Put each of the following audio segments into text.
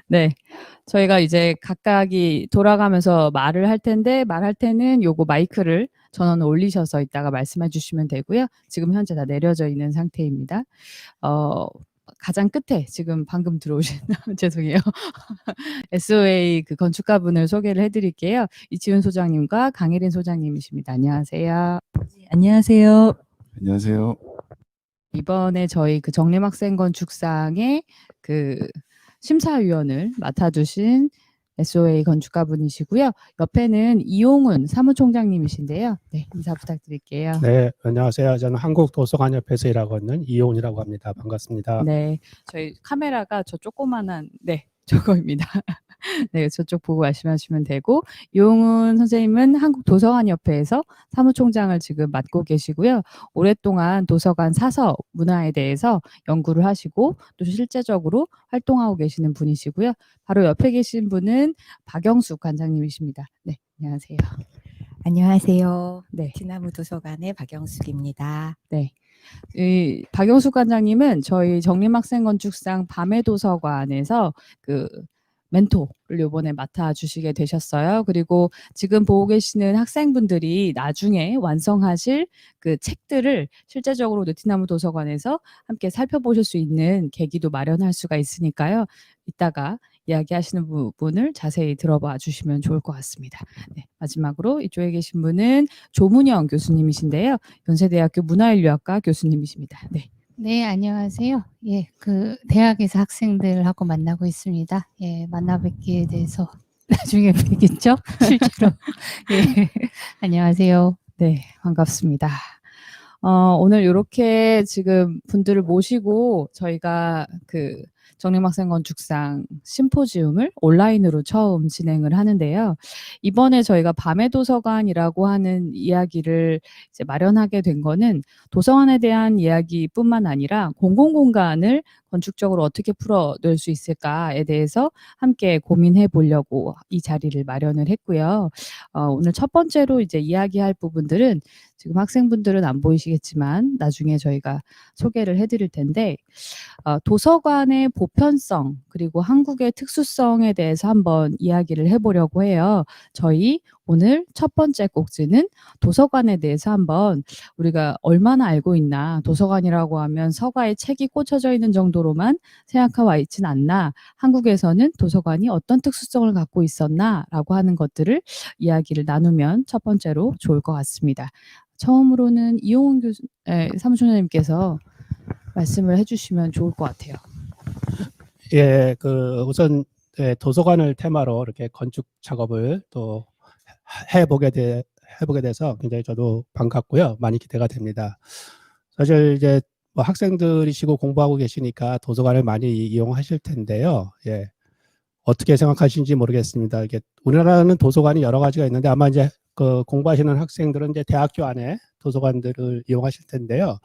네. 저희가 이제 각각이 돌아가면서 말을 할 텐데 말할 때는 요거 마이크를 전원을 올리셔서 이따가 말씀해 주시면 되고요. 지금 현재 다 내려져 있는 상태입니다. 어 가장 끝에 지금 방금 들어오신 죄송해요. SOA 그 건축가분을 소개를 해 드릴게요. 이치훈 소장님과 강혜린 소장님이십니다. 안녕하세요. 안녕하세요. 안녕하세요. 이번에 저희 그 정림학생 건축상의 그 심사위원을 맡아주신 SOA 건축가분이시고요. 옆에는 이용훈 사무총장님이신데요. 네, 인사 부탁드릴게요. 네, 안녕하세요. 저는 한국도서관협회에서 일하고 있는 이용이라고 합니다. 반갑습니다. 네, 저희 카메라가 저 조그만한 저거입니다. 네, 저쪽 보고 말씀하시면 되고, 이용훈 선생님은 한국도서관협회에서 사무총장을 지금 맡고 계시고요. 오랫동안 도서관 사서 문화에 대해서 연구를 하시고 또 실제적으로 활동하고 계시는 분이시고요. 바로 옆에 계신 분은 박영숙 관장님이십니다. 네, 안녕하세요. 안녕하세요. 네. 티나무 도서관의 박영숙입니다. 네. 이 박영숙 관장님은 저희 정림학생건축상 밤의 도서관에서 그 멘토를 요번에 맡아주시게 되셨어요. 그리고 지금 보고 계시는 학생분들이 나중에 완성하실 그 책들을 실제적으로 느티나무 도서관에서 함께 살펴보실 수 있는 계기도 마련할 수가 있으니까요. 이따가 이야기하시는 부분을 자세히 들어봐 주시면 좋을 것 같습니다. 네, 마지막으로 이쪽에 계신 분은 조문영 교수님이신데요. 연세대학교 문화인류학과 교수님이십니다. 네. 네, 안녕하세요. 예, 그 대학에서 학생들하고 만나고 있습니다. 예, 만나 뵙기에 대해서 나중에 뵙겠죠? 실제로. 예, 안녕하세요. 네, 반갑습니다. 오늘 요렇게 지금 분들을 모시고 저희가 그 정림학생 건축상 심포지움을 온라인으로 처음 진행을 하는데요. 이번에 저희가 밤의 도서관이라고 하는 이야기를 이제 마련하게 된 거는 도서관에 대한 이야기뿐만 아니라 공공공간을 건축적으로 어떻게 풀어낼 수 있을까에 대해서 함께 고민해 보려고 이 자리를 마련을 했고요. 오늘 첫 번째로 이제 이야기할 부분들은 지금 학생분들은 안 보이시겠지만 나중에 저희가 소개를 해드릴 텐데 도서관의 보편성 그리고 한국의 특수성에 대해서 한번 이야기를 해보려고 해요. 저희 오늘 첫 번째 꼭지는 도서관에 대해서 한번 우리가 얼마나 알고 있나, 도서관이라고 하면 서가에 책이 꽂혀져 있는 정도로만 생각하고 있진 않나, 한국에서는 도서관이 어떤 특수성을 갖고 있었나 라고 하는 것들을 이야기를 나누면 첫 번째로 좋을 것 같습니다. 처음으로는 이용훈 사무총장님께서 말씀을 해주시면 좋을 것 같아요. 예, 우선 도서관을 테마로 이렇게 건축 작업을 또 해보게 돼서 굉장히 저도 반갑고요. 많이 기대가 됩니다. 사실 이제 뭐 학생들이시고 공부하고 계시니까 도서관을 많이 이용하실 텐데요. 예, 어떻게 생각하시는지 모르겠습니다. 이게 우리나라는 도서관이 여러 가지가 있는데 아마 이제 그 공부하시는 학생들은 이제 대학교 안에 도서관들을 이용하실 텐데요.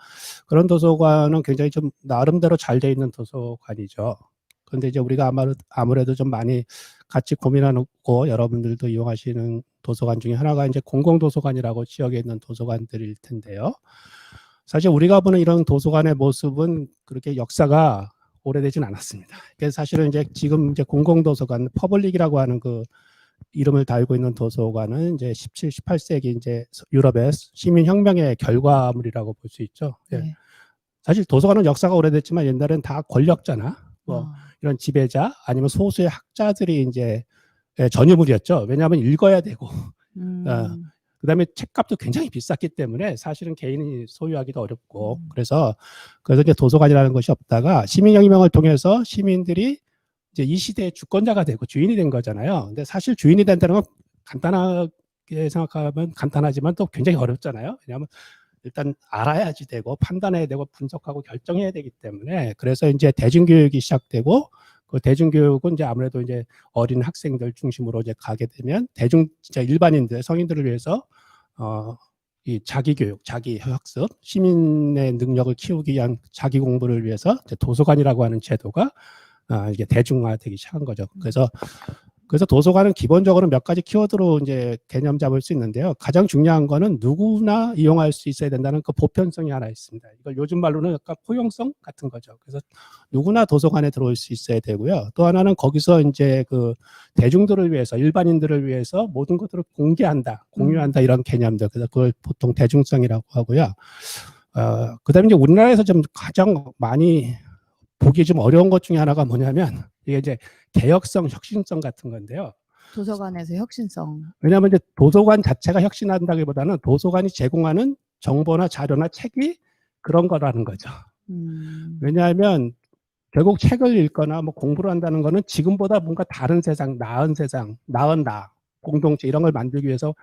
그런 도서관은 굉장히 좀 나름대로 잘 돼 있는 도서관이죠. 그런데 이제 우리가 아무래도 좀 많이 같이 고민하고 여러분들도 이용하시는 도서관 중에 하나가 이제 공공도서관이라고 지역에 있는 도서관들일 텐데요. 사실 우리가 보는 이런 도서관의 모습은 그렇게 역사가 오래되진 않았습니다. 그래서 사실은 이제 지금 이제 공공도서관, 퍼블릭이라고 하는 그 이름을 달고 있는 도서관은 이제 17, 18세기 이제 유럽의 시민혁명의 결과물이라고 볼 수 있죠. 예. 네. 사실 도서관은 역사가 오래됐지만 옛날엔 다 권력자나 뭐 이런 지배자 아니면 소수의 학자들이 이제 전유물이었죠. 왜냐하면 읽어야 되고 그다음에 책값도 굉장히 비쌌기 때문에 사실은 개인이 소유하기도 어렵고 그래서 이제 도서관이라는 것이 없다가 시민혁명을 통해서 시민들이 이제 이 시대의 주권자가 되고 주인이 된 거잖아요. 근데 사실 주인이 된다는 건 간단하게 생각하면 간단하지만 또 굉장히 어렵잖아요. 왜냐하면 일단 알아야지 되고 판단해야 되고 분석하고 결정해야 되기 때문에 그래서 이제 대중교육이 시작되고 그 대중교육은 이제 아무래도 이제 어린 학생들 중심으로 이제 가게 되면 진짜 일반인들 성인들을 위해서 이 자기교육, 자기학습, 시민의 능력을 키우기 위한 자기 공부를 위해서 이제 도서관이라고 하는 제도가 이게 대중화되기 시작한 거죠. 그래서 그래서 도서관은 기본적으로 몇 가지 키워드로 이제 개념 잡을 수 있는데요. 가장 중요한 거는 누구나 이용할 수 있어야 된다는 그 보편성이 하나 있습니다. 이걸 요즘 말로는 약간 포용성 같은 거죠. 그래서 누구나 도서관에 들어올 수 있어야 되고요. 또 하나는 거기서 이제 그 대중들을 위해서, 일반인들을 위해서 모든 것들을 공개한다, 공유한다 이런 개념들. 그래서 그걸 보통 대중성이라고 하고요. 그다음에 이제 우리나라에서 좀 가장 많이 보기 좀 어려운 것 중에 하나가 뭐냐면 이게 이제 개혁성, 혁신성 같은 건데요. 도서관에서 혁신성. 왜냐하면 이제 도서관 자체가 혁신한다기보다는 도서관이 제공하는 정보나 자료나 책이 그런 거라는 거죠. 왜냐하면 결국 책을 읽거나 뭐 공부를 한다는 거는 지금보다 뭔가 다른 세상, 나은 나, 공동체 이런 걸 만들기 위해서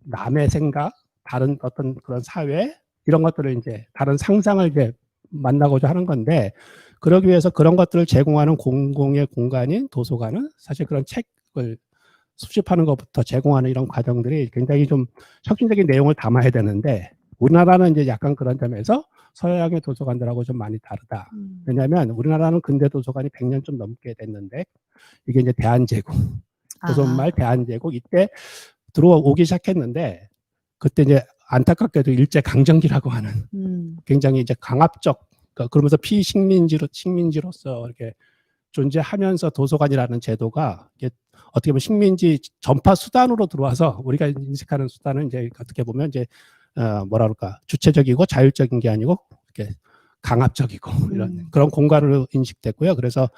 남의 생각, 다른 어떤 그런 사회 이런 것들을 이제 다른 상상을 이제 만나고자 하는 건데 그러기 위해서 그런 것들을 제공하는 공공의 공간인 도서관은 사실 그런 책을 수집하는 것부터 제공하는 이런 과정들이 굉장히 좀 혁신적인 내용을 담아야 되는데 우리나라는 이제 약간 그런 점에서 서양의 도서관들하고 좀 많이 다르다. 왜냐하면 우리나라는 근대 도서관이 100년 좀 넘게 됐는데 이게 이제 대한제국, 조선말 대한제국 이때 들어오기 시작했는데 그때 이제 안타깝게도 일제강점기라고 하는 굉장히 이제 강압적 그러면서 식민지로서 이렇게 존재하면서 도서관이라는 제도가 어떻게 보면 식민지 전파 수단으로 들어와서 우리가 인식하는 수단은 이제 어떻게 보면 이제 뭐라 그럴까 주체적이고 자율적인 게 아니고 이렇게 강압적이고 이런 그런 공간으로 인식됐고요. 그래서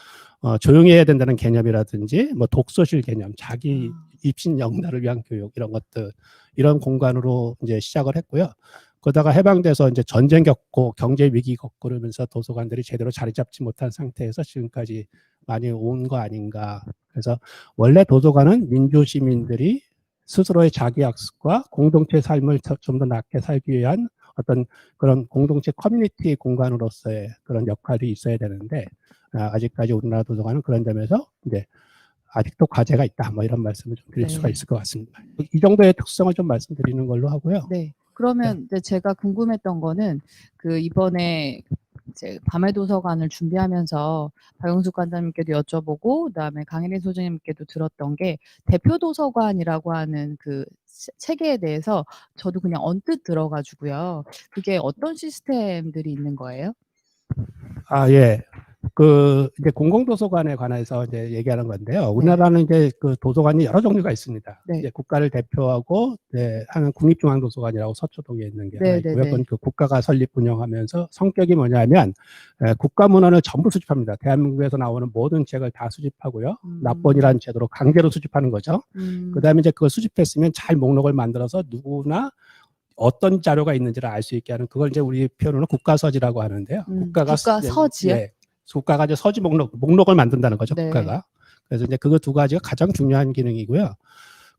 조용히 해야 된다는 개념이라든지 뭐 독서실 개념, 자기 입신 영달을 위한 교육 이런 것들 이런 공간으로 이제 시작을 했고요. 그러다가 해방돼서 이제 전쟁 겪고 경제 위기 겪고 그러면서 도서관들이 제대로 자리 잡지 못한 상태에서 지금까지 많이 온 거 아닌가. 그래서 원래 도서관은 민주 시민들이 스스로의 자기 학습과 공동체 삶을 좀 더 낫게 살기 위한 어떤 그런 공동체 커뮤니티 공간으로서의 그런 역할이 있어야 되는데 아직까지 우리나라 도서관은 그런 점에서 이제 아직도 과제가 있다. 뭐 이런 말씀을 좀 드릴 수가 있을 것 같습니다. 이 정도의 특성을 좀 말씀드리는 걸로 하고요. 네. 그러면 이제 제가 궁금했던 거는 그 이번에 이제 밤의 도서관을 준비하면서 박영숙 관장님께도 여쭤보고 그다음에 강혜린 소장님께도 들었던 게 대표 도서관이라고 하는 그 체계에 대해서 저도 그냥 언뜻 들어가지고요. 그게 어떤 시스템들이 있는 거예요? 예. 이제 공공도서관에 관해서 이제 얘기하는 건데요. 우리나라는 이제 그 도서관이 여러 종류가 있습니다. 네. 이제 국가를 대표하고 하는 국립중앙도서관이라고 서초동에 있는 게 하나 있고요. 그건 그 국가가 설립 운영하면서 성격이 뭐냐면 국가 문헌을 전부 수집합니다. 대한민국에서 나오는 모든 책을 다 수집하고요. 납본이라는 제도로 강제로 수집하는 거죠. 그다음에 이제 그걸 수집했으면 잘 목록을 만들어서 누구나 어떤 자료가 있는지를 알 수 있게 하는 그걸 이제 우리 표현으로 국가서지라고 하는데요. 국가서지요? 예. 국가가 이제 서지 목록을 만든다는 거죠. 네. 국가가. 그래서 이제 그거 두 가지가 가장 중요한 기능이고요.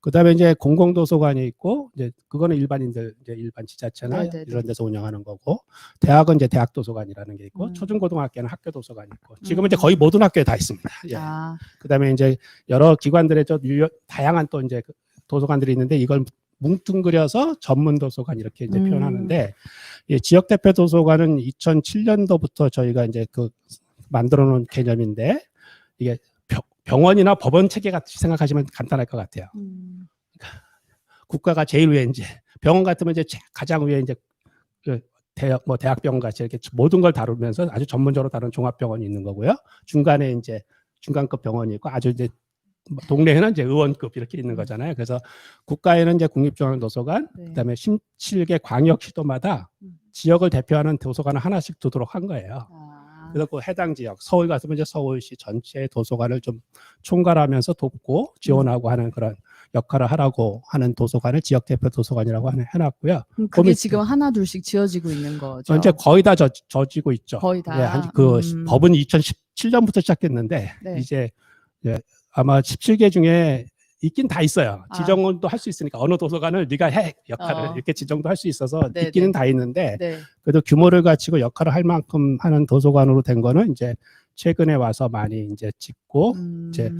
그다음에 이제 공공도서관이 있고 이제 그거는 일반인들 이제 일반 지자체나 네네네. 이런 데서 운영하는 거고 대학은 이제 대학도서관이라는 게 있고 초중고등학교는 학교도서관이 있고 지금은 이제 거의 모든 학교에 다 있습니다. 예. 그다음에 이제 여러 기관들의 다양한 또 이제 도서관들이 있는데 이걸 뭉뚱그려서 전문 도서관 이렇게 이제 표현하는데 지역 대표 도서관은 2007년도부터 저희가 이제 만들어 놓은 개념인데 이게 병원이나 법원 체계 같이 생각하시면 간단할 것 같아요. 국가가 제일 위에 이제 병원 같으면 이제 가장 위에 이제 대학병원 같이 이렇게 모든 걸 다루면서 아주 전문적으로 다루는 종합병원이 있는 거고요. 중간에 이제 중간급 병원이 있고 아주 이제 동네에는 이제 의원급 이렇게 있는 거잖아요. 그래서 국가에는 이제 국립중앙도서관, 그다음에 17개 광역시도마다 지역을 대표하는 도서관을 하나씩 두도록 한 거예요. 그래서 그 해당 지역, 서울 같으면 이제 서울시 전체의 도서관을 좀 총괄하면서 돕고 지원하고 하는 그런 역할을 하라고 하는 도서관을 지역 대표 도서관이라고 해놨고요. 그게 지금 하나 둘씩 지어지고 있는 거죠. 이제 거의 다 져지고 있죠. 거의 다. 예, 법은 2017년부터 시작했는데 이제 아마 17개 중에 있긴 다 있어요. 지정은 또 할 수 있으니까 어느 도서관을 네가 해 역할을 이렇게 지정도 할 수 있어서 있기는 다 있는데 그래도 규모를 갖추고 역할을 할 만큼 하는 도서관으로 된 거는 이제 최근에 와서 많이 이제 짓고 이제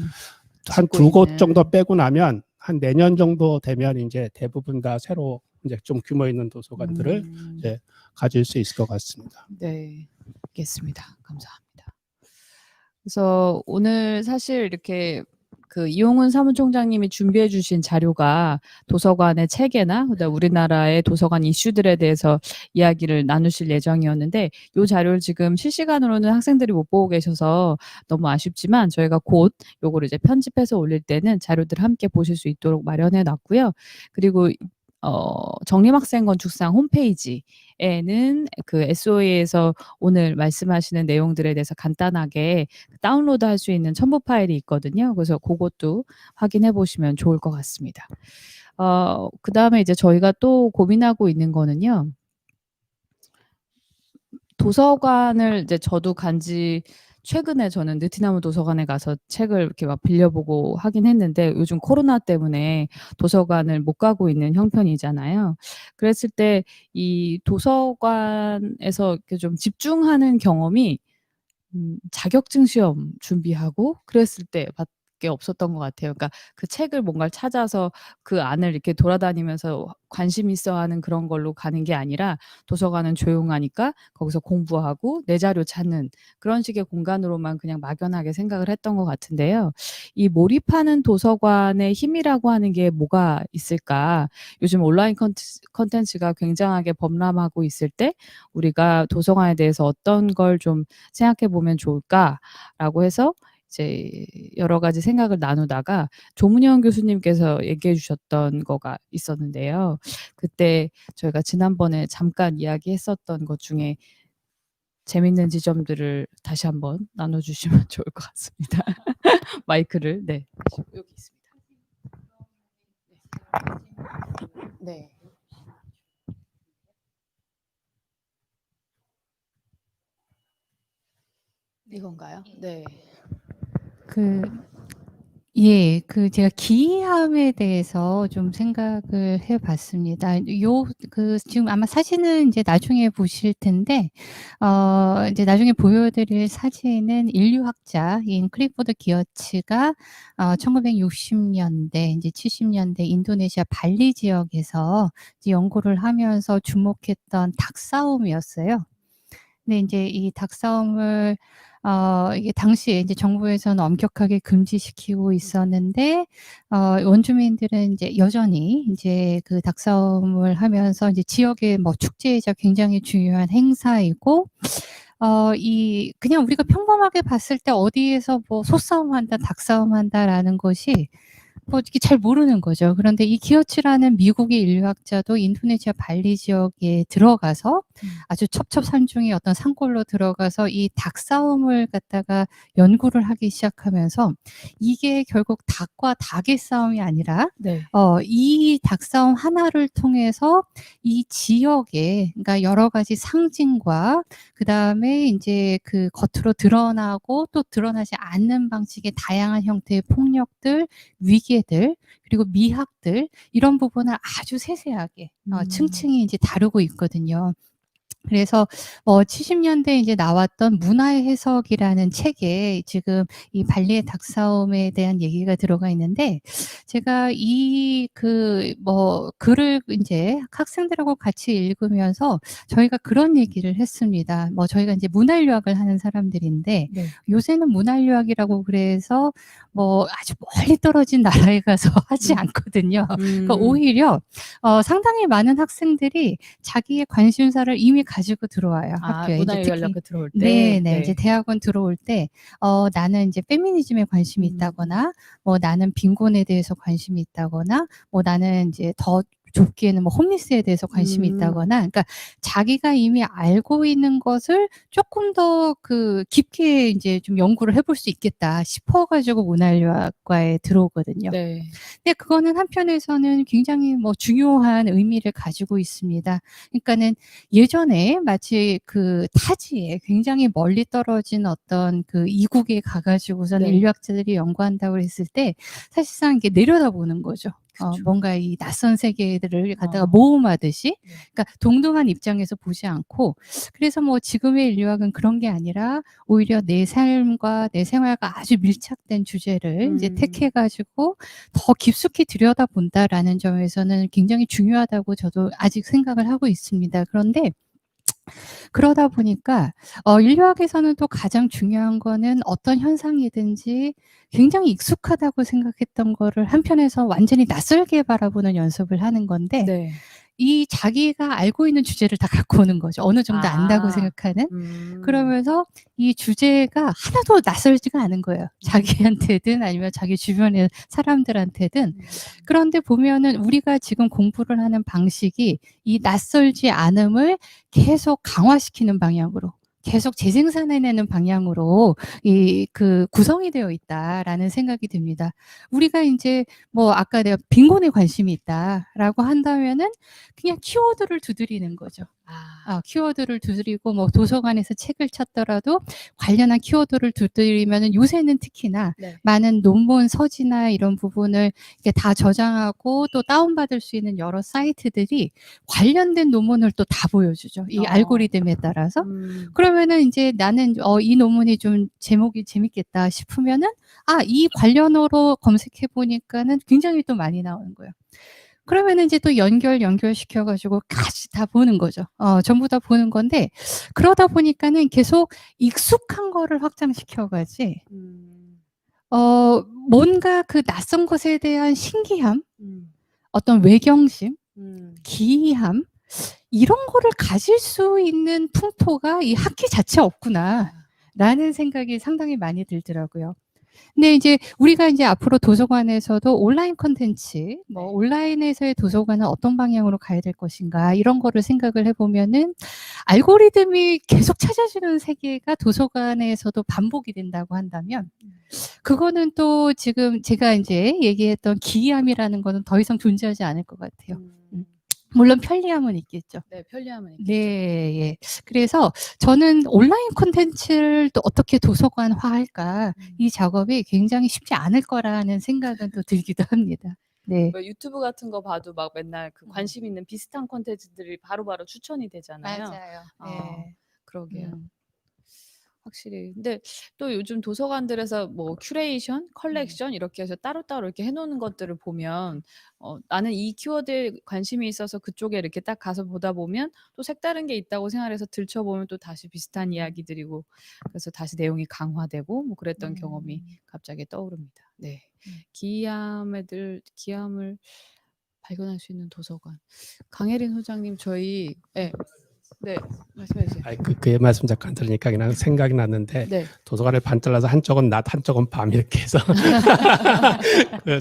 한 두 곳 정도 빼고 나면 한 내년 정도 되면 이제 대부분 다 새로 이제 좀 규모 있는 도서관들을 이제 가질 수 있을 것 같습니다. 네, 알겠습니다. 감사합니다. 그래서 오늘 사실 이렇게 그 이용훈 사무총장님이 준비해 주신 자료가 도서관의 체계나 그다음 우리나라의 도서관 이슈들에 대해서 이야기를 나누실 예정이었는데 요 자료를 지금 실시간으로는 학생들이 못 보고 계셔서 너무 아쉽지만 저희가 곧 요거를 이제 편집해서 올릴 때는 자료들 함께 보실 수 있도록 마련해 놨고요. 그리고 정림학생건 죽상 홈페이지에는 그 SOA에서 오늘 말씀하시는 내용들에 대해서 간단하게 다운로드할 수 있는 첨부 파일이 있거든요. 그래서 그것도 확인해 보시면 좋을 것 같습니다. 그다음에 이제 저희가 또 고민하고 있는 거는요. 도서관을 이제 저도 간지 최근에 저는 느티나무 도서관에 가서 책을 이렇게 막 빌려보고 하긴 했는데 요즘 코로나 때문에 도서관을 못 가고 있는 형편이잖아요. 그랬을 때 이 도서관에서 이렇게 좀 집중하는 경험이 자격증 시험 준비하고 그랬을 때 밖에 없었던 것 같아요. 그러니까 그 책을 뭔가를 찾아서 그 안을 이렇게 돌아다니면서 관심 있어 하는 그런 걸로 가는 게 아니라 도서관은 조용하니까 거기서 공부하고 내 자료 찾는 그런 식의 공간으로만 그냥 막연하게 생각을 했던 것 같은데요. 이 몰입하는 도서관의 힘이라고 하는 게 뭐가 있을까? 요즘 온라인 콘텐츠가 굉장하게 범람하고 있을 때 우리가 도서관에 대해서 어떤 걸 좀 생각해 보면 좋을까라고 해서 이제 여러 가지 생각을 나누다가 조문현 교수님께서 얘기해 주셨던 거가 있었는데요. 그때 저희가 지난번에 잠깐 이야기했었던 것 중에 재밌는 지점들을 다시 한번 나눠 주시면 좋을 것 같습니다. 마이크를 네. 여기 있습니다. 네. 이건가요? 네. 제가 기이함에 대해서 좀 생각을 해 봤습니다. 지금 아마 사진은 이제 나중에 보실 텐데, 이제 나중에 보여드릴 사진은 인류학자인 클리포드 기어츠가 1960년대, 이제 70년대 인도네시아 발리 지역에서 이제 연구를 하면서 주목했던 닭싸움이었어요. 근데 인제 이 닭싸움을 이게 당시에 이제 정부에서는 엄격하게 금지시키고 있었는데 원주민들은 인제 여전히 인제 그 닭싸움을 하면서 이제 지역의 뭐 축제이자 굉장히 중요한 행사이고 그냥 우리가 평범하게 봤을 때 어디에서 뭐 소싸움한다, 닭싸움한다라는 것이 뭐 이렇게 잘 모르는 거죠. 그런데 이 기어츠라는 미국의 인류학자도 인도네시아 발리 지역에 들어가서 아주 첩첩산중의 어떤 산골로 들어가서 이 닭싸움을 갖다가 연구를 하기 시작하면서 이게 결국 닭과 닭의 싸움이 아니라 네. 이 닭싸움 하나를 통해서 이 지역의 그러니까 여러 가지 상징과 그다음에 인제 그 겉으로 드러나고 또 드러나지 않는 방식의 다양한 형태의 폭력들, 위계들, 그리고 미학들 이런 부분을 아주 세세하게 층층이 이제 다루고 있거든요. 그래서 70년대에 이제 나왔던 문화의 해석이라는 책에 지금 이 발리의 닭싸움에 대한 얘기가 들어가 있는데 제가 글을 인제 학생들하고 같이 읽으면서 저희가 그런 얘기를 했습니다. 저희가 인제 문화인류학을 하는 사람들인데 네. 요새는 문화인류학이라고 그래서 아주 멀리 떨어진 나라에 가서 하지 않거든요. 그러니까 오히려 상당히 많은 학생들이 자기의 관심사를 이미 가지고 들어와요, 학교에. 이제 특히 문화인류학에 들어올 때. 네네. 네. 이제 대학원 들어올 때 나는 인제 페미니즘에 관심이 있다거나 나는 빈곤에 대해서 관심이 있다거나 나는 인제 더 좁게는 홈리스에 대해서 관심이 있다거나 그러니까 자기가 이미 알고 있는 것을 쪼끔 더 깊게 인제 좀 연구를 해 볼 수 있겠다 싶어 가지고 문화인류학과에 들어오거든요. 네. 근데 그거는 한편에서는 굉장히 중요한 의미를 가지고 있습니다. 그러니까는 예전에 마치 타지에 굉장히 멀리 떨어진 어떤 이국에 가 가지고서는 네. 인류학자들이 연구한다고 했을 때 사실상 이게 내려다보는 거죠. 그쵸. 뭔가 이 낯선 세계들을 갖다가 모험하듯이 네. 그러니까 동등한 입장에서 보지 않고 그래서 지금의 인류학은 그런 게 아니라 오히려 내 삶과 내 생활과 아주 밀착된 주제를 이제 택해 가지고 더 깊숙이 들여다본다라는 점에서는 굉장히 중요하다고 저도 아직 생각을 하고 있습니다. 그런데 그러다 보니까 인류학에서는 또 가장 중요한 거는 어떤 현상이든지 굉장히 익숙하다고 생각했던 거를 한편에서 완전히 낯설게 바라보는 연습을 하는 건데 네. 이 자기가 알고 있는 주제를 다 갖고 오는 거죠. 어느 정도 안다고 아. 생각하는. 음. 그러면서 이 주제가 하나도 낯설지가 않은 거예요. 자기한테든 아니면 자기 주변의 사람들한테든. 그런데 보면은 우리가 지금 공부를 하는 방식이 이 낯설지 않음을 계속 강화시키는 방향으로, 계속 재생산해내는 방향으로 구성이 되어 있다라는 생각이 듭니다. 우리가 인제 뭐 아까 내가 빈곤에 관심이 있다라고 한다면은 그냥 키워드를 두드리는 거죠. 키워드를 두드리고 뭐 도서관에서 책을 찾더라도 관련한 키워드를 두드리면은 요새는 특히나 네. 많은 논문 서지나 이런 부분을 이렇게 다 저장하고 또 다운받을 수 있는 여러 사이트들이 관련된 논문을 또 다 보여주죠. 이 알고리즘에 따라서. 그러면은 인제 나는 이 논문이 좀 제목이 재밌겠다 싶으면은 이 관련어로 검색해 보니까는 굉장히 또 많이 나오는 거예요. 그러면은 인제 또 연결시켜 가지고 같이 다 보는 거죠. 전부 다 보는 건데 그러다 보니까는 계속 익숙한 거를 확장시켜 가지 뭔가 그 낯선 것에 대한 신기함, 어떤 외경심, 기이함 이런 거를 가질 수 있는 풍토가 이 학기 자체에 없구나라는 생각이 상당히 많이 들더라고요. 근데 이제 우리가 인제 앞으로 도서관에서도 온라인 콘텐츠, 뭐 네. 온라인에서의 도서관은 어떤 방향으로 가야 될 것인가 이런 거를 생각을 해 보면은 알고리즘이 계속 찾아주는 세계가 도서관에서도 반복이 된다고 한다면 그거는 또 지금 제가 인제 얘기했던 기이함이라는 거는 더 이상 존재하지 않을 것 같아요. 물론 편리함은 있겠죠. 네, 편리함은 있겠죠. 네. 예. 그래서 저는 '온라인 콘텐츠를 또 어떻게 도서관화할까.' 이 작업이 굉장히 쉽지 않을 거라는 생각은 또 들기도 합니다. 네. 뭐 유튜브 같은 거 봐도 막 맨날 그 관심 있는 비슷한 콘텐츠들이 바로바로 추천이 되잖아요. 맞아요. 네. 그러게요. 음. 확실히. 근데 또 요즘 도서관들에서 뭐 큐레이션, 컬렉션 이렇게 해서 따로따로 이렇게 해 놓는 것들을 보면 나는 이 키워드에 관심이 있어서 그쪽에 이렇게 딱 가서 보다 보면 또 색다른 게 있다고 생각해서 들춰보면 또 다시 비슷한 이야기들이고 그래서 다시 내용이 강화되고 뭐 그랬던 경험이 갑자기 떠오릅니다. 네. 기이함을 발견할 수 있는 도서관. 강혜린 소장님 저희 네. 말씀해 주세요. 그 말씀 잠깐 들으니까 그냥 생각이 났는데 네. 도서관을 반 잘라서 한쪽은 낮, 한쪽은 밤 이렇게 해서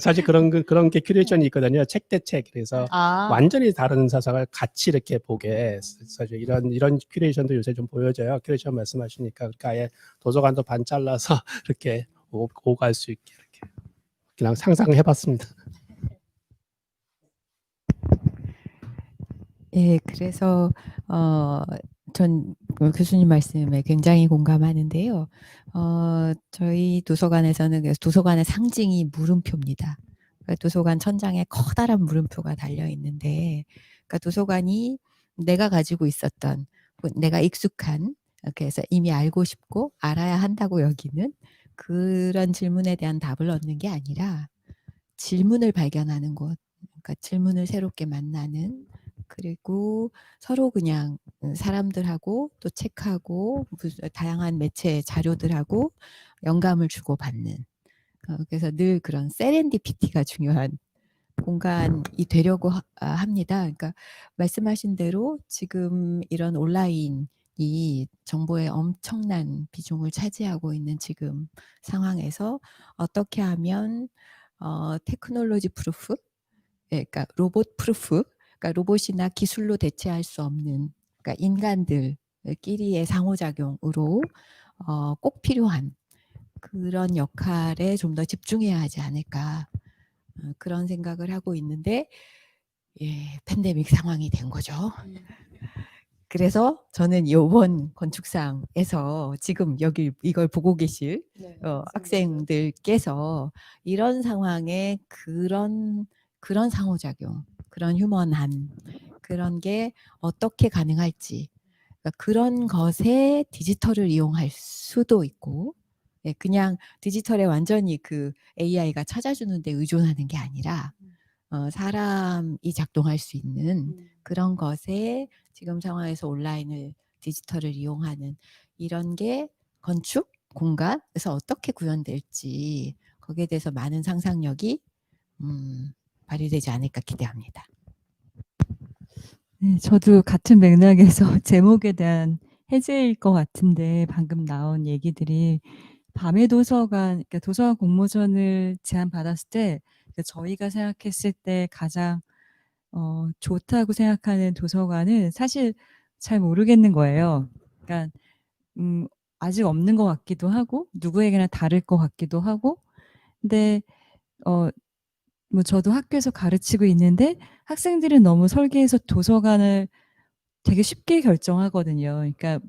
사실 그런 게 큐레이션이 있거든요. 책 대 책. 그래서 완전히 다른 사상을 같이 이렇게 보게 사실 이런 큐레이션도 요새 좀 보여져요. 큐레이션 말씀하시니까 그러니까 아예 도서관도 반 잘라서 이렇게 오갈 수 있게 이렇게 그냥 상상해봤습니다. 예, 그래서 전 교수님 말씀에 굉장히 공감하는데요. 저희 도서관에서는 그래서 도서관의 상징이 물음표입니다. 그러니까 도서관 천장에 커다란 물음표가 달려 있는데, 그러니까 도서관이 내가 가지고 있었던, 내가 익숙한, 그래서 이미 알고 싶고 알아야 한다고 여기는 그런 질문에 대한 답을 얻는 게 아니라 질문을 발견하는 곳, 그러니까 질문을 새롭게 만나는, 그리고 서로 그냥 사람들하고 또 책하고 다양한 매체 자료들하고 영감을 주고받는, 그래서 늘 그런 세렌디피티가 중요한 공간이 되려고 합니다. 그러니까 말씀하신 대로 지금 이런 온라인이 정보의 엄청난 비중을 차지하고 있는 지금 상황에서 어떻게 하면 테크놀로지 프루프, 그러니까 로봇 프루프, 그러니까 로봇이나 기술로 대체할 수 없는, 그러니까 인간들끼리의 상호작용으로 꼭 필요한 그런 역할에 좀 더 집중해야 하지 않을까, 그런 생각을 하고 있는데, 예, 팬데믹 상황이 된 거죠. 그래서 저는 이번 건축상에서 지금 여기 이걸 보고 계실 학생들께서 이런 상황에 그런 상호작용, 그런 휴먼함, 그런 게 어떻게 가능할지, 그러니까 그런 것에 디지털을 이용할 수도 있고, 예, 그냥 디지털에 완전히 그 AI가 찾아주는 데 의존하는 게 아니라 사람이 작동할 수 있는 그런 것에 지금 상황에서 온라인을 디지털을 이용하는 이런 게 건축 공간에서 어떻게 구현될지 거기에 대해서 많은 상상력이 발휘되지 않을까 기대합니다. 네, 저도 같은 맥락에서 제목에 대한 해제일 것 같은데 방금 나온 얘기들이 밤의 도서관, 그러니까 도서관 공모전을 제안받았을 때 저희가 생각했을 때 가장 좋다고 생각하는 도서관은 사실 잘 모르겠는 거예요. 그러니까 아직 없는 것 같기도 하고 누구에게나 다를 것 같기도 하고 근데 뭐 저도 학교에서 가르치고 있는데 학생들은 너무 설계해서 도서관을 되게 쉽게 결정하거든요. 그러니까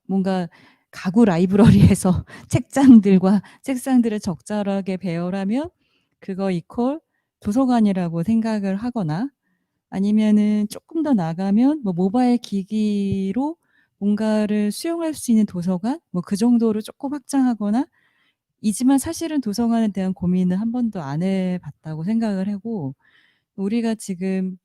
뭔가 가구 라이브러리에서 책장들과 책상들을 적절하게 배열하면 그거 이퀄 도서관이라고 생각을 하거나 아니면은 조금 더 나가면 뭐 모바일 기기로 뭔가를 수용할 수 있는 도서관 뭐 그 정도로 조금 확장하거나 이지만 사실은 도서관에 대한 고민을 한 번도 안 해봤다고 생각을 하고 우리가 지금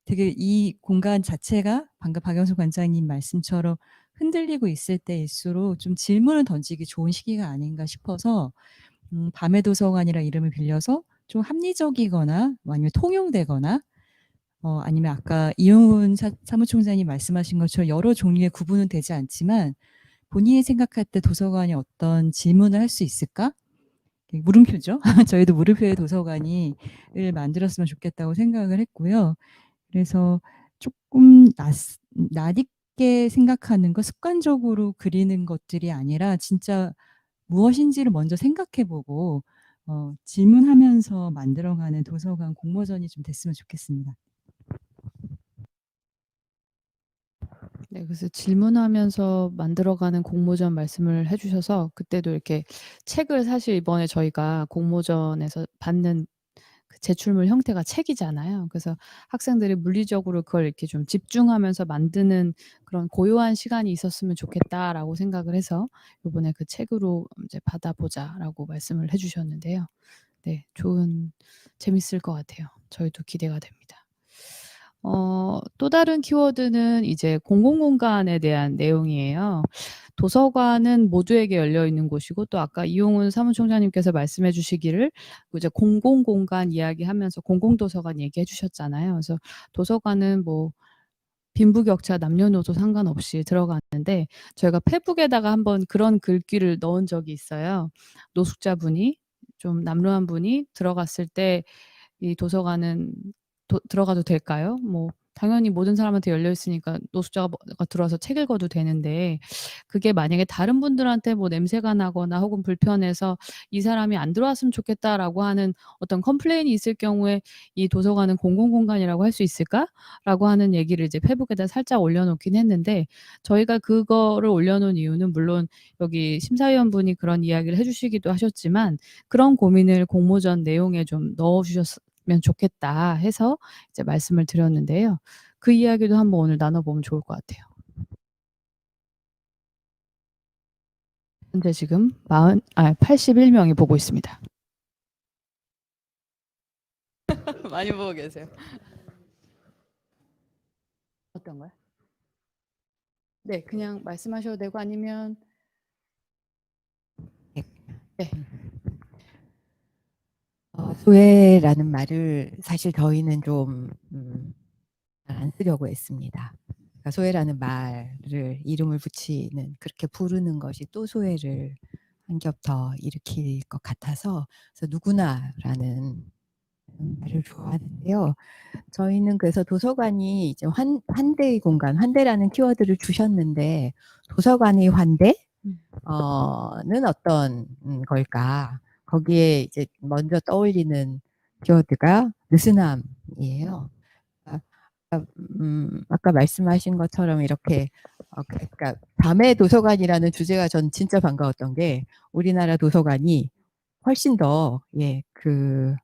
되게 이 공간 자체가 방금 박영수 관장님 말씀처럼 흔들리고 있을 때일수록 좀 질문을 던지기 좋은 시기가 아닌가 싶어서 밤의 도서관이라 이름을 빌려서 좀 합리적이거나 아니면 통용되거나 아니면 아까 이용훈 사무총장님 말씀하신 것처럼 여러 종류의 구분은 되지 않지만 본인이 생각할 때 도서관이 어떤 질문을 할 수 있을까? 물음표죠. 저희도 물음표의 도서관을 만들었으면 좋겠다고 생각을 했고요. 그래서 조금 낯익게 생각하는 거, 습관적으로 그리는 것들이 아니라 진짜 무엇인지를 먼저 생각해보고 질문하면서 만들어가는 도서관 공모전이 좀 됐으면 좋겠습니다. 네, 그래서 질문하면서 만들어가는 공모전 말씀을 해주셔서 그때도 이렇게 책을 사실 이번에 저희가 공모전에서 받는 그 제출물 형태가 책이잖아요. 그래서 학생들이 물리적으로 그걸 이렇게 좀 집중하면서 만드는 그런 고요한 시간이 있었으면 좋겠다라고 생각을 해서 이번에 그 책으로 이제 받아보자라고 말씀을 해주셨는데요. 네, 재밌을 것 같아요. 저희도 기대가 됩니다. 또 다른 키워드는 이제 공공공간에 대한 내용이에요. 도서관은 모두에게 열려 있는 곳이고 또 아까 이용훈 사무총장님께서 말씀해 주시기를 이제 공공공간 이야기하면서 공공도서관 얘기해 주셨잖아요. 그래서 도서관은 뭐 빈부격차 남녀노소 상관없이 들어가는데 저희가 페북에다가 한번 그런 글귀를 넣은 적이 있어요. 노숙자분이 좀 남루한 분이 들어갔을 때 이 도서관은 들어가도 될까요? 뭐 당연히 모든 사람한테 열려 있으니까 노숙자가 들어와서 책 읽어도 되는데 그게 만약에 다른 분들한테 뭐 냄새가 나거나 혹은 불편해서 '이 사람이 안 들어왔으면 좋겠다.'라고 하는 어떤 컴플레인이 있을 경우에 '이 도서관은 공공공간이라고 할 수 있을까?'라고 하는 얘기를 이제 페북에다 살짝 올려놓긴 했는데 저희가 그거를 올려놓은 이유는 물론 여기 심사위원분이 그런 이야기를 해 주시기도 하셨지만 그런 고민을 공모전 내용에 좀 넣어 주셨으면 좋겠다 해서 이제 말씀을 드렸는데요. 그 이야기도 한번 오늘 나눠보면 좋을 것 같아요. 현재 지금 81명이 보고 있습니다. 많이 보고 계세요. 어떤 거요? 네, 그냥 말씀하셔도 되고 아니면 네. 소외라는 말을 사실 저희는 좀 안 쓰려고 했습니다. 그러니까 소외라는 말을 이름을 붙이는 그렇게 부르는 것이 또 소외를 한 겹 더 일으킬 것 같아서 그래서 누구나라는 말을 좋아하는데요. 저희는 그래서 도서관이 이제 환대의 공간, 환대라는 키워드를 주셨는데 도서관의 환대? 는 어떤 걸까? 거기에 이제 먼저 떠올리는 키워드가 느슨함이에요. 아까 말씀하신 것처럼 이렇게 그러니까 밤의 도서관이라는 주제가 전 진짜 반가웠던 게 우리나라 도서관이 훨씬 더 그러니까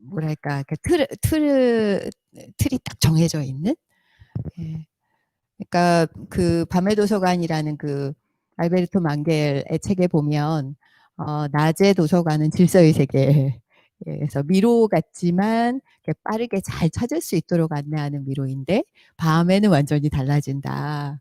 뭐랄까 틀이 딱 정해져 있는 예. 그러니까 그 밤의 도서관이라는 그 알베르토 망겔의 책에 보면 낮의 도서관은 질서의 세계에 예, 그래서 미로 같지만 이렇게 빠르게 잘 찾을 수 있도록 안내하는 미로인데 밤에는 완전히 달라진다.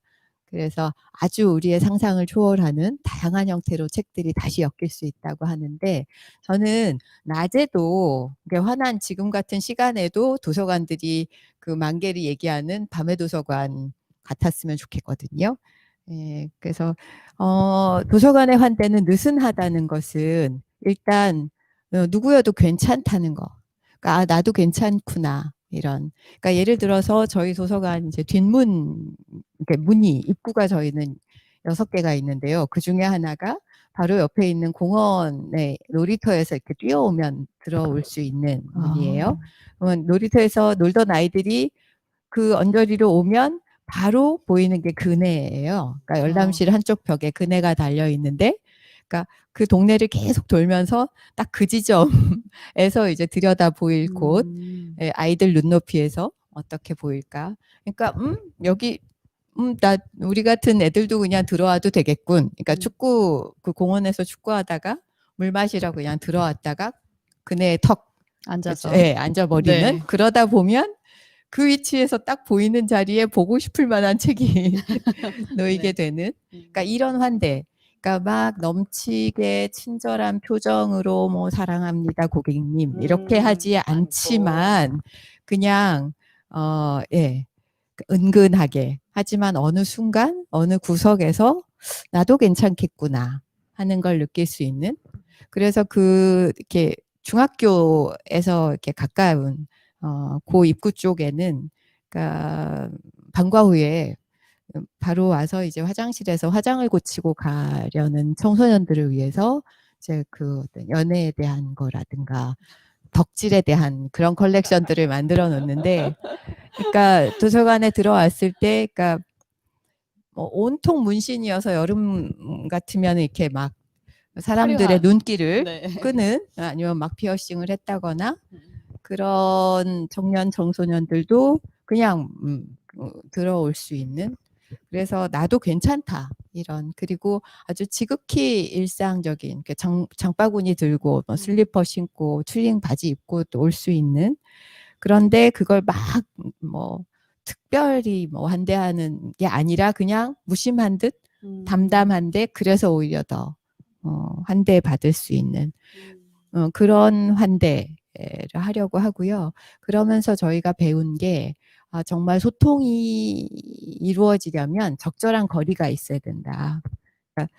그래서 아주 우리의 상상을 초월하는 다양한 형태로 책들이 다시 엮일 수 있다고 하는데 저는 낮에도 환한 지금 같은 시간에도 도서관들이 그 만개리 얘기하는 밤의 도서관 같았으면 좋겠거든요. 예, 그래서 도서관의 환대는 느슨하다는 것은 일단 누구여도 괜찮다는 거. 그러니까 아, 나도 괜찮구나. 이런. 그러니까 예를 들어서 저희 도서관 이제 뒷문 이렇게 문이 입구가 저희는 6개가 있는데요. 그 중에 하나가 바로 옆에 있는 공원의 놀이터에서 이렇게 뛰어오면 들어올 수 있는 문이에요. 놀이터에서 놀던 아이들이 그 언저리로 오면 바로 보이는 게 그네예요. 그러니까 열람실 한쪽 벽에 그네가 달려 있는데, 그러니까 그 동네를 계속 돌면서 딱 그 지점에서 이제 들여다 보일 곳, 예, 아이들 눈높이에서 어떻게 보일까? 그러니까 여기 우리 같은 애들도 그냥 들어와도 되겠군. 그러니까 축구 그 공원에서 축구하다가 물 마시라고 그냥 들어왔다가 그네에 턱 앉아서. 예, 앉아버리는 네. 그러다 보면 그 위치에서 딱 보이는 자리에 보고 싶을 만한 책이 놓이게 되는 그러니까 이런 환대 그러니까 막 넘치게 친절한 표정으로 뭐 사랑합니다 고객님 이렇게 하지 않지만 그냥 예 은근하게 하지만 어느 순간 어느 구석에서 나도 괜찮겠구나 하는 걸 느낄 수 있는 그래서 그 이렇게 중학교에서 이렇게 가까운 고 입구 쪽에는 그러니까 방과 후에 바로 와서 이제 화장실에서 화장을 고치고 가려는 청소년들을 위해서 이제 그 어떤 연애에 대한 거라든가 덕질에 대한 그런 컬렉션들을 만들어 놓는데 그러니까 도서관에 들어왔을 때 그러니까 뭐 온통 문신이어서 여름 같으면 이렇게 막 사람들의 화려한. 눈길을 네. 끄는 아니면 막 피어싱을 했다거나 그런 청년 청소년들도 그냥 들어올 수 있는 그래서 나도 괜찮다 이런 그리고 아주 지극히 일상적인 장바구니 들고 뭐 슬리퍼 신고 트링 바지 입고 올 수 있는 그런데 그걸 막 뭐 특별히 뭐 환대하는 게 아니라 그냥 무심한 듯 담담한데 그래서 오히려 더 환대 받을 수 있는 그런 환대를 하려고 하고요. 그러면서 저희가 배운 게 정말 소통이 이루어지려면 적절한 거리가 있어야 된다. 그러니까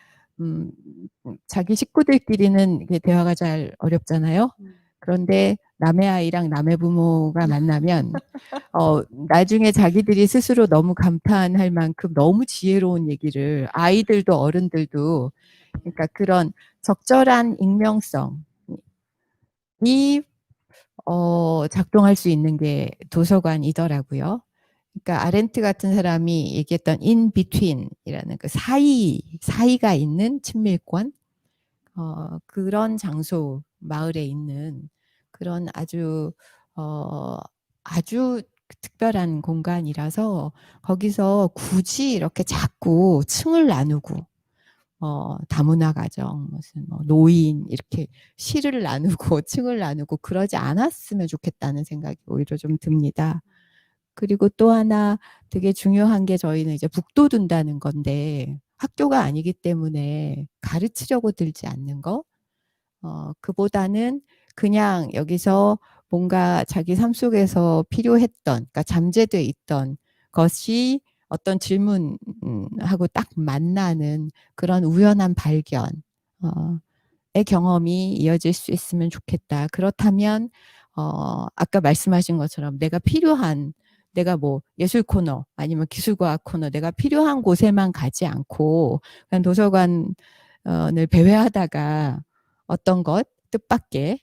자기 식구들끼리는 이게 대화가 잘 어렵잖아요. 그런데 남의 아이랑 남의 부모가 만나면 나중에 자기들이 스스로 너무 감탄할 만큼 너무 지혜로운 얘기를 아이들도 어른들도 그러니까 그런 적절한 익명성이 작동할 수 있는 게 도서관이더라고요. 그러니까 아렌트 같은 사람이 얘기했던 in between이라는 그 사이가 있는 친밀권 그런 장소 마을에 있는 그런 아주 특별한 공간이라서 거기서 굳이 이렇게 자꾸 층을 나누고 다문화 가정 무슨 뭐 노인 이렇게 시를 나누고 층을 나누고 그러지 않았으면 좋겠다는 생각이 오히려 좀 듭니다. 그리고 또 하나 되게 중요한 게 저희는 이제 북돋운다는 건데 학교가 아니기 때문에 가르치려고 들지 않는 거 그보다는 그냥 여기서 뭔가 자기 삶 속에서 필요했던 그러니까 잠재돼 있던 것이 어떤 질문하고 딱 만나는 그런 우연한 발견의 경험이 이어질 수 있으면 좋겠다. 그렇다면 아까 말씀하신 것처럼 내가 뭐 예술 코너 아니면 기술과학 코너 내가 필요한 곳에만 가지 않고 그냥 도서관을 배회하다가 어떤 것 뜻밖의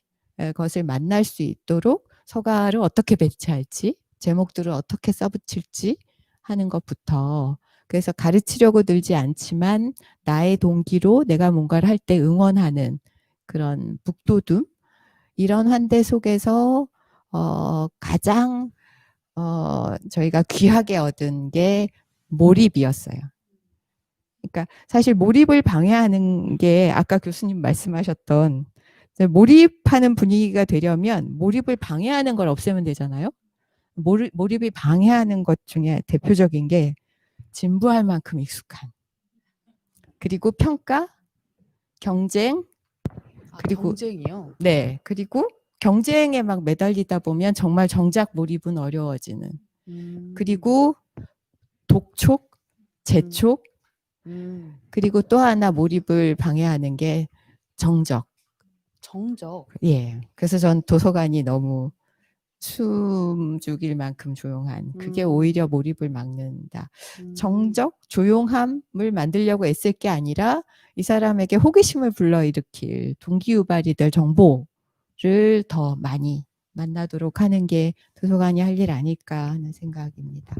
것을 만날 수 있도록 서가를 어떻게 배치할지 제목들을 어떻게 써붙일지 하는 것부터 그래서 가르치려고 들지 않지만 나의 동기로 내가 뭔가를 할 때 응원하는 그런 북돋움 이런 환대 속에서 가장 저희가 귀하게 얻은 게 몰입이었어요. 그러니까 사실 몰입을 방해하는 게 아까 교수님 말씀하셨던 몰입하는 분위기가 되려면 몰입을 방해하는 걸 없애면 되잖아요. 몰입이 방해하는 것 중에 대표적인 게 진부할 만큼 익숙한, 그리고 평가, 경쟁, 그리고 경쟁이요. 네, 그리고 경쟁에 막 매달리다 보면 정말 정작 몰입은 어려워지는. 그리고 독촉, 재촉, 그리고 또 하나 몰입을 방해하는 게 정적. 정적. 예. 그래서 전 도서관이 너무 숨 죽일 만큼 조용한, 그게 오히려 몰입을 막는다. 정적, 조용함을 만들려고 애쓸 게 아니라 이 사람에게 호기심을 불러일으킬 동기유발이 될 정보를 더 많이 만나도록 하는 게 도서관이 할 일 아닐까 하는 생각입니다.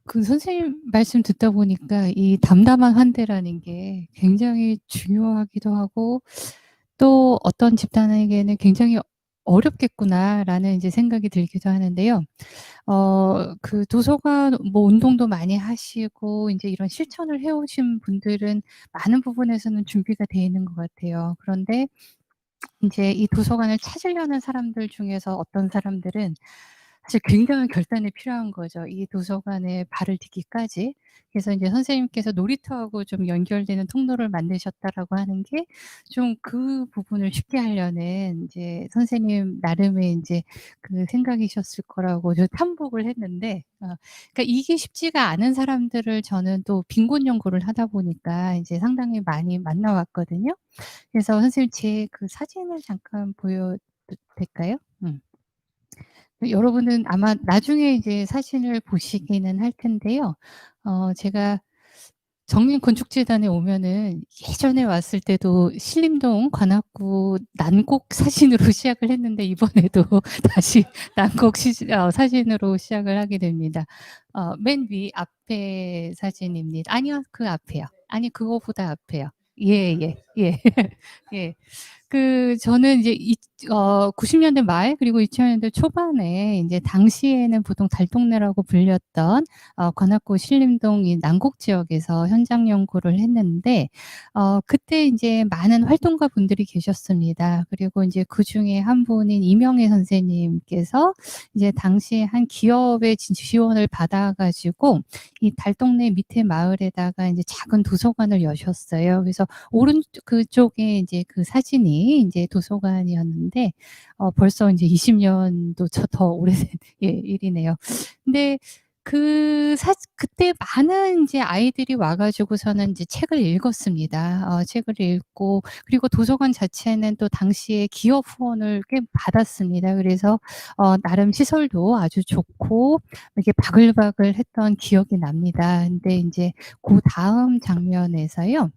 그 선생님 말씀 듣다 보니까 이 담담한 환대라는 게 굉장히 중요하기도 하고 또 어떤 집단에게는 굉장히 어렵겠구나라는 이제 생각이 들기도 하는데요. 그 도서관 뭐 운동도 많이 하시고 인제 이런 실천을 해 오신 분들은 많은 부분에서는 준비가 돼 있는 것 같아요. 그런데 인제 이 도서관을 찾으려는 사람들 중에서 어떤 사람들은 사실 굉장한 결단이 필요한 거죠. 이 도서관에 발을 딛기까지. 그래서 인제 선생님께서 놀이터하고 좀 연결되는 통로를 만드셨다라고 하는 게 좀 그 부분을 쉽게 하려는 인제 선생님 나름의 인제 그 생각이셨을 거라고 저 탐복을 했는데 그러니까 이게 쉽지가 않은 사람들을 저는 또 빈곤 연구를 하다 보니까 인제 상당히 많이 만나 왔거든요. 그래서 선생님 제 그 사진을 잠깐 보여도 될까요? 여러분은 아마 나중에 이제 사진을 보시기는 할 텐데요. 제가 정린건축재단에 오면은 예전에 왔을 때도 신림동 관악구 난곡 사진으로 시작을 했는데 이번에도 다시 난곡 사진으로 시작을 하게 됩니다. 맨 위 앞에 사진입니다. 아니요. 그 앞에요. 아니 그거보다 앞에요. 예예. 예. 예. 그 저는 이제 90 년대 말 그리고 2000 년대 초반에 인제 당시에는 보통 달동네라고 불렸던 관악구 신림동 이 난곡 지역에서 현장 연구를 했는데 그때 인제 많은 활동가 분들이 계셨습니다. 그리고 인제 그중에 한 분인 이명애 선생님께서 이제 당시에 한 기업의 지원을 받아 가지고 이 달동네 밑에 마을에다가 인제 작은 도서관을 여셨어요. 그래서 그쪽에 인제 그 사진이 인제 도서관이었는데 벌써 인제 20 년도 더 오래된 예 일이네요. 근데 그때 많은 인제 아이들이 와 가지고서는 인제 책을 읽었습니다. 책을 읽고 그리고 도서관 자체는 또 당시에 기업 후원을 꽤 받았습니다. 그래서 나름 시설도 아주 좋고 이렇게 바글바글했던 기억이 납니다. 근데 인제 고다음 장면에서요.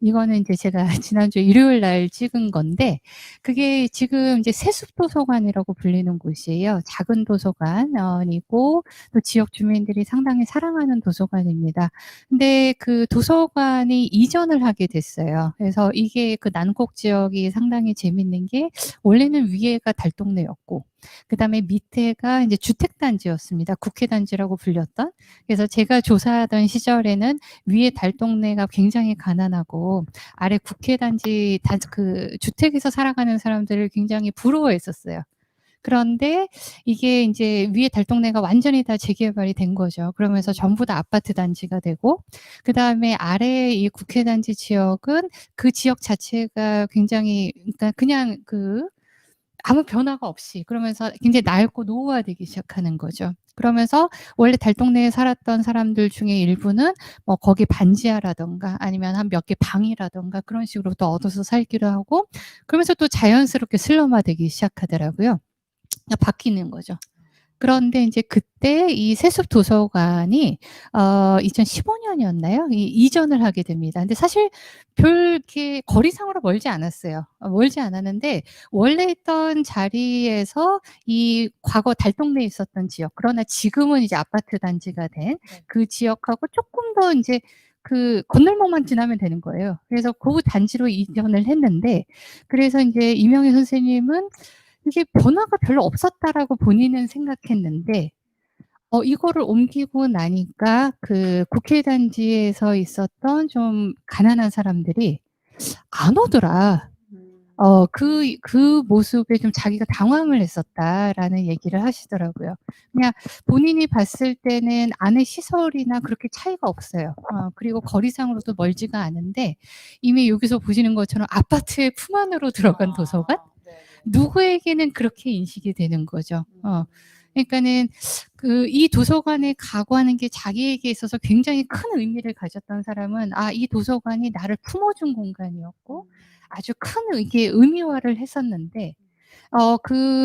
이거는 인제 제가 지난주 일요일 날 찍은 건데 그게 지금 이제 세숲도서관이라고 불리는 곳이에요. 작은 도서관이고 또 지역 주민들이 상당히 사랑하는 도서관입니다. 근데 그 도서관이 이전을 하게 됐어요. 그래서 이게 그 난곡 지역이 상당히 재밌는 게 원래는 위에가 달동네였고 그다음에 밑에가 인제 주택단지였습니다. 국회단지라고 불렸던. 그래서 제가 조사하던 시절에는 위에 달동네가 굉장히 가난하고 아래 국회단지 그 주택에서 살아가는 사람들을 굉장히 부러워했었어요. 그런데 이게 인제 위에 달동네가 완전히 다 재개발이 된 거죠. 그러면서 전부 다 아파트 단지가 되고 그다음에 아래 이 국회단지 지역은 그 지역 자체가 굉장히 그러니까 그냥 아무 변화가 없이 그러면서 굉장히 낡고 노후화되기 시작하는 거죠. 그러면서 원래 달동네에 살았던 사람들 중에 일부는 뭐 거기 반지하라든가 아니면 한 몇 개 방이라든가 그런 식으로 또 얻어서 살기로 하고 그러면서 또 자연스럽게 슬럼화되기 시작하더라고요. 바뀌는 거죠. 그런데 인제 그때 이 세숲도서관이 2015 년이었나요? 이전을 하게 됩니다. 근데 사실 별 이렇게 거리상으로 멀지 않았어요. 멀지 않았는데 원래 있던 자리에서 이 과거 달동네에 있었던 지역 그러나 지금은 이제 아파트 단지가 된 그 지역하고 쪼끔 더 인제 그 건널목만 지나면 되는 거예요. 그래서 고 단지로 이전을 했는데 그래서 인제 이명애 선생님은 이게 '변화가 별로 없었다.'라고 본인은 생각했는데 이거를 옮기고 나니까 그 국회 단지에서 있었던 좀 가난한 사람들이 안 오더라. 그 모습에 좀 자기가 당황을 했었다라는 얘기를 하시더라고요. 그냥 본인이 봤을 때는 안에 시설이나 그렇게 차이가 없어요. 그리고 거리상으로도 멀지가 않은데 이미 여기서 보시는 것처럼 아파트의 품 안으로 들어간 도서관? 누구에게는 그렇게 인식이 되는 거죠. 그러니까는 이 도서관에 가고 하는 게 자기에게 있어서 굉장히 큰 의미를 가졌던 사람은 이 도서관이 나를 품어준 공간이었고 아주 큰 이게 의미화를 했었는데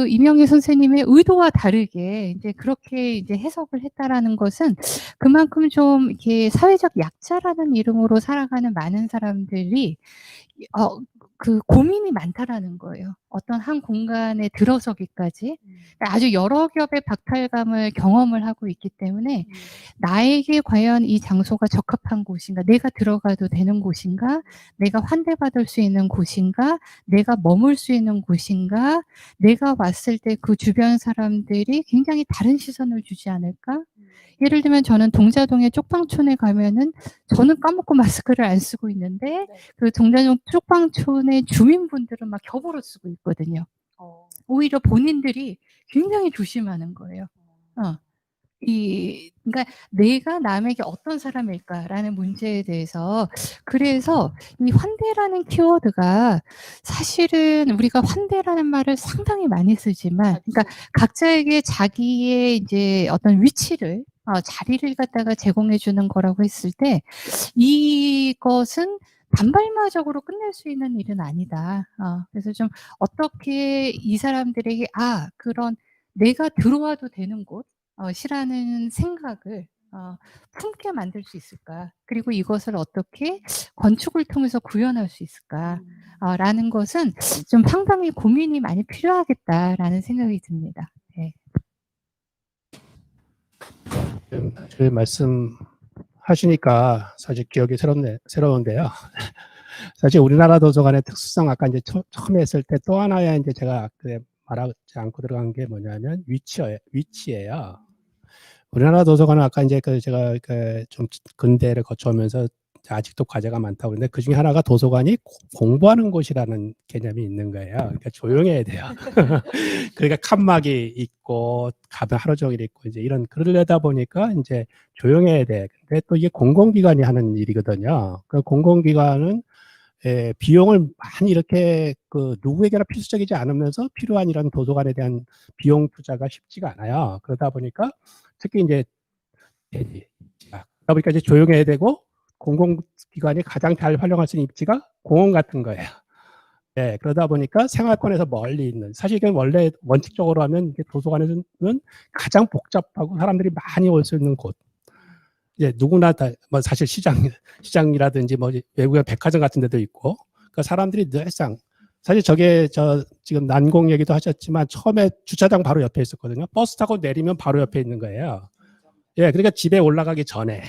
이명희 선생님의 의도와 다르게 이제 그렇게 이제 해석을 했다라는 것은 그만큼 좀 이렇게 사회적 약자라는 이름으로 살아가는 많은 사람들이 고민이 많다라는 거예요. 어떤 한 공간에 들어서기까지. 아주 여러 겹의 박탈감을 경험을 하고 있기 때문에 나에게 과연 이 장소가 적합한 곳인가, 내가 들어가도 되는 곳인가, 내가 환대받을 수 있는 곳인가, 내가 머물 수 있는 곳인가, 내가 왔을 때 그 주변 사람들이 굉장히 다른 시선을 주지 않을까? 예를 들면 저는 동자동의 쪽방촌에 가면은 저는 까먹고 마스크를 안 쓰고 있는데 그 동자동 쪽방촌의 주민분들은 막 겹으로 쓰고 있거든요. 오히려 본인들이 굉장히 조심하는 거예요. 그러니까 내가 남에게 어떤 사람일까라는 문제에 대해서 그래서 이 환대라는 키워드가 사실은 우리가 환대라는 말을 상당히 많이 쓰지만 그러니까 각자에게 자기의 이제 어떤 위치를 자리를 갖다가 제공해 주는 거라고 했을 때 이것은 단발마적으로 끝낼 수 있는 일은 아니다. 그래서 좀 어떻게 이 사람들에게 그런 내가 들어와도 되는 곳 시라는 생각을 품게 만들 수 있을까? 그리고 이것을 어떻게 건축을 통해서 구현할 수 있을까? 라는 것은 좀 상당히 고민이 많이 필요하겠다라는 생각이 듭니다. 네. 그 말씀하시니까 사실 기억이 새로운데요. 사실 우리나라 도서관의 특수성 아까 이제 처음에 했을 때 또 하나의 이제 제가 말하지 않고 들어간 게 뭐냐면 위치예요. 우리나라 도서관은 아까 이제 제가 좀 근대를 거쳐오면서 아직도 과제가 많다고 그러는데 그 중에 하나가 도서관이 공부하는 곳이라는 개념이 있는 거예요. 그러니까 조용해야 돼요. 그러니까 칸막이 있고 가면 하루 종일 있고 이제 그러려다 보니까 이제 조용해야 돼. 근데 또 이게 공공기관이 하는 일이거든요. 그 공공기관은 비용을 많이 이렇게 누구에게나 필수적이지 않으면서 필요한 이런 도서관에 대한 비용 투자가 쉽지가 않아요. 그러다 보니까 특히 이제 그러니까 이제 조용해야 되고 공공기관이 가장 잘 활용할 수 있는 입지가 공원 같은 거예요. 네, 그러다 보니까 생활권에서 멀리 있는 사실 이게 원래 원칙적으로 하면 도서관에서는 가장 복잡하고 사람들이 많이 올 수 있는 곳. 이제 누구나 다 뭐 사실 시장이라든지 뭐 외국의 백화점 같은 데도 있고 그러니까 사람들이 늘상 사실 지금 난공 얘기도 하셨지만 처음에 주차장 바로 옆에 있었거든요. 버스 타고 내리면 바로 옆에 있는 거예요. 예, 그러니까 집에 올라가기 전에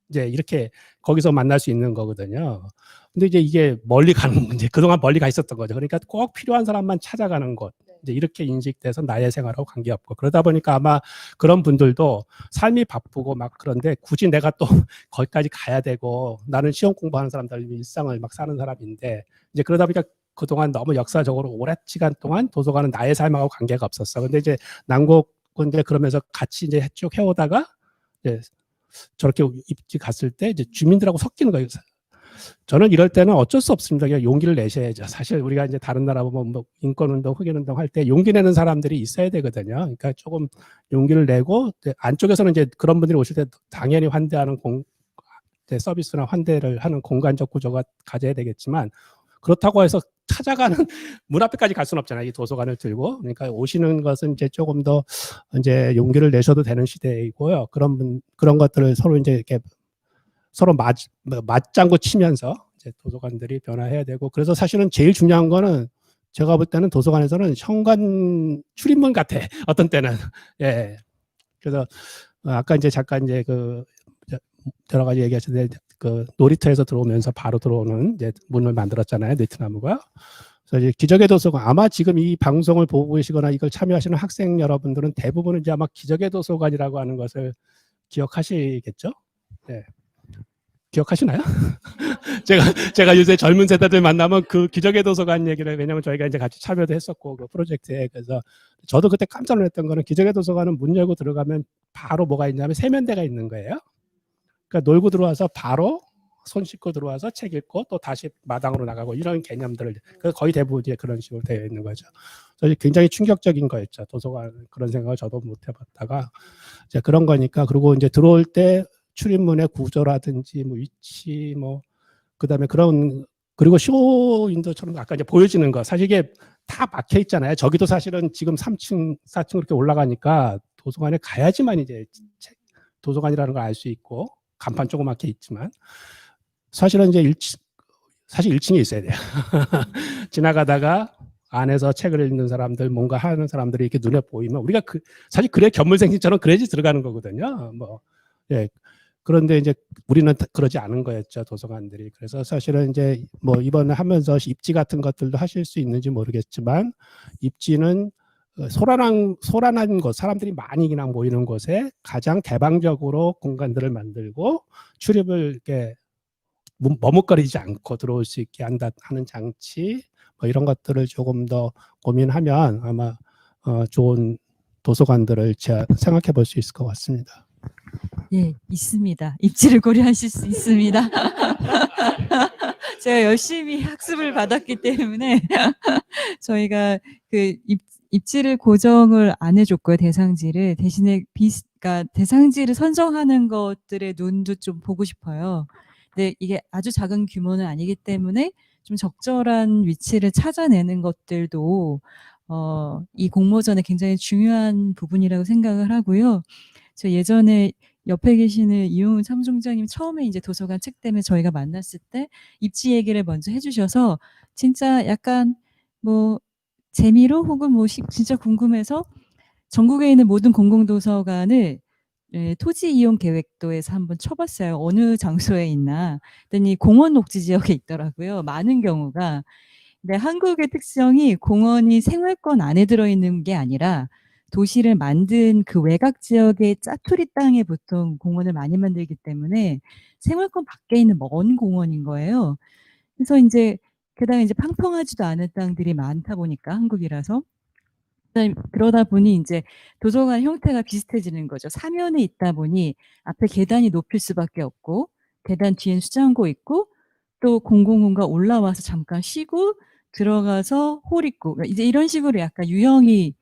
이제 이렇게 거기서 만날 수 있는 거거든요. 근데 이제 이게 이제 그동안 멀리 가 있었던 거죠. 그러니까 꼭 필요한 사람만 찾아가는 곳. 이제 이렇게 인식돼서 나의 생활하고 관계없고 그러다 보니까 아마 그런 분들도 삶이 바쁘고 막 그런데 굳이 내가 또 거기까지 가야 되고 나는 시험 공부하는 사람들 일상을 막 사는 사람인데 이제 그러다 보니까 그동안 너무 역사적으로 오랜 시간 동안 도서관은 나의 삶하고 관계가 없었어. 근데 이제 난곡은 이제 그러면서 같이 이제 쭉 해오다가 이제 저렇게 입지 갔을 때 이제 주민들하고 섞이는 거예요. 저는 이럴 때는 어쩔 수 없습니다. 그냥 용기를 내셔야죠. 사실 우리가 이제 다른 나라 보면 뭐 인권운동, 흑인운동 할 때 용기 내는 사람들이 있어야 되거든요. 그러니까 조금 용기를 내고 안쪽에서는 이제 그런 분들이 오실 때 당연히 환대하는 서비스나 환대를 하는 공간적 구조가 가져야 되겠지만 그렇다고 해서 찾아가는 문 앞에까지 갈 수는 없잖아요. 이 도서관을 들고. 그러니까 오시는 것은 이제 조금 더 이제 용기를 내셔도 되는 시대이고요. 그런 것들을 서로 이제 이렇게 서로 맞장구 치면서 이제 도서관들이 변화해야 되고 그래서 사실은 제일 중요한 거는 제가 볼 때는 도서관에서는 현관 출입문 같아. 어떤 때는. 예. 그래서 아까 이제 잠깐 이제 여러 가지 얘기하셨는데 놀이터에서 들어오면서 바로 들어오는 이제 문을 만들었잖아요. 네트나무가. 그래서 이제 기적의 도서관 아마 지금 이 방송을 보고 계시거나 이걸 참여하시는 학생 여러분들은 대부분은 이제 아마 기적의 도서관이라고 하는 것을 기억하시겠죠? 네. 기억하시나요? 제가 요새 젊은 세대들 만나면 그 기적의 도서관 얘기를, 왜냐면 저희가 이제 같이 참여도 했었고 그 프로젝트에, 그래서 저도 그때 깜짝 놀랐던 거는 기적의 도서관은 문 열고 들어가면 바로 뭐가 있냐면 세면대가 있는 거예요. 그러니까 놀고 들어와서 바로 손 씻고 들어와서 책 읽고 또 다시 마당으로 나가고 이런 개념들을, 거의 대부분 이제 그런 식으로 되어 있는 거죠. 그래서 굉장히 충격적인 거였죠. 도서관 그런 생각을 저도 못 해봤다가 이제 그런 거니까. 그리고 이제 들어올 때 출입문의 구조라든지 뭐 위치 뭐 그다음에 그런, 그리고 쇼윈도처럼 아까 이제 보여지는 거, 사실 이게 다 막혀 있잖아요. 저기도 사실은 지금 3층, 4층 이렇게 올라가니까 도서관에 가야지만 이제 도서관이라는 걸 알 수 있고, 간판 조그맣게 있지만 사실은 이제 1층에 있어야 돼요. 지나가다가 안에서 책을 읽는 사람들, 뭔가 하는 사람들이 이렇게 눈에 보이면 우리가 사실 그래 견물생심처럼 그래야지 들어가는 거거든요. 뭐 예. 그런데 이제 우리는 그러지 않은 거였죠, 도서관들이. 그래서 사실은 이제 뭐 이번에 하면서 입지 같은 것들도 하실 수 있는지 모르겠지만, 입지는 소란한 곳, 사람들이 많이 그냥 모이는 곳에 가장 개방적으로 공간들을 만들고 출입을 이렇게 머뭇거리지 않고 들어올 수 있게 하는 장치, 뭐 이런 것들을 조금 더 고민하면 아마 좋은 도서관들을 생각해 볼 수 있을 것 같습니다. 예, 있습니다. 입지를 고려하실 수 있습니다. 제가 열심히 학습을 받았기 때문에 저희가 그 입지를 고정을 안 해줬고요, 대상지를. 대신에 그러니까 대상지를 선정하는 것들의 눈도 좀 보고 싶어요. 근데 이게 아주 작은 규모는 아니기 때문에 좀 적절한 위치를 찾아내는 것들도 이 공모전에 굉장히 중요한 부분이라고 생각을 하고요. 저 예전에 옆에 계시는 이용훈 사무총장님 처음에 이제 도서관 책 때문에 저희가 만났을 때 입지 얘기를 먼저 해주셔서 진짜 약간 뭐 재미로 혹은 뭐 진짜 궁금해서 전국에 있는 모든 공공도서관을 토지 이용 계획도에서 한번 쳐봤어요. 어느 장소에 있나. 그랬더니 공원 녹지 지역에 있더라고요. 많은 경우가. 근데 한국의 특성이 공원이 생활권 안에 들어있는 게 아니라 도시를 만든 그 외곽 지역의 짜투리 땅에 보통 공원을 많이 만들기 때문에 생활권 밖에 있는 먼 공원인 거예요. 그래서 이제 게다가 이제 평평하지도 않은 땅들이 많다 보니까 한국이라서 그러다 보니 이제 도서관 형태가 비슷해지는 거죠. 사면에 있다 보니 앞에 계단이 높일 수밖에 없고 계단 뒤엔 수장고 있고 또 공공공간 올라와서 잠깐 쉬고 들어가서 홀 있고 이제 이런 식으로 약간 유형이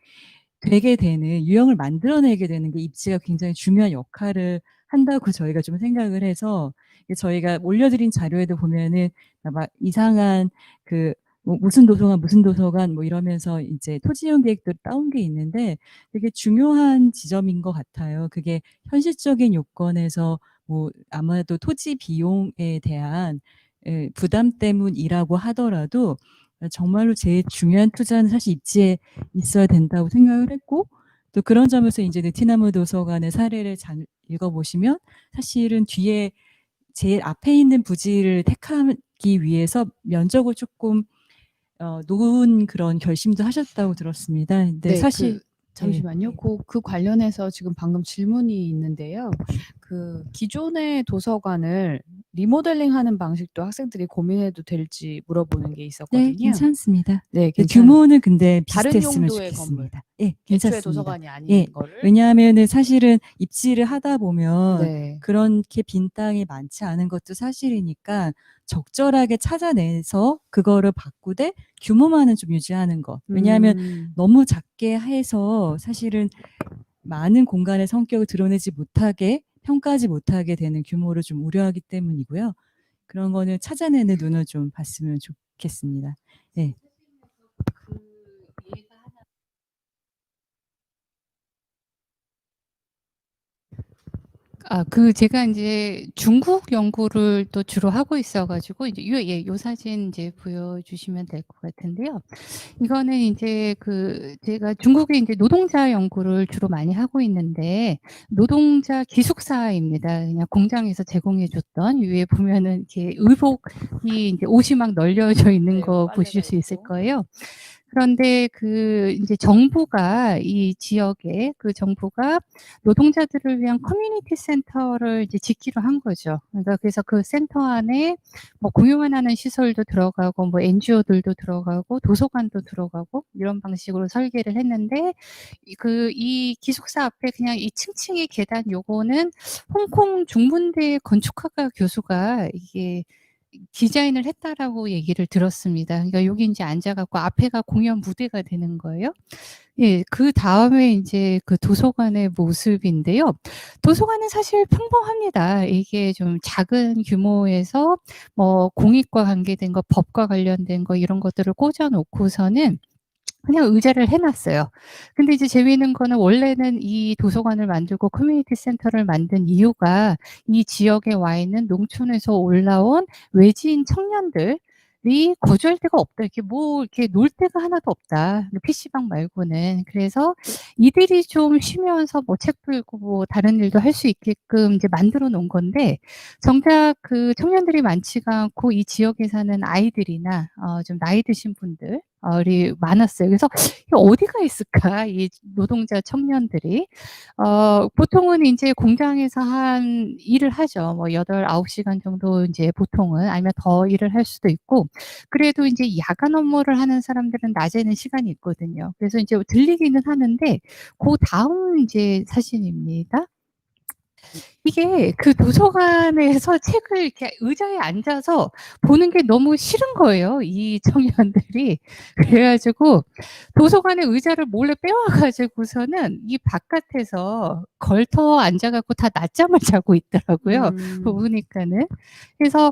되게 되는, 유형을 만들어내게 되는 게 입지가 굉장히 중요한 역할을 한다고 저희가 좀 생각을 해서 저희가 올려드린 자료에도 보면은 막 이상한 뭐 무슨 도서관 뭐 이러면서 이제 토지이용 계획도 따온 게 있는데 되게 중요한 지점인 것 같아요. 그게 현실적인 요건에서 뭐 아마도 토지 비용에 대한 부담 때문이라고 하더라도 정말로 제일 중요한 투자는 사실 입지에 있어야 된다고 생각을 했고, 또 그런 점에서 이제 느티나무 도서관의 사례를 잘 읽어보시면 사실은 뒤에 제일 앞에 있는 부지를 택하기 위해서 면적을 조금 놓은 그런 결심도 하셨다고 들었습니다. 근데 네, 사실 잠시만요. 그 관련해서 지금 방금 질문이 있는데요. 그 기존의 도서관을 리모델링하는 방식도 학생들이 고민해도 될지 물어보는 게 있었거든요. 네, 괜찮습니다. 네, 규모는 근데 다른 비슷했으면 용도의 좋겠습니다. 예, 애초에 괜찮습니다. 도서관이 아닌 예, 거를. 왜냐하면은 사실은 입지를 하다 보면 네. 그렇게 빈 땅이 많지 않은 것도 사실이니까 적절하게 찾아내서 그거를 바꾸되 규모만은 좀 유지하는 것. 왜냐하면 너무 작게 해서 사실은 많은 공간의 성격을 드러내지 못하게, 평가하지 못하게 되는 규모를 좀 우려하기 때문이고요. 그런 거는 찾아내는 눈을 좀 봤으면 좋겠습니다. 네. 제가 이제 중국 연구를 또 주로 하고 있어가지고, 이제 요 사진 이제 보여주시면 될 것 같은데요. 이거는 이제 제가 중국에 이제 노동자 연구를 주로 많이 하고 있는데, 노동자 기숙사입니다. 그냥 공장에서 제공해줬던, 위에 보면은 이렇게 의복이 이제 옷이 막 널려져 있는 네, 거 빨래가 보실 수 있을 있고. 거예요. 그런데 그 이제 정부가 이 지역에 그 정부가 노동자들을 위한 커뮤니티 센터를 이제 짓기로 한 거죠. 그러니까 그래서 그 센터 안에 뭐 공용화하는 시설도 들어가고 뭐 NGO들도 들어가고 도서관도 들어가고 이런 방식으로 설계를 했는데 이 기숙사 앞에 그냥 이 층층이 계단 요거는 홍콩 중문대 건축학과 교수가 이게 디자인을 했다라고 얘기를 들었습니다. 그러니까 여기 인제 앉아 갖고 앞에가 공연 무대가 되는 거예요. 예. 그다음에 인제 그 도서관의 모습인데요. 도서관은 사실 평범합니다. 이게 좀 작은 규모에서 뭐 공익과 관계된 거, 법과 관련된 거 이런 것들을 꽂아 놓고서는 그냥 의자를 해 놨어요. 근데 이제 재미있는 거는 원래는 이 도서관을 만들고 커뮤니티 센터를 만든 이유가 이 지역에 와 있는 농촌에서 올라온 외지인 청년들이 거주할 데가 없다. 이렇게 뭐 이렇게 놀 데가 하나도 없다. PC방 말고는. 그래서 이들이 좀 쉬면서 뭐 책도 읽고 뭐 다른 일도 할 수 있게끔 이제 만들어 놓은 건데 정작 그 청년들이 많지가 않고 이 지역에 사는 아이들이나 좀 나이 드신 분들 이 많았어요. 그래서 '이게 어디가 있을까? 이 노동자 청년들이.' 보통은 인제 공장에서 한 일을 하죠. 뭐 8-9 시간 정도 인제 보통은 아니면 더 일을 할 수도 있고 그래도 인제 야간 업무를 하는 사람들은 낮에는 시간이 있거든요. 그래서 인제 들리기는 하는데 고다음 인제 사진입니다. 이게 그 도서관에서 책을 이렇게 의자에 앉아서 보는 게 너무 싫은 거예요, 이 청년들이. 그래 가지고 도서관에 의자를 몰래 빼와 가지고서는 이 바깥에서 걸터 앉아 갖고 다 낮잠을 자고 있더라고요, 보니까는. 그래서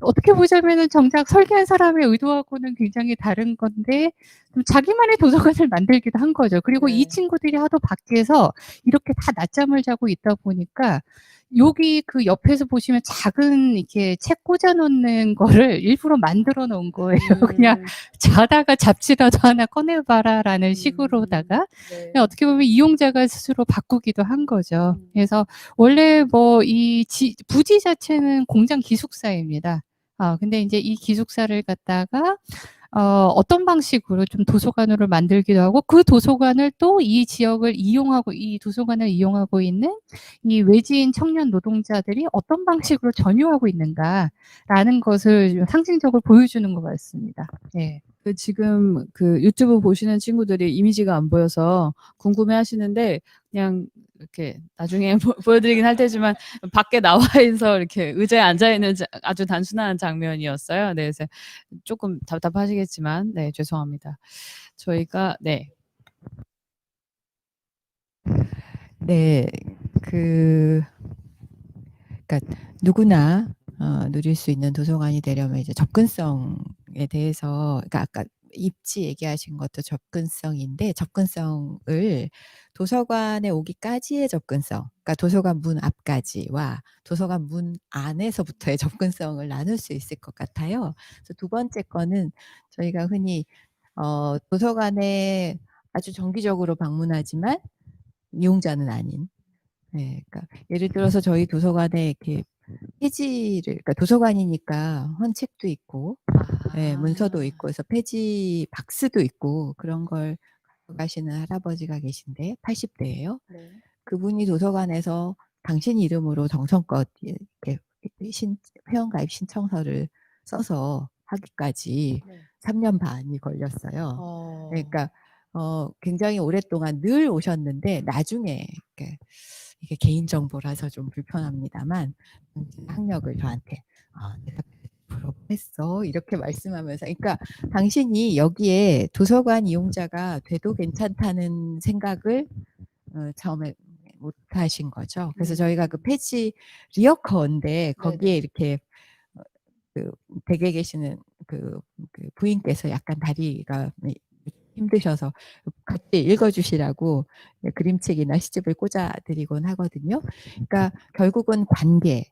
어떻게 보자면은 정작 설계한 사람의 의도하고는 굉장히 다른 건데 좀 자기만의 도서관을 만들기도 한 거죠. 그리고 이 친구들이 하도 밖에서 이렇게 다 낮잠을 자고 있다 보니까 여기 그 옆에서 보시면 작은 이렇게 책 꽂아 놓는 거를 일부러 만들어 놓은 거예요. 그냥 '자다가 잡지라도 하나 꺼내 봐라.'라는 식으로다가 그냥 어떻게 보면 이용자가 스스로 바꾸기도 한 거죠. 그래서 원래 뭐 이 부지 자체는 공장 기숙사입니다. 근데 인제 이 기숙사를 갖다가 어떤 방식으로 좀 도서관으로 만들기도 하고 그 도서관을 또 이 지역을 이용하고 이 도서관을 이용하고 있는 이 외지인 청년 노동자들이 어떤 방식으로 전유하고 있는가라는 것을 좀 상징적으로 보여주는 것 같습니다. 예. 지금 그 유튜브 보시는 친구들이 이미지가 안 보여서 궁금해하시는데 그냥 이렇게 나중에 보여드리긴 할 테지만 밖에 나와서 이렇게 의자에 앉아 있는 아주 단순한 장면이었어요. 네, 그래서 조금 답답하시겠지만 네, 죄송합니다. 저희가 네. 네. 그러니까 누구나 누릴 수 있는 도서관이 되려면 이제 접근성에 대해서 그러니까 아까 입지 얘기하신 것도 접근성인데 접근성을 도서관에 오기까지의 접근성, 그러니까 도서관 문 앞까지와 도서관 문 안에서부터의 접근성을 나눌 수 있을 것 같아요. 그래서 두 번째 거는 저희가 흔히 도서관에 아주 정기적으로 방문하지만 이용자는 아닌 그러니까 예를 들어서 저희 도서관에 이렇게 폐지를 그러니까 도서관이니까 헌책도 있고 문서도 있고 해서 폐지 박스도 있고 그런 걸 가져가시는 할아버지가 계신데 80 대예요. 그분이 도서관에서 당신 이름으로 정성껏 이렇게 회원가입 신청서를 써서 하기까지 3년 반이 걸렸어요. 그러니까 굉장히 오랫동안 늘 오셨는데 나중에 이게 개인정보라서 좀 불편합니다만 학력을 저한테 내가 부럽했어 이렇게 말씀하면서 그러니까 당신이 여기에 도서관 이용자가 돼도 괜찮다는 생각을 처음에 못 하신 거죠. 그래서 저희가 그 폐지 리어커인데 거기에 이렇게 댁에 계시는 그 부인께서 약간 다리가 힘드셔서 같이 읽어주시라고 그림책이나 시집을 꽂아드리곤 하거든요. 그러니까 결국은 관계,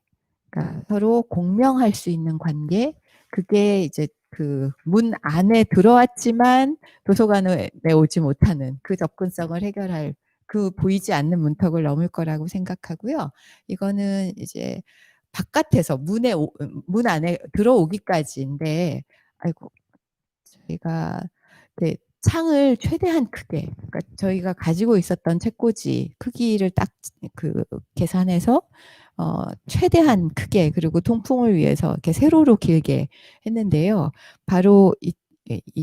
그러니까 서로 공명할 수 있는 관계, 그게 이제 그 문 안에 들어왔지만 도서관에 오지 못하는 그 접근성을 해결할 그 보이지 않는 문턱을 넘을 거라고 생각하고요. 이거는 이제 바깥에서 문 안에 들어오기까지인데 아이고 저희가 창을 최대한 크게, 그러니까 저희가 가지고 있었던 책꽂이 크기를 딱 그 계산해서 최대한 크게, 그리고 통풍을 위해서 이렇게 세로로 길게 했는데요. 바로 이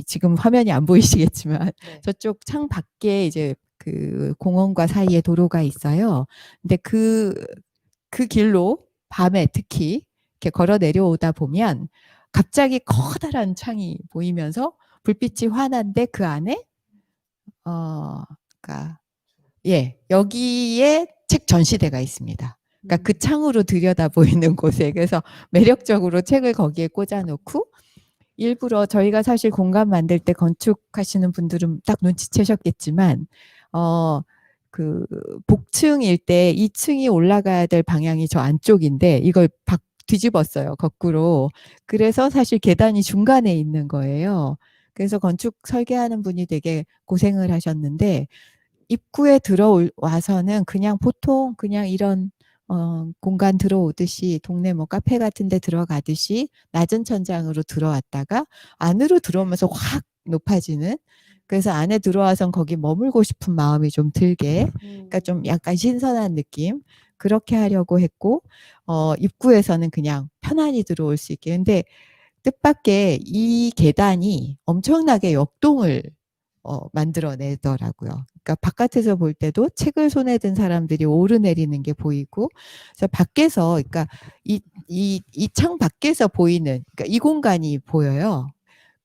지금 화면이 안 보이시겠지만 네. 저쪽 창 밖에 이제 그 공원과 사이에 도로가 있어요. 근데 그 길로 밤에 특히 이렇게 걸어 내려오다 보면 갑자기 커다란 창이 보이면서 불빛이 환한데 그 안에 그러니까 여기에 책 전시대가 있습니다. 그러니까 그 창으로 들여다 보이는 곳에, 그래서 매력적으로 책을 거기에 꽂아 놓고, 일부러 저희가 사실 공간 만들 때 건축하시는 분들은 딱 눈치채셨겠지만 그 복층일 때 2층이 올라가야 될 방향이 저 안쪽인데 이걸 뒤집었어요, 거꾸로. 그래서 사실 계단이 중간에 있는 거예요. 그래서 건축 설계하는 분이 되게 고생을 하셨는데, 입구에 들어와서는 그냥 보통 그냥 이런 공간 들어오듯이 동네 뭐 카페 같은 데 들어가듯이 낮은 천장으로 들어왔다가 안으로 들어오면서 확 높아지는, 그래서 안에 들어와선 거기 머물고 싶은 마음이 좀 들게, 그러니까 좀 약간 신선한 느낌, 그렇게 하려고 했고, 입구에서는 그냥 편안히 들어올 수 있게. 근데 뜻밖의 이 계단이 엄청나게 역동을 만들어내더라고요. 그러니까 바깥에서 볼 때도 책을 손에 든 사람들이 오르내리는 게 보이고, 그래서 밖에서, 그러니까 이 창 밖에서 보이는, 그러니까 이 공간이 보여요.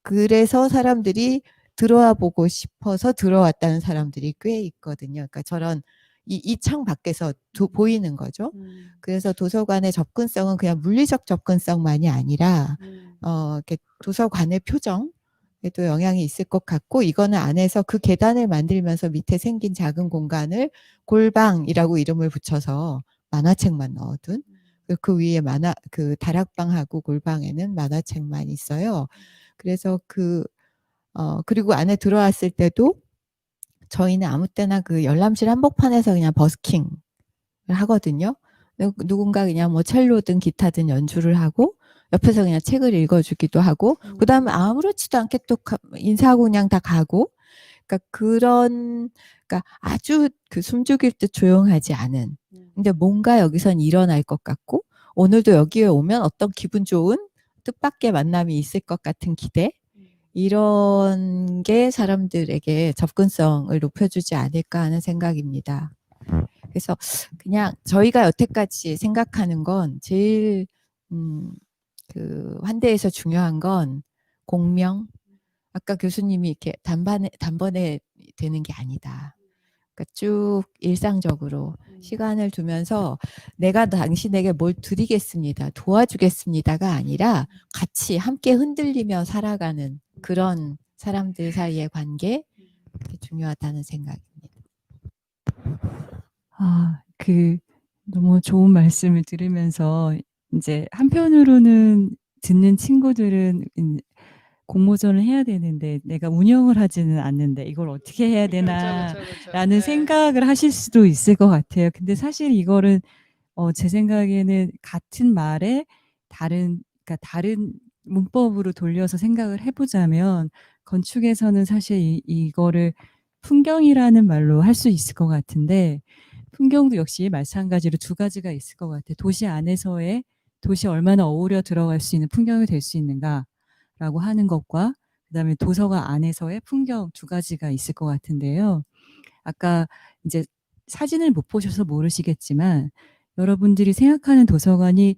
그래서 사람들이 들어와 보고 싶어서 들어왔다는 사람들이 꽤 있거든요. 그러니까 저런 이 창 밖에서 보이는 거죠. 그래서 도서관의 접근성은 그냥 물리적 접근성만이 아니라 이렇게 도서관의 표정, 에도 영향이 있을 것 같고, 이거는 안에서 그 계단을 만들면서 밑에 생긴 작은 공간을 골방이라고 이름을 붙여서 만화책만 넣어둔, 그 위에 그 다락방하고 골방에는 만화책만 있어요. 그래서 그리고 안에 들어왔을 때도 저희는 아무 때나 그 열람실 한복판에서 그냥 버스킹을 하거든요. 누군가 그냥 뭐 첼로든 기타든 연주를 하고 옆에서 그냥 책을 읽어주기도 하고, 그 다음에 아무렇지도 않게 또 인사하고 그냥 다 가고, 그러니까 그러니까 아주 그 숨죽일 듯 조용하지 않은, 근데 뭔가 여기선 일어날 것 같고, 오늘도 여기에 오면 어떤 기분 좋은 뜻밖의 만남이 있을 것 같은 기대, 이런 게 사람들에게 접근성을 높여주지 않을까 하는 생각입니다. 그래서 그냥 저희가 여태까지 생각하는 건 제일 그 환대에서 중요한 건 공명. 아까 교수님이 이렇게 단번에 되는 게 아니다. 그러니까 쭉 일상적으로 시간을 두면서 내가 당신에게 뭘 드리겠습니다, 도와주겠습니다가 아니라 같이 함께 흔들리며 살아가는 그런 사람들 사이의 관계, 그게 중요하다는 생각입니다. 너무 좋은 말씀을 들으면서 이제 한편으로는 듣는 친구들은 공모전을 해야 되는데 내가 운영을 하지는 않는데 이걸 어떻게 해야 되나라는 생각을 하실 수도 있을 것 같아요. 근데 사실 이거는 제 생각에는 같은 말에 그러니까 다른 문법으로 돌려서 생각을 해보자면, 건축에서는 사실 이거를 풍경이라는 말로 할 수 있을 것 같은데, 풍경도 역시 마찬가지로 두 가지가 있을 것 같아요. 도시 안에서의, 도시 얼마나 어우러 들어갈 수 있는 풍경이 될 수 있는가라고 하는 것과, 그다음에 도서관 안에서의 풍경, 두 가지가 있을 것 같은데요. 아까 이제 사진을 못 보셔서 모르시겠지만, 여러분들이 생각하는 도서관이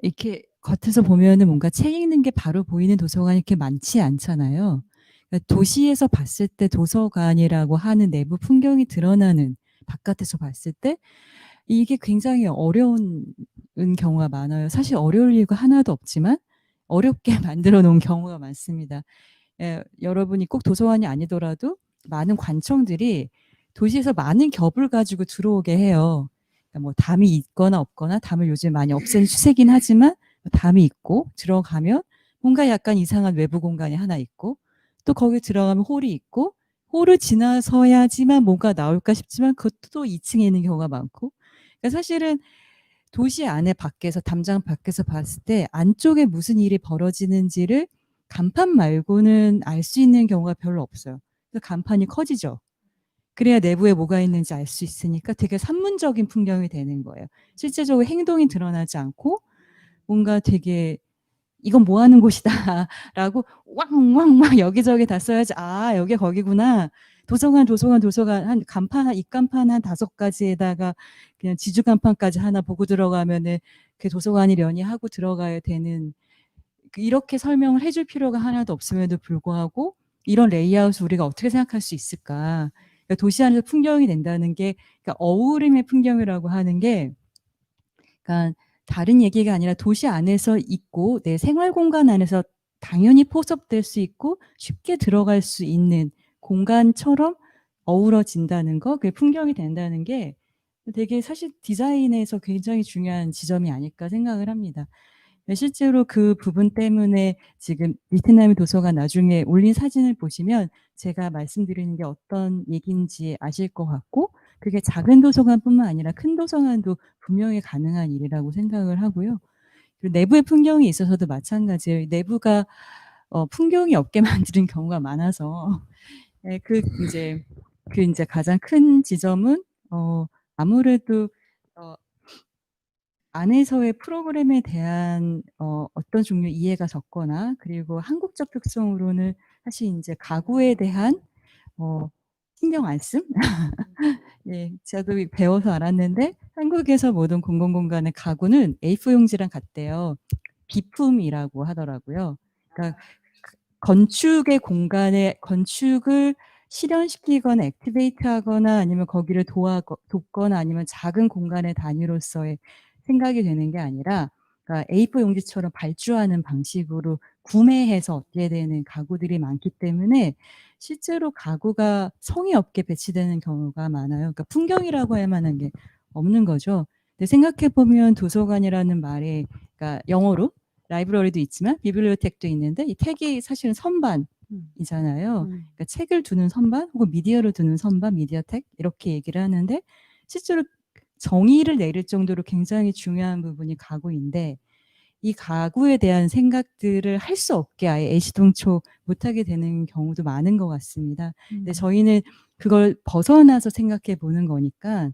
이렇게 겉에서 보면은 뭔가 책 읽는 게 바로 보이는 도서관이 이렇게 많지 않잖아요. 그러니까 도시에서 봤을 때 도서관이라고 하는 내부 풍경이 드러나는, 바깥에서 봤을 때 이게 굉장히 어려운 경우가 많아요. 사실 어려울 이유가 하나도 없지만 어렵게 만들어 놓은 경우가 많습니다. 여러분이 꼭 도서관이 아니더라도 많은 관청들이 도시에서 많은 겹을 가지고 들어오게 해요. 그러니까 뭐 담이 있거나 없거나, 담을 요즘 많이 없앤 추세긴 하지만 담이 있고, 들어가면 뭔가 약간 이상한 외부 공간이 하나 있고, 또 거기 들어가면 홀이 있고, 홀을 지나서야지만 뭔가 나올까 싶지만 그것도 또 2층에 있는 경우가 많고, 그러니까 사실은 도시 안에 밖에서, 담장 밖에서 봤을 때 안쪽에 무슨 일이 벌어지는지를 간판 말고는 알 수 있는 경우가 별로 없어요. 그래서 간판이 커지죠. 그래야 내부에 뭐가 있는지 알 수 있으니까 되게 산문적인 풍경이 되는 거예요. 실제적으로 행동이 드러나지 않고 뭔가 되게 '이건 뭐 하는 곳이다.'라고 왕왕왕 여기저기 다 써야지 '아 여기가 거기구나.' 도서관 한 간판 한 입간판 한 5 가지에다가 그냥 지주 간판까지 하나 보고 들어가면은 그 도서관이려니 하고 들어가야 되는, 이렇게 설명을 해줄 필요가 하나도 없음에도 불구하고 이런 레이아웃을 우리가 어떻게 생각할 수 있을까? 그러니까 도시 안에서 풍경이 된다는 게, 그러니까 어우림의 풍경이라고 하는 게, 그러니까 다른 얘기가 아니라 도시 안에서 있고 내 생활 공간 안에서 당연히 포섭될 수 있고 쉽게 들어갈 수 있는 공간처럼 어우러진다는 거, 그게 풍경이 된다는 게 되게 사실 디자인에서 굉장히 중요한 지점이 아닐까 생각을 합니다. 실제로 그 부분 때문에 지금 베트남의 도서관 나중에 올린 사진을 보시면 제가 말씀드리는 게 어떤 얘기인지 아실 것 같고, 그게 작은 도서관뿐만 아니라 큰 도서관도 분명히 가능한 일이라고 생각을 하고요. 그리고 내부의 풍경이 있어서도 마찬가지예요. 내부가 풍경이 없게 만드는 경우가 많아서 예, 그 인제 가장 큰 지점은 아무래도 어 안에서의 프로그램에 대한 어떤 종류의 이해가 적거나, 그리고 한국적 특성으로는 사실 인제 가구에 대한 신경 안 씀? 예. 저도 배워서 알았는데 한국에서 모든 공공공간의 가구는 A4 용지랑 같대요. 비품이라고 하더라고요. 그러니까 건축의 공간에 건축을 실현시키거나 액티베이트하거나 아니면 거기를 돕거나 아니면 작은 공간의 단위로서의 생각이 되는 게 아니라, 그러니까 A4 용지처럼 발주하는 방식으로 구매해서 얻게 되는 가구들이 많기 때문에 실제로 가구가 성의 없게 배치되는 경우가 많아요. 그러니까 풍경이라고 할 만한 게 없는 거죠. 근데 생각해 보면 도서관이라는 말에, 그러니까 영어로 라이브러리도 있지만 비블리오텍도 있는데 이 책이 사실은 선반이잖아요. 그러니까 책을 두는 선반 혹은 미디어를 두는 선반, 미디어텍 이렇게 얘기를 하는데, 실제로 정의를 내릴 정도로 굉장히 중요한 부분이 가구인데 이 가구에 대한 생각들을 할 수 없게 아예 애시동초 못하게 되는 경우도 많은 것 같습니다. 근데 저희는 그걸 벗어나서 생각해 보는 거니까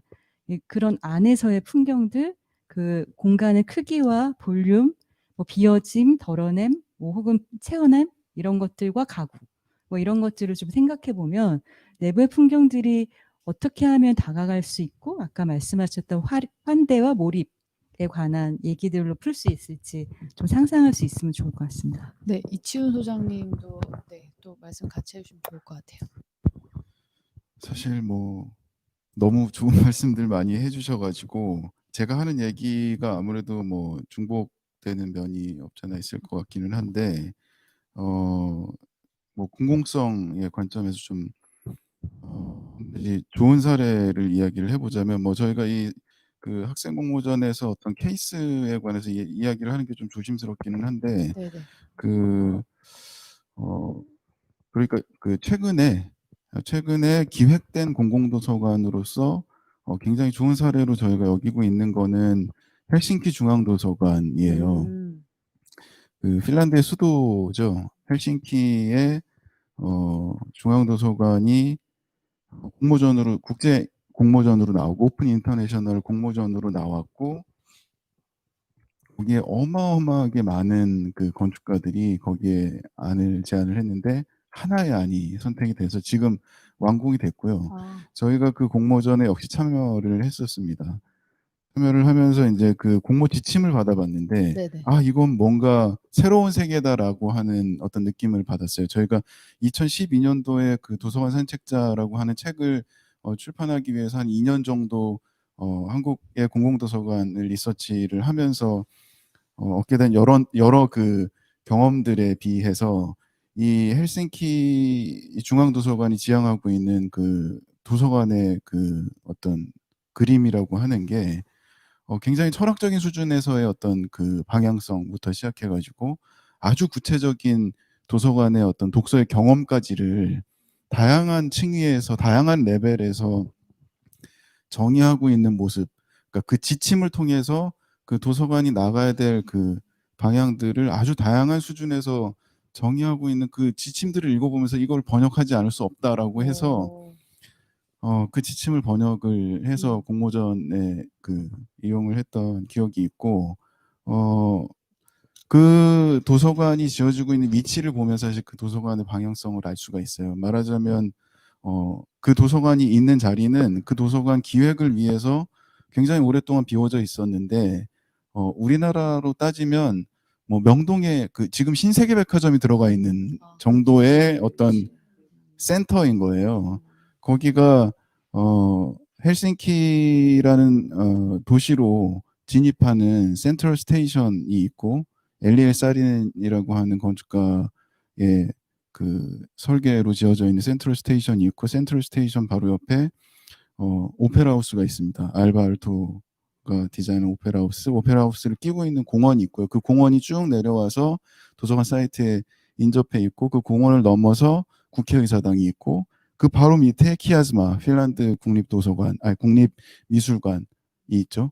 그런 안에서의 풍경들, 그 공간의 크기와 볼륨, 뭐 비어짐, 덜어냄, 뭐 혹은 채워냄 이런 것들과 가구, 뭐 이런 것들을 좀 생각해 보면 내부의 풍경들이 어떻게 하면 다가갈 수 있고 아까 말씀하셨던 환대와 몰입에 관한 얘기들로 풀 수 있을지 좀 상상할 수 있으면 좋을 것 같습니다. 네, 이치훈 소장님도 또 말씀 같이 해주시면 좋을 것 같아요. 사실 뭐 너무 좋은 말씀들 많이 해주셔가지고 제가 하는 얘기가 아무래도 뭐 중복되는 면이 없잖아 있을 것 같기는 한데 뭐 공공성의 관점에서 좀 이 좋은 사례를 이야기를 해보자면 뭐 저희가 그 학생 공모전에서 어떤 케이스에 관해서 이야기를 하는 게 좀 조심스럽기는 한데 네네. 그 그러니까 그 최근에 기획된 공공도서관으로서 굉장히 좋은 사례로 저희가 여기고 있는 거는 헬싱키 중앙도서관이에요. 그 핀란드의 수도죠. 헬싱키의 중앙도서관이 공모전으로 국제 공모전으로 나오고 오픈 인터내셔널 공모전으로 나왔고 거기에 어마어마하게 많은 그 건축가들이 거기에 안을 제안을 했는데 하나의 안이 선택이 돼서 지금 완공이 됐고요. 저희가 그 공모전에 역시 참여를 했었습니다. 참여를 하면서 이제 그 공모 지침을 받아봤는데 네네. 아 이건 뭔가 새로운 세계다라고 하는 어떤 느낌을 받았어요. 저희가 2012년도에 그 도서관 산책자라고 하는 책을 출판하기 위해서 한 2년 정도 한국의 공공도서관을 리서치를 하면서 얻게 된 여러 그 경험들에 비해서 이 헬싱키 중앙도서관이 지향하고 있는 그 도서관의 그 어떤 그림이라고 하는 게 굉장히 철학적인 수준에서의 어떤 그 방향성부터 시작해 가지고 아주 구체적인 도서관의 어떤 독서의 경험까지를 다양한 층위에서 다양한 레벨에서 정의하고 있는 모습, 그러니까 그 지침을 통해서 그 도서관이 나가야 될 그 방향들을 아주 다양한 수준에서 정의하고 있는 그 지침들을 읽어보면서 이걸 번역하지 않을 수 없다라고 해서 그 지침을 번역을 해서 공모전에 그 이용을 했던 기억이 있고 그 도서관이 지어지고 있는 위치를 보면 사실 그 도서관의 방향성을 알 수가 있어요. 말하자면 그 도서관이 있는 자리는 그 도서관 기획을 위해서 굉장히 오랫동안 비워져 있었는데 우리나라로 따지면 뭐 명동에 그 지금 신세계백화점이 들어가 있는 정도의 어떤 센터인 거예요. 거기가 헬싱키라는 도시로 진입하는 센트럴 스테이션이 있고 엘리엘 사린이라고 하는 건축가의 그 설계로 지어져 있는 센트럴 스테이션이 있고 센트럴 스테이션 바로 옆에 오페라 하우스가 있습니다. 알바 알토가 디자인한 오페라 하우스, 오페라 하우스를 끼고 있는 공원이 있고요. 그 공원이 쭉 내려와서 도서관 사이트에 인접해 있고 그 공원을 넘어서 국회의사당이 있고 그 바로 밑에 키아즈마 핀란드 국립도서관, 아니 국립미술관이 있죠.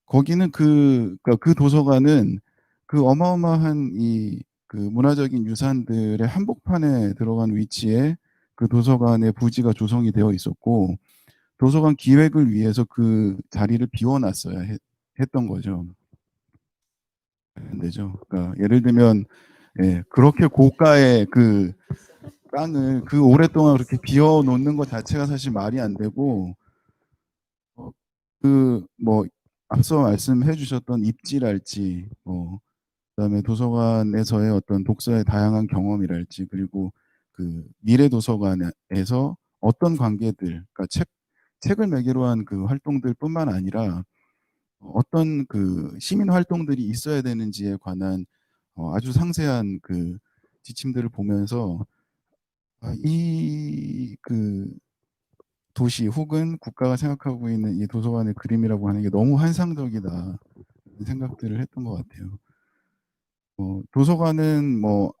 거기는 그 도서관은 그 어마어마한 이 그 문화적인 유산들의 한복판에 들어간 위치에 그 도서관의 부지가 조성이 되어 있었고 도서관 기획을 위해서 그 자리를 비워놨어야 했던 거죠. 안 되죠. 그러니까 예를 들면 그렇게 고가의 그 땅을 그 오랫동안 그렇게 비워놓는 것 자체가 사실 말이 안 되고 그 뭐 앞서 말씀해 주셨던 입지랄지 그다음에 도서관에서의 어떤 독서의 다양한 경험이랄지 그리고 그 미래 도서관에서 어떤 관계들 그러니까 책을 매개로 한 그 활동들뿐만 아니라 어떤 그 시민 활동들이 있어야 되는지에 관한 아주 상세한 그 지침들을 보면서 이 그 도시 혹은 국가가 생각하고 있는 이 도서관의 그림이라고 하는 게 너무 환상적이다 생각들을 했던 것 같아요. 도서관은 뭐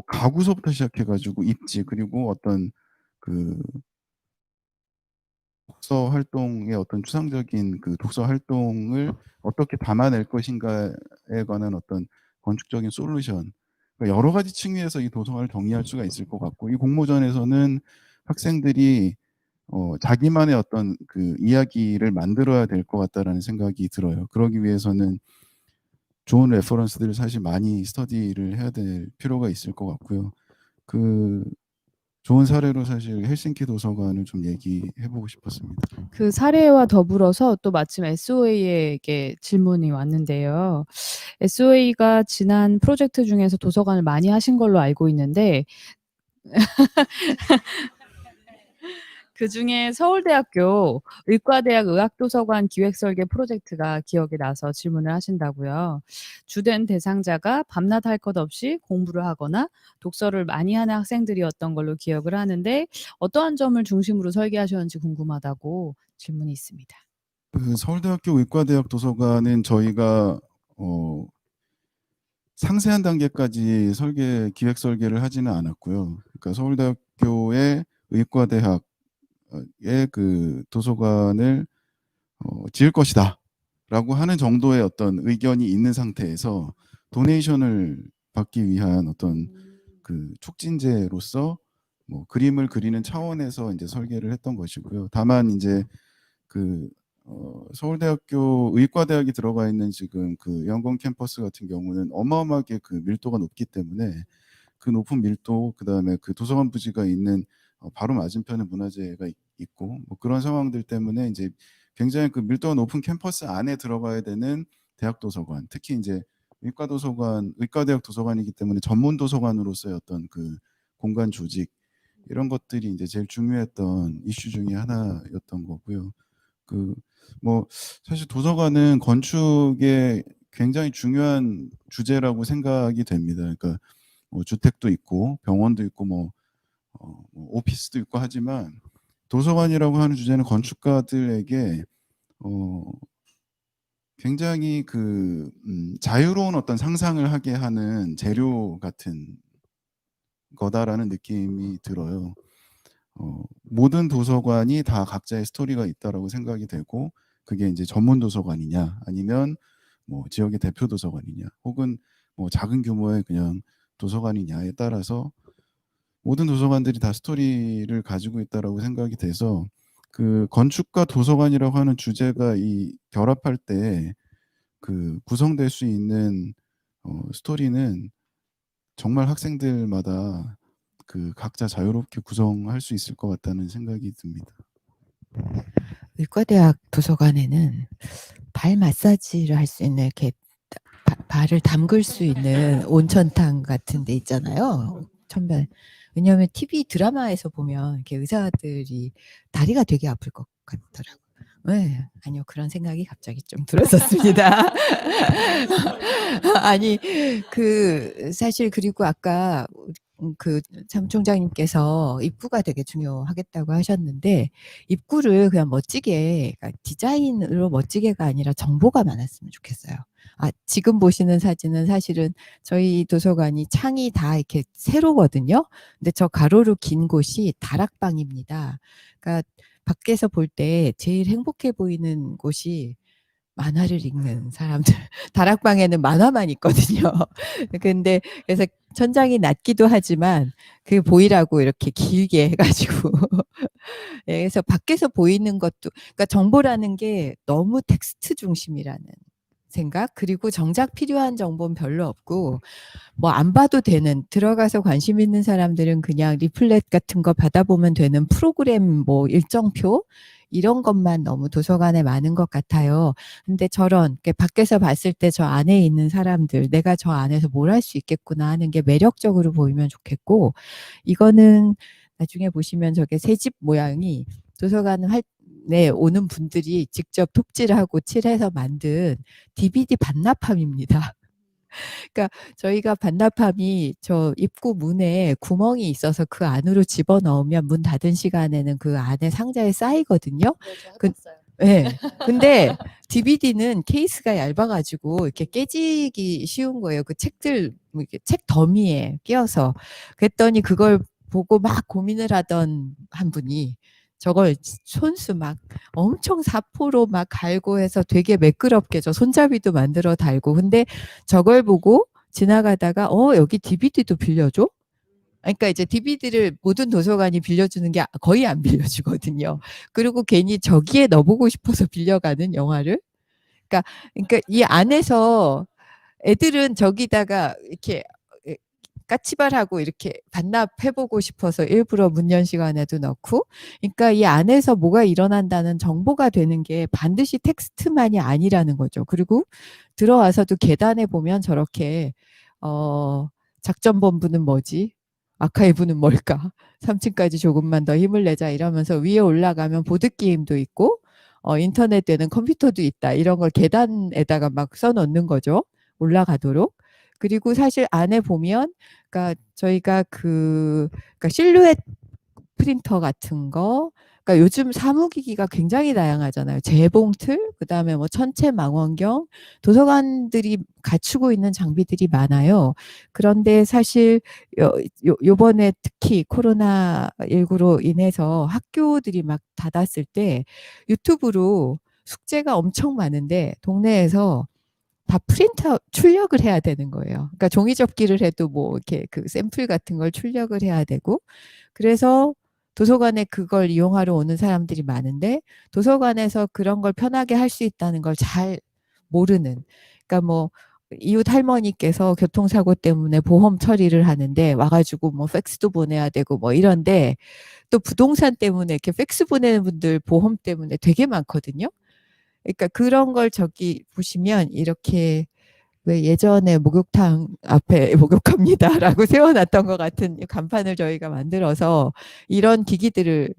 가구서부터 시작해가지고 입지 그리고 어떤 그 독서 활동의 어떤 추상적인 그 독서 활동을 어떻게 담아낼 것인가에 관한 어떤 건축적인 솔루션 그러니까 여러 가지 측면에서 이 도서관을 정리할 수가 있을 것 같고 이 공모전에서는 학생들이 자기만의 어떤 그 이야기를 만들어야 될 것 같다라는 생각이 들어요. 그러기 위해서는 좋은 레퍼런스들을 사실 많이 스터디를 해야 될 필요가 있을 것 같고요. 그 좋은 사례로 사실 헬싱키 도서관을 좀 얘기해보고 싶었습니다. 그 사례와 더불어서 또 마침 SOA에게 질문이 왔는데요. SOA가 지난 프로젝트 중에서 도서관을 많이 하신 걸로 알고 있는데 그중에 서울대학교 의과대학 의학도서관 기획설계 프로젝트가 기억이 나서 질문을 하신다고요. 주된 대상자가 밤낮 할 것 없이 공부를 하거나 독서를 많이 하는 학생들이었던 걸로 기억을 하는데 어떠한 점을 중심으로 설계하셨는지 궁금하다고 질문이 있습니다. 그 서울대학교 의과대학 도서관은 저희가 상세한 단계까지 기획 설계를 하지는 않았고요. 그러니까 서울대학교의 의과대학의 그 도서관을 지을 것이다라고 하는 정도의 어떤 의견이 있는 상태에서 도네이션을 받기 위한 어떤 그 촉진제로서 뭐 그림을 그리는 차원에서 이제 설계를 했던 것이고요. 다만 이제 그 서울대학교 의과대학이 들어가 있는 지금 그 영광 캠퍼스 같은 경우는 어마어마하게 그 밀도가 높기 때문에 그 높은 밀도 그다음에 그 도서관 부지가 있는 바로 맞은편에 문화재가 있고 뭐 그런 상황들 때문에 이제 굉장히 그 밀도가 높은 캠퍼스 안에 들어가야 되는 대학 도서관 특히 이제 의과대학 도서관이기 때문에 전문 도서관으로서의 어떤 그 공간 조직 이런 것들이 이제 제일 중요했던 이슈 중에 하나였던 거고요. 그 뭐 사실 도서관은 건축의 굉장히 중요한 주제라고 생각이 됩니다. 그러니까 뭐 주택도 있고 병원도 있고 뭐 오피스도 있고 하지만 도서관이라고 하는 주제는 건축가들에게 굉장히 그 자유로운 어떤 상상을 하게 하는 재료 같은 거다라는 느낌이 들어요. 모든 도서관이 다 각자의 스토리가 있다라고 생각이 되고 그게 이제 전문 도서관이냐 아니면 뭐 지역의 대표 도서관이냐 혹은 뭐 작은 규모의 그냥 도서관이냐에 따라서 모든 도서관들이 다 스토리를 가지고 있다라고 생각이 돼서 그 건축과 도서관이라고 하는 주제가 이 결합할 때 그 구성될 수 있는 스토리는 정말 학생들마다 그 각자 자유롭게 구성할 수 있을 것 같다는 생각이 듭니다. 의과대학 도서관에는 발 마사지를 할 수 있는 이렇게 발을 담글 수 있는 온천탕 같은 데 있잖아요. 천변. 왜냐하면 TV 드라마에서 보면 이렇게 의사들이 다리가 되게 아플 것 같더라고요. 네, 아니요. 그런 생각이 갑자기 좀 들었었습니다. 아니, 사실 그리고 아까 그 사무총장님께서 입구가 되게 중요하겠다고 하셨는데 입구를 그냥 멋지게 그러니까 디자인으로 멋지게가 아니라 정보가 많았으면 좋겠어요. 지금 보시는 사진은 사실은 저희 도서관이 창이 다 이렇게 세로거든요. 근데 저 가로로 긴 곳이 다락방입니다. 그러니까 밖에서 볼 때 제일 행복해 보이는 곳이 만화를 읽는 사람들. 다락방에는 만화만 있거든요. 근데 그래서 천장이 낮기도 하지만 그게 보이라고 이렇게 길게 해가지고 그래서 밖에서 보이는 것도 그러니까 정보라는 게 너무 텍스트 중심이라는 생각 그리고 정작 필요한 정보는 별로 없고 뭐 안 봐도 되는 들어가서 관심 있는 사람들은 그냥 리플렛 같은 거 받아보면 되는 프로그램 뭐 일정표 이런 것만 너무 도서관에 많은 것 같아요. 근데 저런 밖에서 봤을 때 저 안에 있는 사람들 내가 저 안에서 뭘 할 수 있겠구나 하는 게 매력적으로 보이면 좋겠고 이거는 나중에 보시면 저게 새집 모양이 도서관 네, 오는 분들이 직접 톱질하고 칠해서 만든 DVD 반납함입니다. 그러니까 저희가 반납함이 저 입구 문에 구멍이 있어서 그 안으로 집어넣으면 문 닫은 시간에는 그 안에 상자에 쌓이거든요. 네. 근데 DVD는 케이스가 얇아가지고 이렇게 깨지기 쉬운 거예요. 그 책들, 이렇게 책 더미에 끼어서. 그랬더니 그걸 보고 막 고민을 하던 한 분이 저걸 손수 막 엄청 사포로 막 갈고 해서 되게 매끄럽게 저 손잡이도 만들어 달고 근데 저걸 보고 지나가다가 여기 DVD도 빌려줘? 그러니까 이제 DVD를 모든 도서관이 빌려주는 게 거의 안 빌려주거든요. 그리고 괜히 저기에 넣어보고 싶어서 빌려가는 영화를. 그러니까 이 안에서 애들은 저기다가 이렇게 까치발하고 이렇게 반납해보고 싶어서 일부러 문연 시간에도 넣고 그러니까 이 안에서 뭐가 일어난다는 정보가 되는 게 반드시 텍스트만이 아니라는 거죠. 그리고 들어와서도 계단에 보면 저렇게 작전본부는 뭐지? 아카이브는 뭘까? 3층까지 조금만 더 힘을 내자 이러면서 위에 올라가면 보드게임도 있고 인터넷에는 컴퓨터도 있다. 이런 걸 계단에다가 막 써놓는 거죠. 올라가도록. 그리고 사실 안에 보면 그러니까 저희가 그러니까 실루엣 프린터 같은 거 그러니까 요즘 사무기기가 굉장히 다양하잖아요. 재봉틀, 그다음에 뭐 천체 망원경, 도서관들이 갖추고 있는 장비들이 많아요. 그런데 사실 요번에 특히 코로나19로 인해서 학교들이 막 닫았을 때 유튜브로 숙제가 엄청 많은데 동네에서 다 프린터 출력을 해야 되는 거예요. 그러니까 종이 접기를 해도 뭐 이렇게 그 샘플 같은 걸 출력을 해야 되고 그래서 도서관에 그걸 이용하러 오는 사람들이 많은데 도서관에서 그런 걸 편하게 할 수 있다는 걸 잘 모르는 그러니까 뭐 이웃 할머니께서 교통사고 때문에 보험 처리를 하는데 와가지고 뭐 팩스도 보내야 되고 뭐 이런데 또 부동산 때문에 이렇게 팩스 보내는 분들 보험 때문에 되게 많거든요. 그러니까 그런 걸 저기 보시면 이렇게 왜 예전에 목욕탕 앞에 목욕합니다라고 세워놨던 것 같은 간판을 저희가 만들어서 이런 기기들을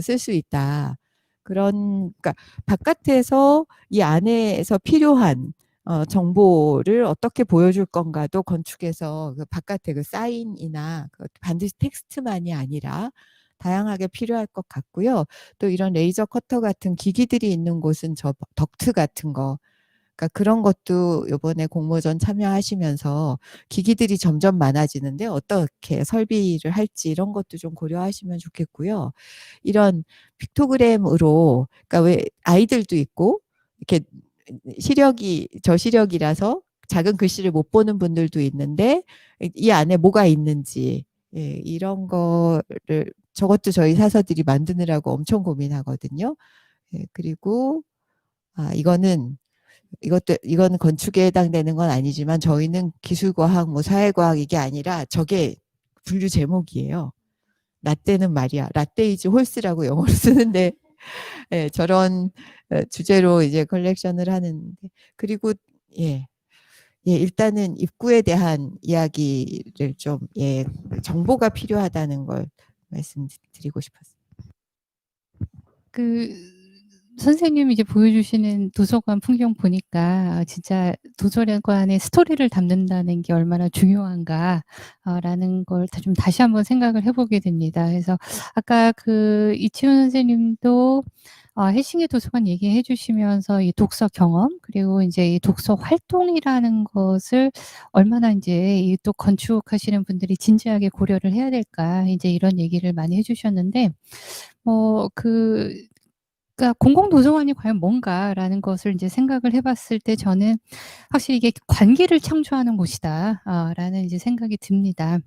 쓸 수 있다. 그러니까 바깥에서 이 안에서 필요한 정보를 어떻게 보여줄 건가도 건축에서 그 바깥에 그 사인이나 반드시 텍스트만이 아니라 다양하게 필요할 것 같고요. 또 이런 레이저 커터 같은 기기들이 있는 곳은 저 덕트 같은 거 그러니까 그런 것도 이번에 공모전 참여하시면서 기기들이 점점 많아지는데 어떻게 설비를 할지 이런 것도 좀 고려하시면 좋겠고요. 이런 픽토그램으로 그러니까 왜 아이들도 있고 이렇게 시력이 저시력이라서 작은 글씨를 못 보는 분들도 있는데 이 안에 뭐가 있는지 예, 이런 거를 저것도 저희 사서들이 만드느라고 엄청 고민하거든요. 예, 그리고 이거는 건축에 해당되는 건 아니지만 저희는 기술과학, 뭐 사회과학 이게 아니라 저게 분류 제목이에요. 라떼는 말이야. 라떼 이즈 홀스라고 영어로 쓰는데 예, 저런 주제로 이제 컬렉션을 하는데 그리고 예. 예, 일단은 입구에 대한 이야기를 좀 예, 정보가 필요하다는 걸 말씀드리고 싶었어요. 그 선생님이 이제 보여주시는 도서관 풍경 보니까 진짜 도서관의 스토리를 담는다는 게 얼마나 중요한가 라는 걸 좀 다시 한번 생각을 해보게 됩니다. 그래서 아까 그 이치훈 선생님도 헬싱키 도서관 얘기해 주시면서 이 독서 경험 그리고 이제 이 독서 활동이라는 것을 얼마나 이제 이 또 건축하시는 분들이 진지하게 고려를 해야 될까 이제 이런 얘기를 많이 해 주셨는데 그러니까 공공도서관이 과연 뭔가라는 것을 이제 생각을 해봤을 때 저는 확실히 이게 관계를 창조하는 곳이다 라는 이제 생각이 듭니다.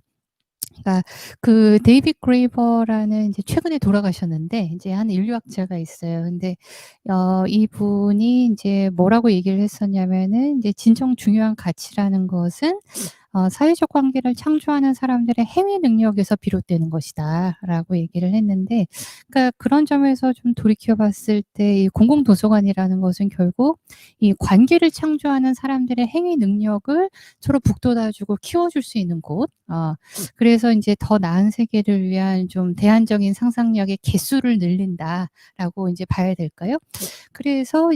그러니까 그 데이빗 그레이버라는 이제 최근에 돌아가셨는데 이제 한 인류학자가 있어요. 근데 이분이 이제 뭐라고 얘기를 했었냐면은 이제 진정 중요한 가치라는 것은 사회적 관계를 창조하는 사람들의 행위 능력에서 비롯되는 것이다라고 얘기를 했는데 그러니까 그런 점에서 좀 돌이켜 봤을 때 이 공공도서관이라는 것은 결국 이 관계를 창조하는 사람들의 행위 능력을 서로 북돋아 주고 키워 줄 수 있는 곳. 그래서 인제 더 나은 세계를 위한 좀 대안적인 상상력의 개수를 늘린다라고 인제 봐야 될까요? 그래서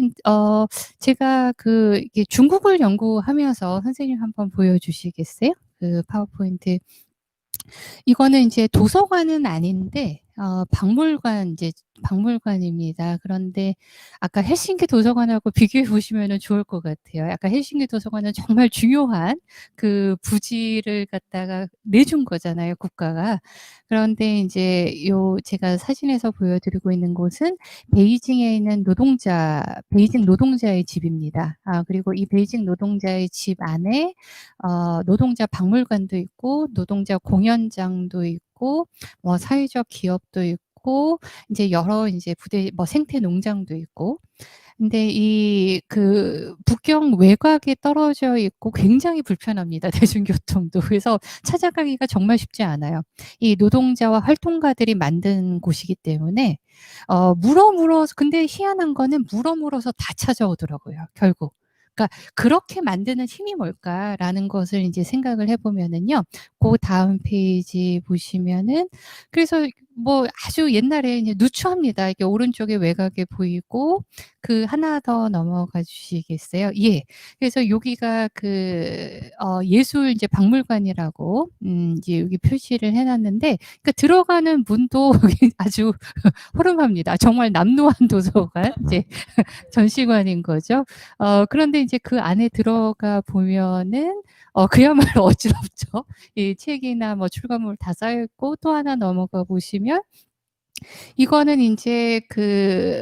제가 이게 중국을 연구하면서 선생님 한번 보여 주시겠어요? 그 파워포인트. 이거는 인제 도서관은 아닌데 박물관입니다. 그런데 아까 헬싱키 도서관하고 비교해 보시면은 좋을 것 같아요. 아까 헬싱키 도서관은 정말 중요한 그 부지를 갖다가 내준 거잖아요, 국가가. 그런데 인제 제가 사진에서 보여 드리고 있는 곳은 베이징에 있는 베이징 노동자의 집입니다. 그리고 이 베이징 노동자의 집 안에 노동자 박물관도 있고 노동자 공연장도 있고 뭐 사회적 기업도 있고 인제 여러 인제 생태 농장도 있고. 근데 북경 외곽에 떨어져 있고 굉장히 불편합니다, 대중교통도. 그래서 찾아가기가 정말 쉽지 않아요. 이 노동자와 활동가들이 만든 곳이기 때문에 근데 희한한 거는 물어물어서 다 찾아오더라고요, 결국. 그러니까 '그렇게 만드는 힘이 뭘까?'라는 것을 인제 생각을 해 보면은요. 다음 페이지 보시면은 그래서 뭐 아주 옛날에 이제 누추합니다. 이게 오른쪽에 외곽에 보이고 하나 더 넘어가 주시겠어요? 예. 그래서 여기가 예술 이제 박물관이라고 이제 여기 표시를 해 놨는데 들어가는 문도 아주 허름합니다. 정말 남루한 도서관 이제 전시관인 거죠. 그런데 이제 그 안에 들어가 보면은 그야말로 어지럽죠. 이 책이나 뭐 출간물 다 쌓여 있고 또 하나 넘어가 보시면 이거는 인제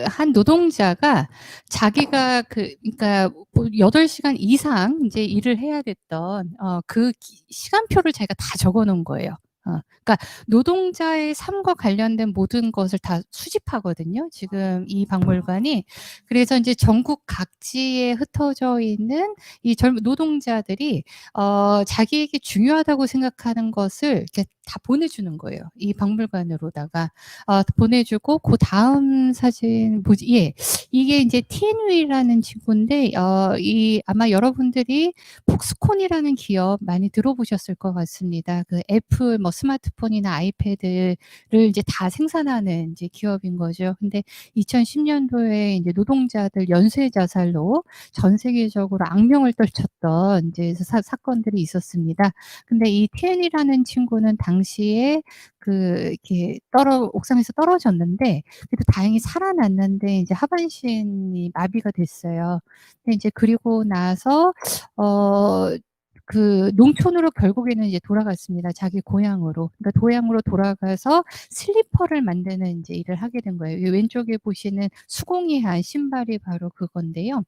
한 노동자가 자기가 그러니까 뭐 8 시간 이상 인제 일을 해야 됐던 시간표를 자기가 다 적어 놓은 거예요. 그러니까 노동자의 삶과 관련된 모든 것을 다 수집하거든요, 지금 이 박물관이. 그래서 인제 전국 각지에 흩어져 있는 이 젊은 노동자들이 자기에게 중요하다고 생각하는 것을 이렇게 다 보내주는 거예요, 이 박물관으로다가. 보내주고 그다음 사진 예. 이게 인제 TNV라는 친구인데 아마 여러분들이 폭스콘이라는 기업 많이 들어보셨을 것 같습니다. 애플 스마트폰이나 아이패드를 이제 다 생산하는 인제 기업인 거죠. 근데 2010 년도에 인제 노동자들 연쇄 자살로 전 세계적으로 악명을 떨쳤던 인제 사건들이 있었습니다. 근데 이 TN이라는 친구는 당시에 이렇게 옥상에서 떨어졌는데 그래도 다행히 살아났는데 인제 하반신이 마비가 됐어요. 근데 인제 그리고 나서 그 농촌으로 결국에는 이제 돌아갔습니다. 자기 고향으로. 그러니까 고향으로 돌아가서 슬리퍼를 만드는 이제 일을 하게 된 거예요. 이 왼쪽에 보시는 수공예한 신발이 바로 그건데요.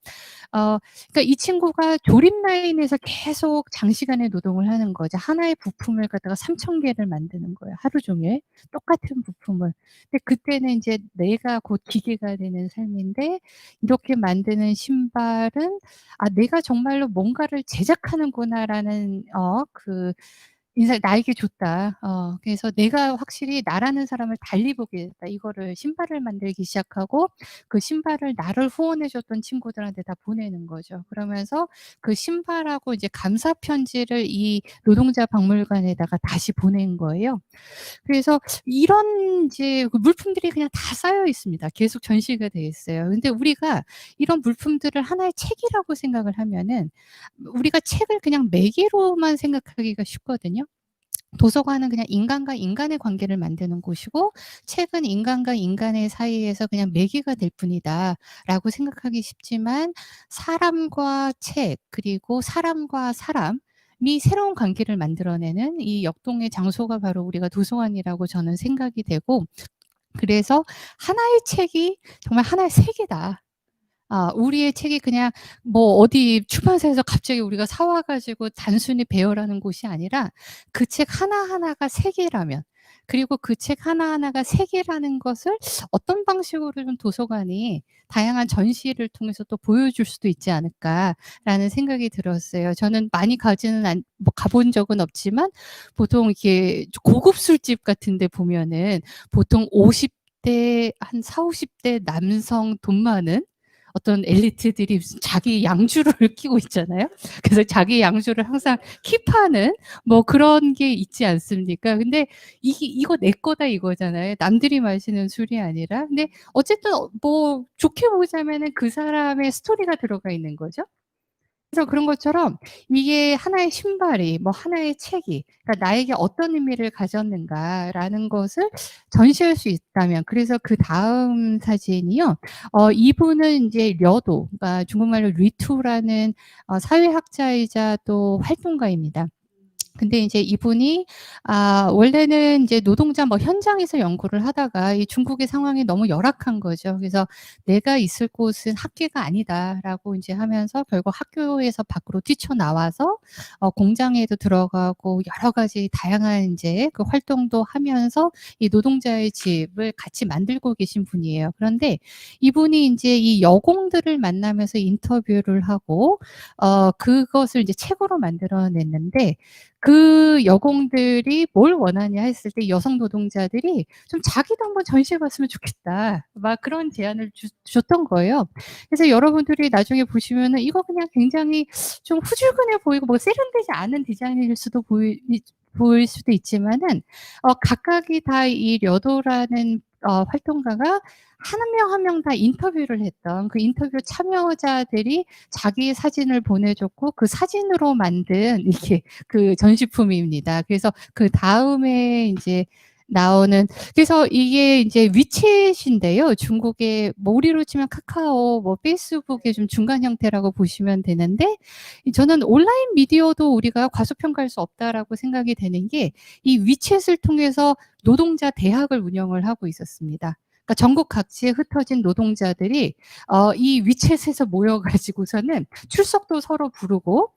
그러니까 이 친구가 조립 라인에서 계속 장시간의 노동을 하는 거죠. 하나의 부품을 갖다가 3,000개를 만드는 거예요. 하루 종일 똑같은 부품을. 근데 그때는 이제 내가 곧 기계가 되는 삶인데 이렇게 만드는 신발은 '아 내가 정말로 뭔가를 제작하는구나.'라는 그 인상 '나에게 줬다.' 그래서 '내가 확실히 나라는 사람을 달리 보게 됐다.' 이거를 신발을 만들기 시작하고 그 신발을 나를 후원해 줬던 친구들한테 다 보내는 거죠. 그러면서 그 신발하고 이제 감사 편지를 이 노동자 박물관에다가 다시 보낸 거예요. 그래서 이런 이제 그 물품들이 그냥 다 쌓여 있습니다. 계속 전시가 돼 있어요. 근데 우리가 이런 물품들을 하나의 책이라고 생각을 하면은 우리가 책을 그냥 매개로만 생각하기가 쉽거든요. 도서관은 그냥 인간과 인간의 관계를 만드는 곳이고 책은 인간과 인간의 사이에서 그냥 매개가 될 뿐이다라고 생각하기 쉽지만 사람과 책 그리고 사람과 사람이 새로운 관계를 만들어내는 이 역동의 장소가 바로 우리가 도서관이라고 저는 생각이 되고 그래서 하나의 책이 정말 하나의 세계다. 우리의 책이 그냥 뭐 어디 출판사에서 갑자기 우리가 사 와 가지고 단순히 배열하는 곳이 아니라 그 책 하나하나가 세계라면 그리고 그 책 하나하나가 세계라는 것을 어떤 방식으로 좀 도서관이 다양한 전시를 통해서 또 보여줄 수도 있지 않을까라는 생각이 들었어요. 저는 많이 뭐 가본 적은 없지만 보통 이렇게 고급 술집 같은 데 보면은 보통 50대 한 40-50대 남성 돈 많은 어떤 엘리트들이 무슨 자기 양주를 끼고 있잖아요. 그래서 자기 양주를 항상 킵하는 뭐 그런 게 있지 않습니까? 근데 이거 내 거다 이거잖아요. 남들이 마시는 술이 아니라. 근데 어쨌든 뭐 좋게 보자면은 그 사람의 스토리가 들어가 있는 거죠. 그래서 그런 것처럼 이게 하나의 신발이 뭐 하나의 책이 그러니까 나에게 어떤 의미를 가졌는가라는 것을 전시할 수 있다면 그래서 그다음 사진이요. 이분은 인제 려도 그러니까 중국말로 리투라는 사회학자이자 또 활동가입니다. 근데 인제 이분이 원래는 인제 노동자 뭐 현장에서 연구를 하다가 이 중국의 상황이 너무 열악한 거죠. 그래서 '내가 있을 곳은 학계가 아니다.'라고 인제 하면서 결국 학교에서 밖으로 뛰쳐나와서 공장에도 들어가고 여러 가지 다양한 인제 그 활동도 하면서 이 노동자의 집을 같이 만들고 계신 분이에요. 그런데 이분이 인제 이 여공들을 만나면서 인터뷰를 하고 그것을 이제 책으로 만들어 냈는데 그 여공들이 뭘 원하냐 했을 때 여성 노동자들이 좀 "자기도 한번 전시해 봤으면 좋겠다." 막 그런 제안을 줬던 거예요. 그래서 여러분들이 나중에 보시면은 이거 그냥 굉장히 좀 후줄근해 보이고 뭐 세련되지 않은 디자인일 수도 보일 수도 있지만은 각각이 다 이 려도라는 활동가가 한 명 한 명 다 인터뷰를 했던 그 인터뷰 참여자들이 자기의 사진을 보내줬고 그 사진으로 만든 이게 그 전시품입니다. 그래서 그다음에 인제 나오는 그래서 이게 인제 위챗인데요. 중국의 뭐 우리로 치면 카카오 뭐 페이스북의 좀 중간 형태라고 보시면 되는데 저는 '온라인 미디어도 우리가 과소평가할 수 없다.'라고 생각이 되는 게 이 위챗을 통해서 노동자 대학을 운영을 하고 있었습니다. 그러니까 전국 각지에 흩어진 노동자들이 이 위챗에서 모여 가지고서는 출석도 서로 부르고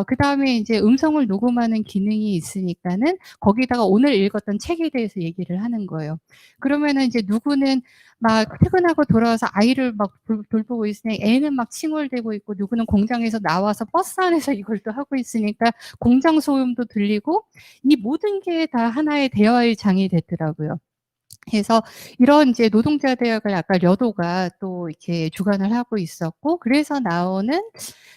그다음에 인제 음성을 녹음하는 기능이 있으니까는 거기다가 오늘 읽었던 책에 대해서 얘기를 하는 거예요. 그러면은 이제 누구는 막 퇴근하고 돌아와서 아이를 막 돌보고 있으니 애는 막 칭얼대고 있고 누구는 공장에서 나와서 버스 안에서 이걸 또 하고 있으니까 공장 소음도 들리고 이 모든 게 다 하나의 대화의 장이 됐더라고요. 그래서 이런 이제 노동자 대학을 아까 려도가 또 이렇게 주관을 하고 있었고 그래서 나오는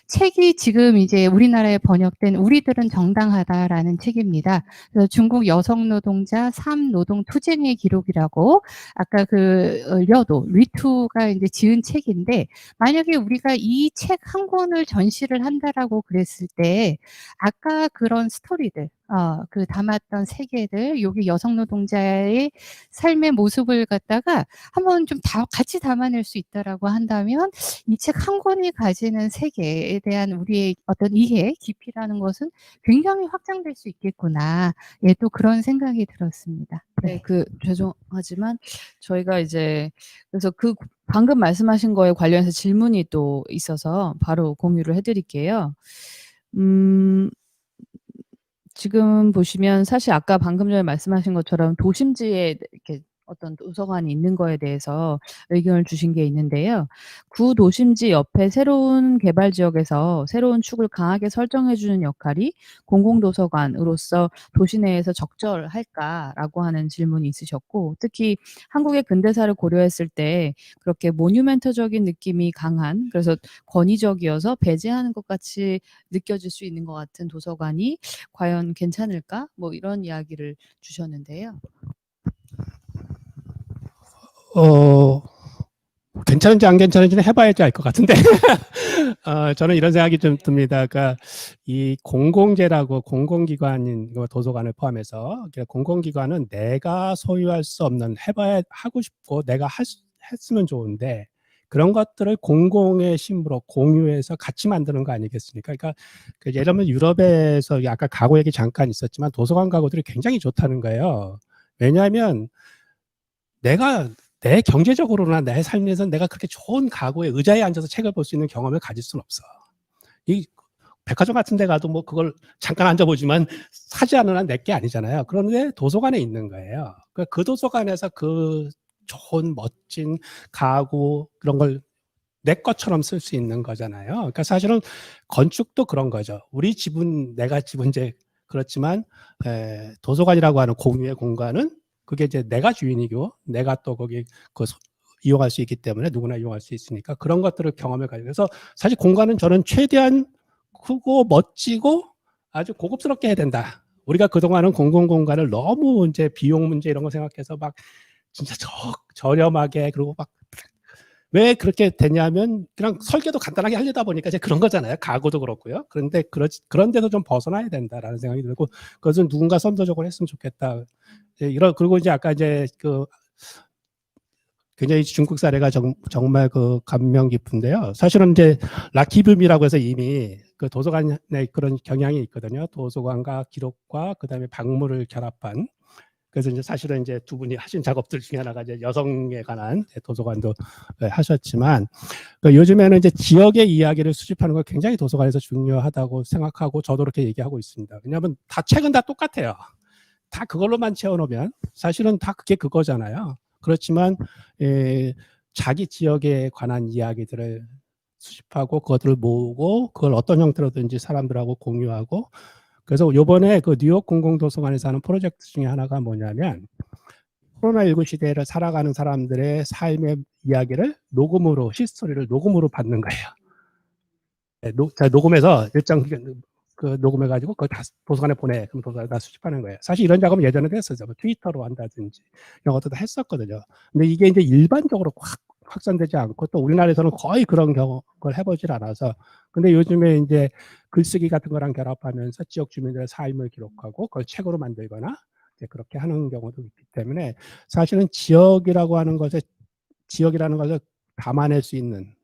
책이 지금 이제 우리나라에 번역된 '우리들은 정당하다.'라는 책입니다. 그래서 중국 여성 노동자 삶 노동 투쟁의 기록이라고 아까 그 려도 리투가 인제 지은 책인데 만약에 우리가 이 책 한 권을 전시를 한다라고 그랬을 때 아까 그런 스토리들 그 담았던 세계들 여기 여성 노동자의 삶 삶의 모습을 갖다가 한번 좀 같이 담아낼 수 있다라고 한다면 이 책 한 권이 가지는 세계에 대한 우리의 어떤 이해, 깊이라는 것은 굉장히 확장될 수 있겠구나. 예, 또 그런 생각이 들었습니다. 네, 죄송하지만 저희가 이제 그래서 방금 말씀하신 거에 관련해서 질문이 또 있어서 바로 공유를 해드릴게요. 지금 보시면 사실 아까 방금 전에 말씀하신 것처럼 도심지에 이렇게 어떤 도서관이 있는 거에 대해서 의견을 주신 게 있는데요. 구도심지 옆에 새로운 개발 지역에서 새로운 축을 강하게 설정해 주는 역할이 공공도서관으로서 도시 내에서 적절할까라고 하는 질문이 있으셨고, 특히 한국의 근대사를 고려했을 때 그렇게 모뉴멘터적인 느낌이 강한, 그래서 권위적이어서 배제하는 것 같이 느껴질 수 있는 것 같은 도서관이 과연 괜찮을까? 뭐 이런 이야기를 주셨는데요. 괜찮은지 안 괜찮은지는 해봐야지 알 것 같은데 저는 이런 생각이 좀 듭니다. 그러니까 이 공공재라고 공공기관인 도서관을 포함해서 공공기관은 내가 소유할 수 없는 하고 싶고 내가 했으면 좋은데 그런 것들을 공공의 심으로 공유해서 같이 만드는 거 아니겠습니까? 그러니까 예를 들면 유럽에서 아까 가구 얘기 잠깐 있었지만 도서관 가구들이 굉장히 좋다는 거예요. 왜냐하면 내 경제적으로나 내 삶에서 내가 그렇게 좋은 가구에 의자에 앉아서 책을 볼 수 있는 경험을 가질 수는 없어. 이 백화점 같은 데 가도 뭐 그걸 잠깐 앉아보지만 사지 않은 한 내 게 아니잖아요. 그런데 도서관에 있는 거예요. 그 도서관에서 그 좋은 멋진 가구 그런 걸 내 것처럼 쓸 수 있는 거잖아요. 그러니까 사실은 건축도 그런 거죠. 우리 집은 내가 집은 이제 그렇지만 도서관이라고 하는 공유의 공간은 그게 이제 내가 주인이고 내가 또 거기 이용할 수 있기 때문에 누구나 이용할 수 있으니까 그런 것들을 경험해 가지고 그래서 사실 공간은 저는 최대한 크고 멋지고 아주 고급스럽게 해야 된다. 우리가 그동안은 공공공간을 너무 이제 비용 문제 이런 거 생각해서 막 진짜 저렴하게 그리고 막 왜 그렇게 되냐면 그냥 설계도 간단하게 하려다 보니까 이제 그런 거잖아요. 가구도 그렇고요. 그런데 그런 데서 좀 벗어나야 된다라는 생각이 들고 그것은 누군가 선도적으로 했으면 좋겠다. 그리고 이제 아까 이제 굉장히 중국 사례가 정말 감명 깊은데요. 사실은 이제 락키뷴이라고 해서 이미 그 도서관에 그런 경향이 있거든요. 도서관과 기록과 그다음에 박물을 결합한. 그래서 이제 사실은 이제 두 분이 하신 작업들 중에 하나가 이제 여성에 관한 도서관도 하셨지만 요즘에는 이제 지역의 이야기를 수집하는 거 굉장히 도서관에서 중요하다고 생각하고 저도 그렇게 얘기하고 있습니다. 왜냐하면 책은 다 똑같아요. 다 그걸로만 채워놓으면 사실은 다 그게 그거잖아요. 그렇지만 자기 지역에 관한 이야기들을 수집하고 그것들을 모으고 그걸 어떤 형태로든지 사람들하고 공유하고 그래서 이번에 그 뉴욕 공공도서관에서 하는 프로젝트 중에 하나가 뭐냐면 코로나19 시대를 살아가는 사람들의 삶의 이야기를 녹음으로 히스토리를 녹음으로 받는 거예요. 녹음해서 일정 녹음해가지고 그걸 다 도서관에 보내. 그럼 도서관에 다 수집하는 거예요. 사실 이런 작업은 예전에도 했었죠. 뭐 트위터로 한다든지 이런 것도 다 했었거든요. 근데 이게 이제 일반적으로 확산되지 않고 또 우리나라에서는 거의 그런 걸 해보질 않아서 근데 요즘에 이제 글쓰기 같은 거랑 결합하면서 지역 주민들의 삶을 기록하고 그걸 책으로 만들거나 이제 그렇게 하는 경우도 있기 때문에 사실은 지역이라는 것을 담아낼 수 있는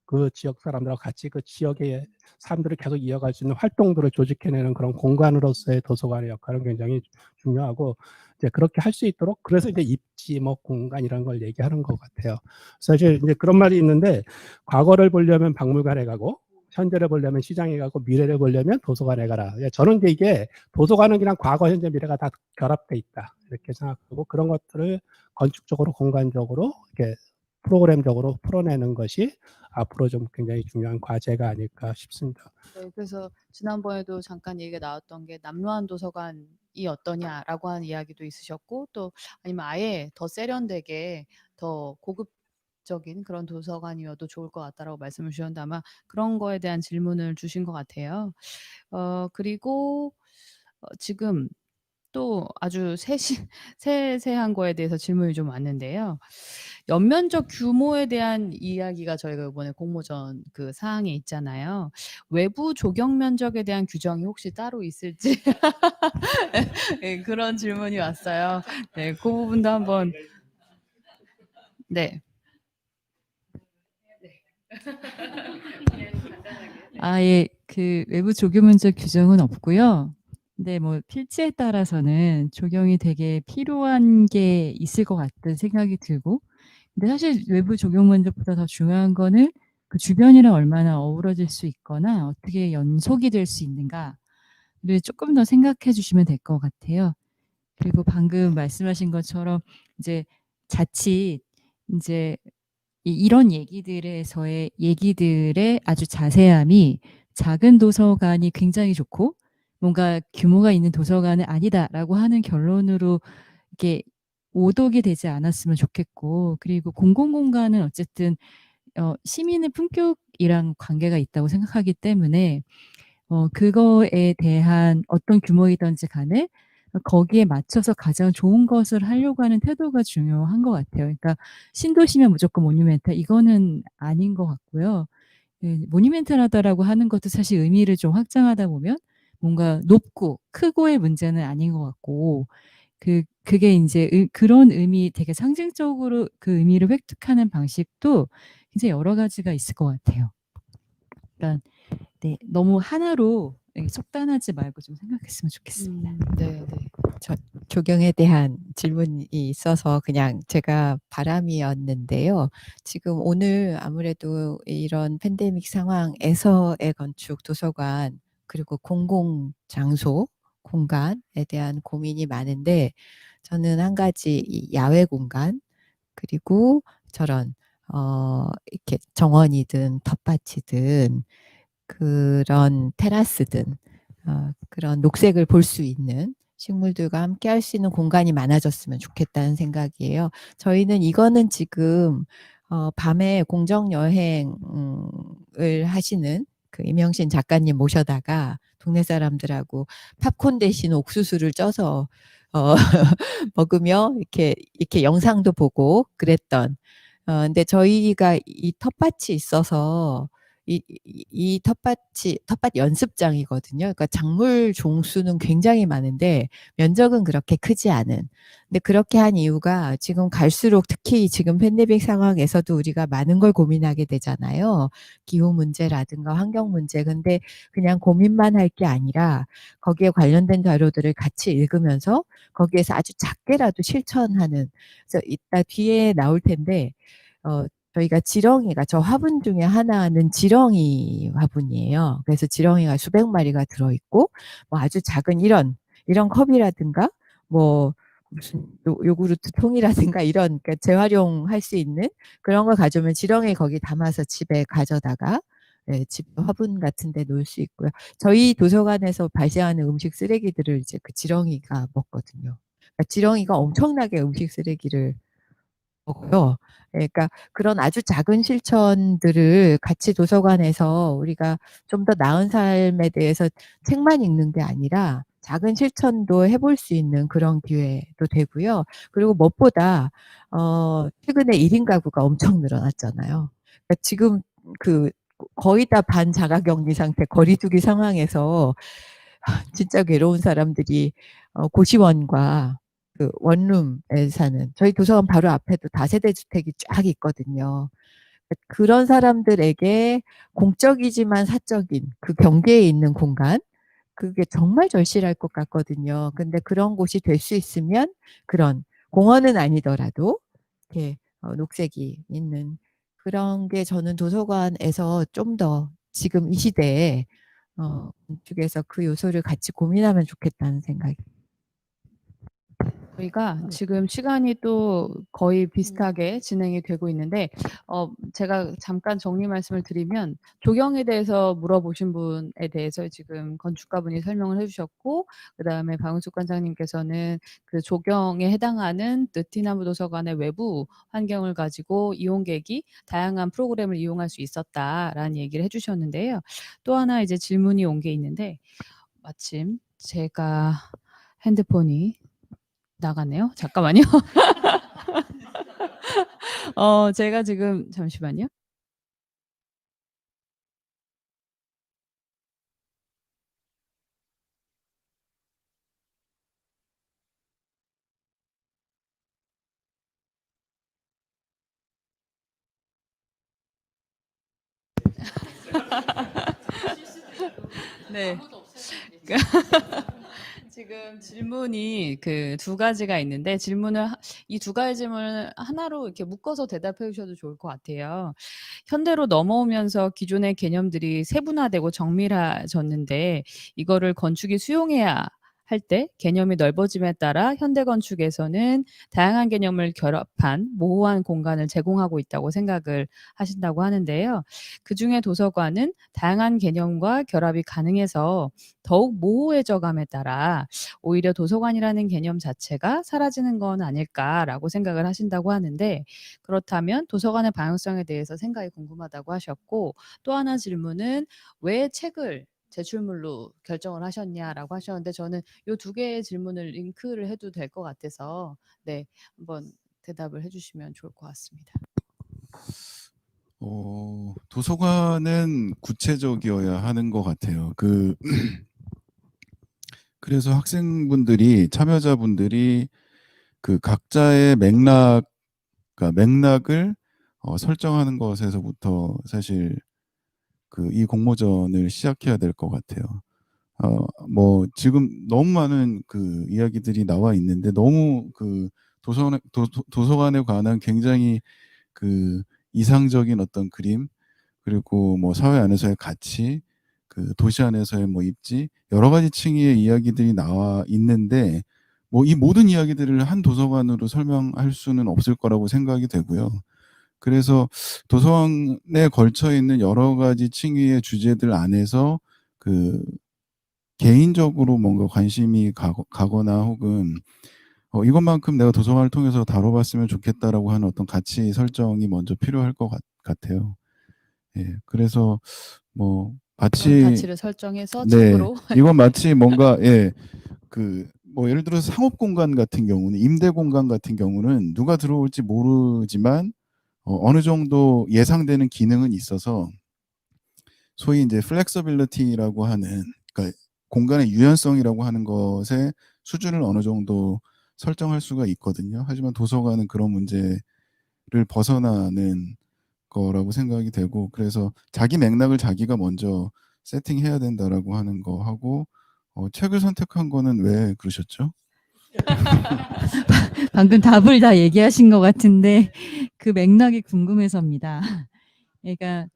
그 지역 사람들하고 같이 그 지역의 사람들을 계속 이어갈 수 있는 활동들을 조직해내는 그런 공간으로서의 도서관의 역할은 굉장히 중요하고 이제 그렇게 할 수 있도록 그래서 이제 입지 뭐 공간 이런 걸 얘기하는 것 같아요. 사실 이제 그런 말이 있는데 과거를 보려면 박물관에 가고 현재를 보려면 시장에 가고 미래를 보려면 도서관에 가라. 저는 이제 이게 도서관은 그냥 과거, 현재, 미래가 다 결합돼 있다 이렇게 생각하고 그런 것들을 건축적으로 공간적으로 이렇게 프로그램적으로 풀어내는 것이 앞으로 좀 굉장히 중요한 과제가 아닐까 싶습니다. 네, 그래서 지난번에도 잠깐 얘기가 나왔던 게 남로한 도서관이 어떠냐라고 하는 이야기도 있으셨고 또 아니면 아예 더 세련되게 더 고급적인 그런 도서관이어도 좋을 것 같다라고 말씀을 주셨는데 아마 그런 거에 대한 질문을 주신 것 같아요. 그리고 지금 또 아주 세세한 거에 대해서 질문이 좀 왔는데요. 연면적 규모에 대한 이야기가 저희가 이번에 공모전 그 사항에 있잖아요. 외부 조경 면적에 대한 규정이 혹시 따로 있을지 네, 그런 질문이 왔어요. 네, 그 부분도 한번 네. 아예 그 외부 조교 문제 규정은 없고요. 근데 뭐 필지에 따라서는 적용이 되게 필요한 게 있을 것 같다는 생각이 들고, 근데 사실 외부 적용 문제보다 더 중요한 거는 그 주변이랑 얼마나 어우러질 수 있거나 어떻게 연속이 될 수 있는가를 조금 더 생각해 주시면 될 것 같아요. 그리고 방금 말씀하신 것처럼 이제 자칫 이제 이런 얘기들에서의 얘기들의 아주 자세함이 작은 도서관이 굉장히 좋고 뭔가 규모가 있는 도서관은 아니다라고 하는 결론으로 이렇게 오독이 되지 않았으면 좋겠고, 그리고 공공공간은 어쨌든 시민의 품격이랑 관계가 있다고 생각하기 때문에 그거에 대한 어떤 규모이든지 간에 거기에 맞춰서 가장 좋은 것을 하려고 하는 태도가 중요한 것 같아요. 그러니까 신도시면 무조건 모뉴멘탈 이거는 아닌 것 같고요. 예, 모뉴멘탈하다라고 하는 것도 사실 의미를 좀 확장하다 보면 뭔가 높고 크고의 문제는 아닌 것 같고, 그게 인제 그런 의미, 되게 상징적으로 그 의미를 획득하는 방식도 굉장히 여러 가지가 있을 것 같아요. 그러니까 네, 너무 하나로 예 속단하지 말고 좀 생각했으면 좋겠습니다. 네, 네. 저 조경에 대한 질문이 있어서 그냥 제가 바람이었는데요. 지금 오늘 아무래도 이런 팬데믹 상황에서의 건축, 도서관, 그리고 공공 장소, 공간에 대한 고민이 많은데, 저는 한 가지 이 야외 공간, 그리고 저런 이렇게 정원이든 텃밭이든 그런 테라스든 그런 녹색을 볼 수 있는 식물들과 함께 할 수 있는 공간이 많아졌으면 좋겠다는 생각이에요. 저희는 이거는 지금 밤에 공정 여행을 하시는 그 임영신 작가님 모셔다가 동네 사람들하고 팝콘 대신 옥수수를 쪄서 먹으며 이렇게 영상도 보고 그랬던. 근데 저희가 이 텃밭이 있어서 이 텃밭 연습장이거든요. 그러니까 작물 종수는 굉장히 많은데 면적은 그렇게 크지 않은. 근데 그렇게 한 이유가 지금 갈수록 특히 지금 팬데믹 상황에서도 우리가 많은 걸 고민하게 되잖아요. 기후 문제라든가 환경 문제. 근데 그냥 고민만 할 게 아니라 거기에 관련된 자료들을 같이 읽으면서 거기에서 아주 작게라도 실천하는. 그래서 이따 뒤에 나올 텐데 저희가 지렁이가, 저 화분 중에 하나는 지렁이 화분이에요. 그래서 지렁이가 수백 마리가 들어있고 뭐 아주 작은 이런 컵이라든가 뭐 무슨 요구르트 통이라든가 이런, 그러니까 재활용할 수 있는 그런 걸 가져오면 지렁이 거기 담아서 집에 가져다가 예, 집 화분 같은 데 놓을 수 있고요. 저희 도서관에서 발생하는 음식 쓰레기들을 이제 그 지렁이가 먹거든요. 그러니까 지렁이가 엄청나게 음식 쓰레기를 먹어요. 예, 그러니까 그런 아주 작은 실천들을 같이 도서관에서 우리가 좀 더 나은 삶에 대해서 책만 읽는 게 아니라 작은 실천도 해볼 수 있는 그런 기회도 되고요. 그리고 무엇보다 최근에 1인 가구가 엄청 늘어났잖아요. 그러니까 지금 그 거의 다 반자가격리 상태, 거리두기 상황에서 진짜 괴로운 사람들이 고시원과 그 원룸에 사는, 저희 도서관 바로 앞에도 다세대 주택이 쫙 있거든요. 그런 사람들에게 공적이지만 사적인 그 경계에 있는 공간, 그게 정말 절실할 것 같거든요. 근데 그런 곳이 될 수 있으면, 그런 공원은 아니더라도 이렇게 녹색이 있는 그런 게, 저는 도서관에서 좀 더 지금 이 시대에 건축에서 그 요소를 같이 고민하면 좋겠다는 생각이. 저희가 지금 시간이 또 거의 비슷하게 진행이 되고 있는데 제가 잠깐 정리 말씀을 드리면, 조경에 대해서 물어보신 분에 대해서 지금 건축가분이 설명을 해 주셨고, 그다음에 박은숙 관장님께서는 그 조경에 해당하는 느티나무 도서관의 외부 환경을 가지고 이용객이 다양한 프로그램을 이용할 수 있었다라는 얘기를 해 주셨는데요. 또 하나 이제 질문이 온 게 있는데, 마침 제가 핸드폰이 나갔네요. 잠깐만요. 제가 지금 잠시만요. 네. 지금 질문이 그 두 가지가 있는데 이 두 가지 질문을 하나로 이렇게 묶어서 대답해 주셔도 좋을 것 같아요. 현대로 넘어오면서 기존의 개념들이 세분화되고 정밀해졌는데 이거를 건축이 수용해야 할 때 개념이 넓어짐에 따라 현대 건축에서는 다양한 개념을 결합한 모호한 공간을 제공하고 있다고 생각을 하신다고 하는데요. 그중에 도서관은 다양한 개념과 결합이 가능해서 더욱 모호해져감에 따라 오히려 도서관이라는 개념 자체가 사라지는 건 아닐까라고 생각을 하신다고 하는데, 그렇다면 도서관의 방향성에 대해서 생각이 궁금하다고 하셨고, 또 하나 질문은 왜 책을 제출물로 결정을 하셨냐라고 하셨는데, 저는 요 두 개의 질문을 링크를 해도 될 것 같아서 네, 한번 대답을 해주시면 좋을 것 같습니다. 도서관은 구체적이어야 하는 것 같아요. 그래서 학생분들이, 참여자분들이 그 각자의 맥락을 설정하는 것에서부터 사실 이 공모전을 시작해야 될 것 같아요. 뭐 지금 너무 많은 그 이야기들이 나와 있는데 너무 도서관에 관한 굉장히 그 이상적인 어떤 그림, 그리고 뭐 사회 안에서의 가치, 도시 안에서의 뭐 입지, 여러 가지 층의 이야기들이 나와 있는데 뭐 이 모든 이야기들을 한 도서관으로 설명할 수는 없을 거라고 생각이 되고요. 그래서 도서관에 걸쳐 있는 여러 가지 층위의 주제들 안에서 개인적으로 뭔가 관심이 가거나 혹은 이것만큼 내가 도서관을 통해서 다뤄봤으면 좋겠다라고 하는 어떤 가치 설정이 먼저 필요할 것 같아요. 예, 그래서 뭐 그런 마치 가치를 설정해서 네, 책으로 이건 마치 뭔가 뭐 예를 들어서 상업 공간 같은 경우는, 임대 공간 같은 경우는 누가 들어올지 모르지만 어느 정도 예상되는 기능은 있어서 소위 이제 플렉서빌리티라고 하는, 그러니까 공간의 유연성이라고 하는 것의 수준을 어느 정도 설정할 수가 있거든요. 하지만 도서관은 그런 문제를 벗어나는 거라고 생각이 되고, 그래서 자기 맥락을 자기가 먼저 세팅해야 된다라고 하는 거 하고, 책을 선택한 거는 왜 그러셨죠? 방금 답을 다 얘기하신 것 같은데 그 맥락이 궁금해서입니다. 그러니까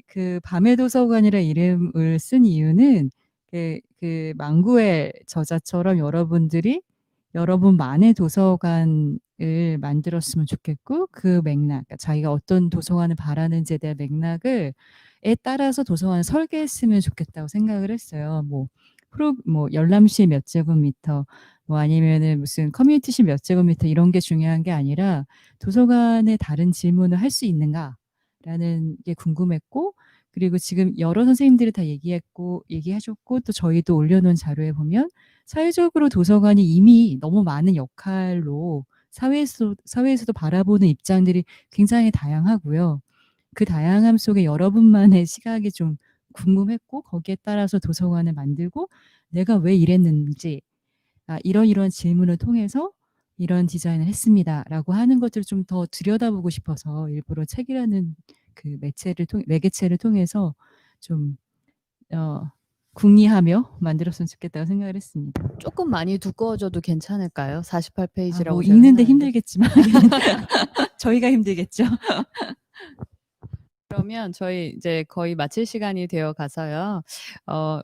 그 밤의 도서관이라 이름을 쓴 이유는 그 망구엘 저자처럼 여러분들이 여러분만의 도서관을 만들었으면 좋겠고, 그 맥락, 그러니까 자기가 어떤 도서관을 바라는지에 대한 맥락을 따라서 도서관을 설계했으면 좋겠다고 생각을 했어요. 뭐 열람실 몇 제곱미터, 뭐 아니면은 무슨 커뮤니티실 몇 제곱미터, 이런 게 중요한 게 아니라 도서관에 다른 질문을 할 수 있는가라는 게 궁금했고, 그리고 지금 여러 선생님들이 다 얘기하셨고 또 저희도 올려놓은 자료에 보면 사회적으로 도서관이 이미 너무 많은 역할로 사회에서도 바라보는 입장들이 굉장히 다양하고요. 그 다양함 속에 여러분만의 시각이 좀 궁금했고, 거기에 따라서 도서관을 만들고 내가 왜 이랬는지, 이런 질문을 통해서 이런 디자인을 했습니다라고 하는 것들을 좀 더 들여다보고 싶어서 일부러 책이라는 그 매개체를 통해서 좀 궁리하며 만들었으면 좋겠다고 생각을 했습니다. 조금 많이 두꺼워져도 괜찮을까요? 48페이지라고 뭐 제가 읽는데 해놨는데. 힘들겠지만 저희가 힘들겠죠. 그러면 저희 이제 거의 마칠 시간이 되어 가서요.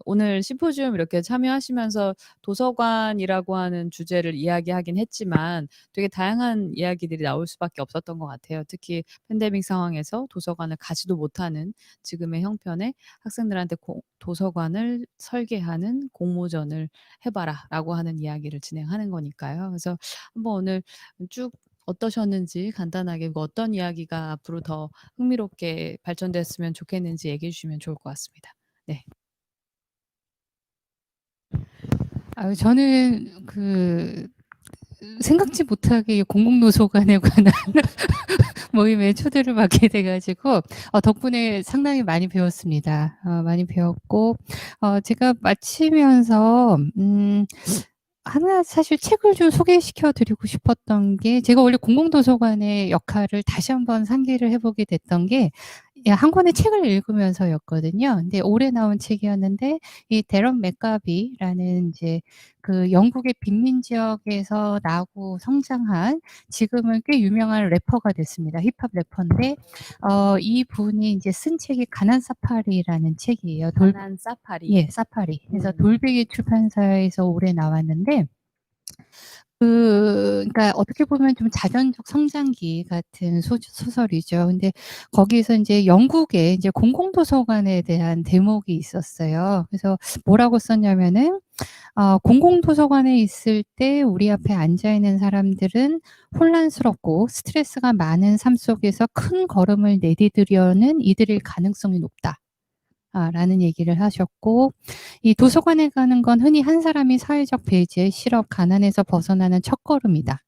오늘 심포지움 이렇게 참여하시면서 도서관이라고 하는 주제를 이야기하긴 했지만 되게 다양한 이야기들이 나올 수밖에 없었던 것 같아요. 특히 팬데믹 상황에서 도서관을 가지도 못하는 지금의 형편에 학생들한테 도서관을 설계하는 공모전을 해봐라라고 하는 이야기를 진행하는 거니까요. 그래서 한번 오늘 쭉 어떠셨는지 간단하게 어떤 이야기가 앞으로 더 흥미롭게 발전됐으면 좋겠는지 얘기해 주시면 좋을 것 같습니다. 네. 저는 생각지 못하게 공공도서관에 관한 모임에 초대를 받게 돼가지고 덕분에 상당히 많이 배웠습니다. 많이 배웠고 제가 마치면서 하나 사실 책을 좀 소개시켜 드리고 싶었던 게, 제가 원래 공공도서관의 역할을 다시 한번 상기를 해보게 됐던 게 예, 한 권의 책을 읽으면서였거든요. 근데 올해 나온 책이었는데 이 데런 맥가비라는 이제 그 영국의 빈민 지역에서 나고 성장한 지금은 꽤 유명한 래퍼가 됐습니다. 힙합 래퍼인데 이분이 이제 쓴 책이 가난 사파리라는 책이에요. 가난 사파리. 예, 사파리. 그래서 음. 돌베개 출판사에서 올해 나왔는데 그러니까 어떻게 보면 좀 자전적 성장기 같은 소설이죠. 근데 거기서 인제 영국의 이제 공공도서관에 대한 대목이 있었어요. 그래서 뭐라고 썼냐면은 공공도서관에 있을 때 우리 앞에 앉아 있는 사람들은 혼란스럽고 스트레스가 많은 삶 속에서 큰 걸음을 내디디려는 이들일 가능성이 높다. 라는 얘기를 하셨고 이 도서관에 가는 건 흔히 한 사람이 사회적 배제, 실업, 가난에서 벗어나는 첫걸음이다.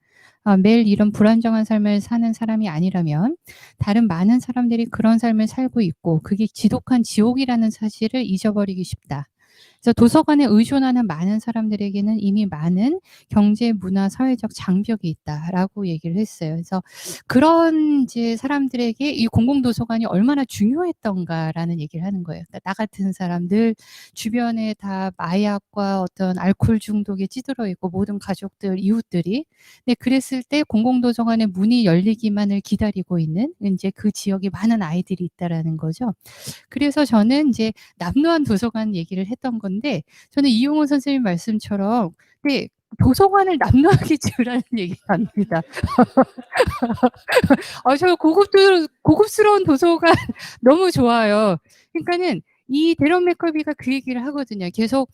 매일 이런 불안정한 삶을 사는 사람이 아니라면 다른 많은 사람들이 그런 삶을 살고 있고 그게 지독한 지옥이라는 사실을 잊어버리기 쉽다. 그래서 도서관에 의존하는 많은 사람들에게는 이미 많은 경제, 문화, 사회적 장벽이 있다라고 얘기를 했어요. 그래서 그런 이제 사람들에게 이 공공도서관이 얼마나 중요했던가라는 얘기를 하는 거예요. 그러니까 나 같은 사람들 주변에 다 마약과 어떤 알코올 중독에 찌들어 있고 모든 가족들, 이웃들이. 근데 그랬을 때 공공도서관의 문이 열리기만을 기다리고 있는 이제 그 지역에 많은 아이들이 있다라는 거죠. 그래서 저는 이제 남루한 도서관 얘기를 했던 건데 저는 이용호 선생님 말씀처럼 네, 도서관을 남루하게 지으라는 얘기가 아닙니다. 저 고급스러운 도서관 너무 좋아요. 그러니까는 이 데런 맥커비가 그 얘기를 하거든요. 계속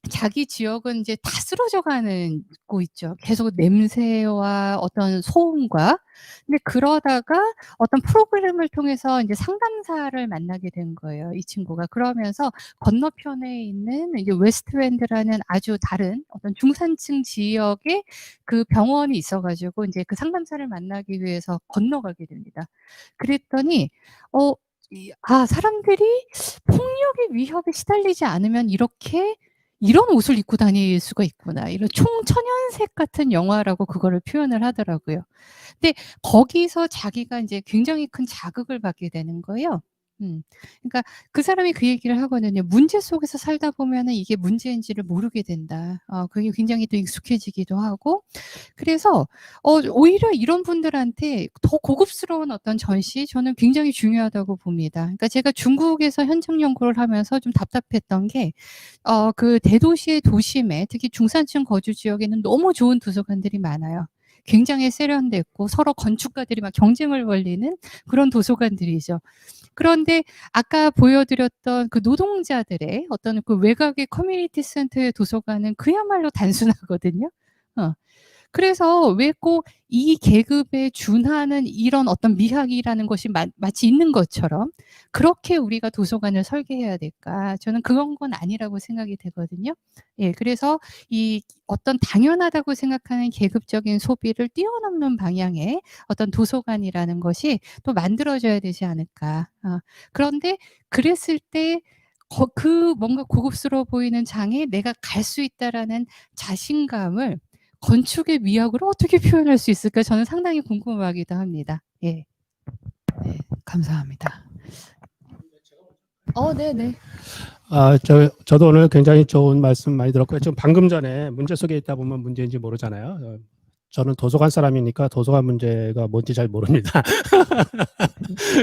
자기 지역은 이제 다 쓰러져 가는 고 있죠. 계속 냄새와 어떤 소음과. 근데 그러다가 어떤 프로그램을 통해서 인제 상담사를 만나게 된 거예요, 이 친구가. 그러면서 건너편에 있는 이제 웨스트엔드라는 아주 다른 어떤 중산층 지역에 그 병원이 있어 가지고 인제 그 상담사를 만나기 위해서 건너가게 됩니다. 그랬더니 사람들이 폭력의 위협에 시달리지 않으면 이런 옷을 입고 다닐 수가 있구나. 이런 총천연색 같은 영화라고 그거를 표현을 하더라고요. 근데 거기서 자기가 인제 굉장히 큰 자극을 받게 되는 거예요. 그러니까 그 사람이 그 얘기를 하거든요. "문제 속에서 살다 보면은 이게 문제인지를 모르게 된다." 그게 굉장히 또 익숙해지기도 하고 그래서 오히려 이런 분들한테 더 고급스러운 어떤 전시 저는 굉장히 중요하다고 봅니다. 그러니까 제가 중국에서 현장 연구를 하면서 좀 답답했던 게 그 대도시의 도심에 특히 중산층 거주 지역에는 너무 좋은 도서관들이 많아요. 굉장히 세련됐고 서로 건축가들이 막 경쟁을 벌이는 그런 도서관들이죠. 그런데 아까 보여드렸던 그 노동자들의 어떤 그 외곽의 커뮤니티 센터의 도서관은 그야말로 단순하거든요. 어. 그래서 왜 꼭 이 계급에 준하는 이런 어떤 미학이라는 것이 마치 있는 것처럼 그렇게 우리가 도서관을 설계해야 될까? 저는 그런 건 아니라고 생각이 되거든요. 예, 그래서 이 어떤 당연하다고 생각하는 계급적인 소비를 뛰어넘는 방향의 어떤 도서관이라는 것이 또 만들어져야 되지 않을까. 그런데 그랬을 때 그 뭔가 고급스러워 보이는 장에 내가 갈 수 있다라는 자신감을 건축의 미학으로 어떻게 표현할 수 있을까 저는 상당히 궁금하기도 합니다. 예. 네, 감사합니다. 네네. 저도 오늘 굉장히 좋은 말씀 많이 들었고요. 지금 방금 전에 문제 속에 있다 보면 문제인지 모르잖아요. 저는 도서관 사람이니까 도서관 문제가 뭔지 잘 모릅니다.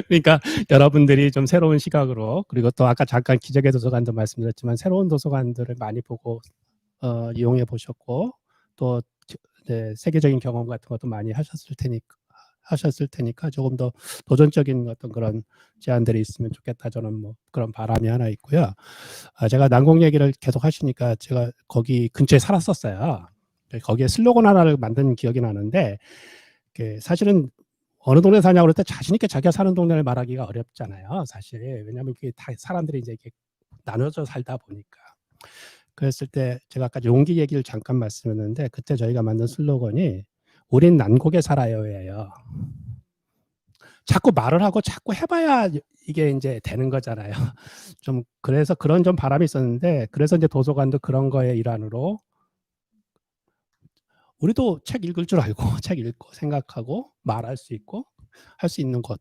그러니까 여러분들이 좀 새로운 시각으로 그리고 또 아까 잠깐 기적의 도서관도 말씀드렸지만 새로운 도서관들을 많이 보고 이용해 보셨고 또 세계적인 경험 같은 것도 많이 하셨을 테니까 조금 더 도전적인 어떤 그런 제안들이 있으면 좋겠다. 저는 뭐 그런 바람이 하나 있고요. 제가 난공 얘기를 계속 하시니까 제가 거기 근처에 살았었어요. 거기에 슬로건 하나를 만든 기억이 나는데 사실은 어느 동네 사냐고 그럴 때 자신 있게 자기가 사는 동네를 말하기가 어렵잖아요. 사실 왜냐하면 그게 다 사람들이 이제 이렇게 나눠져 살다 보니까. 그랬을 때 제가 아까 용기 얘기를 잠깐 말씀했는데 그때 저희가 만든 슬로건이 우린 난곡에 살아요예요. 자꾸 말을 하고 자꾸 해봐야 이게 이제 되는 거잖아요. 좀 그래서 그런 좀 바람이 있었는데 그래서 이제 도서관도 그런 거의 일환으로 우리도 책 읽을 줄 알고 책 읽고 생각하고 말할 수 있고 할 수 있는 곳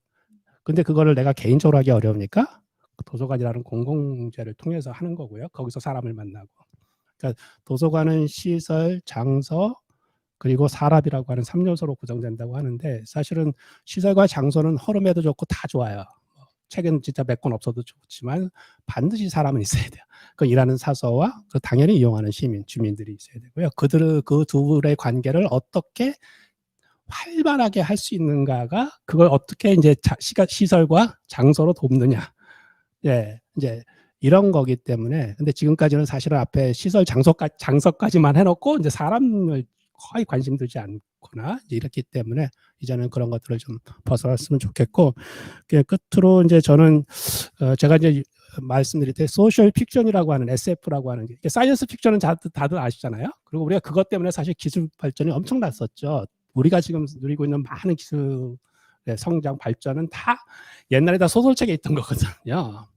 근데 그거를 내가 개인적으로 하기 어려우니까 도서관이라는 공공재를 통해서 하는 거고요. 거기서 사람을 만나고. 그러니까 도서관은 시설, 장소, 그리고 사람이라고 하는 3요소로 구성된다고 하는데 사실은 시설과 장소는 허름해도 좋고 다 좋아요. 책은 진짜 몇 권 없어도 좋지만 반드시 사람은 있어야 돼요. 그 일하는 사서와 그 당연히 이용하는 시민, 주민들이 있어야 되고요. 그 둘의 관계를 어떻게 활발하게 할 수 있는가가 그걸 어떻게 이제 시설과 장소로 돕느냐. 예, 이제 이런 거기 때문에 근데 지금까지는 사실은 앞에 시설 장소까지만 해놓고 이제 사람을 거의 관심 두지 않거나 이렇기 때문에 이제는 그런 것들을 좀 벗어났으면 좋겠고 끝으로 이제 저는 제가 이제 말씀드릴 때 소셜 픽션이라고 하는 SF라고 하는 게 사이언스 픽션은 다들 아시잖아요. 그리고 우리가 그것 때문에 사실 기술 발전이 엄청났었죠. 우리가 지금 누리고 있는 많은 기술의 성장 발전은 다 옛날에 다 소설책에 있던 거거든요.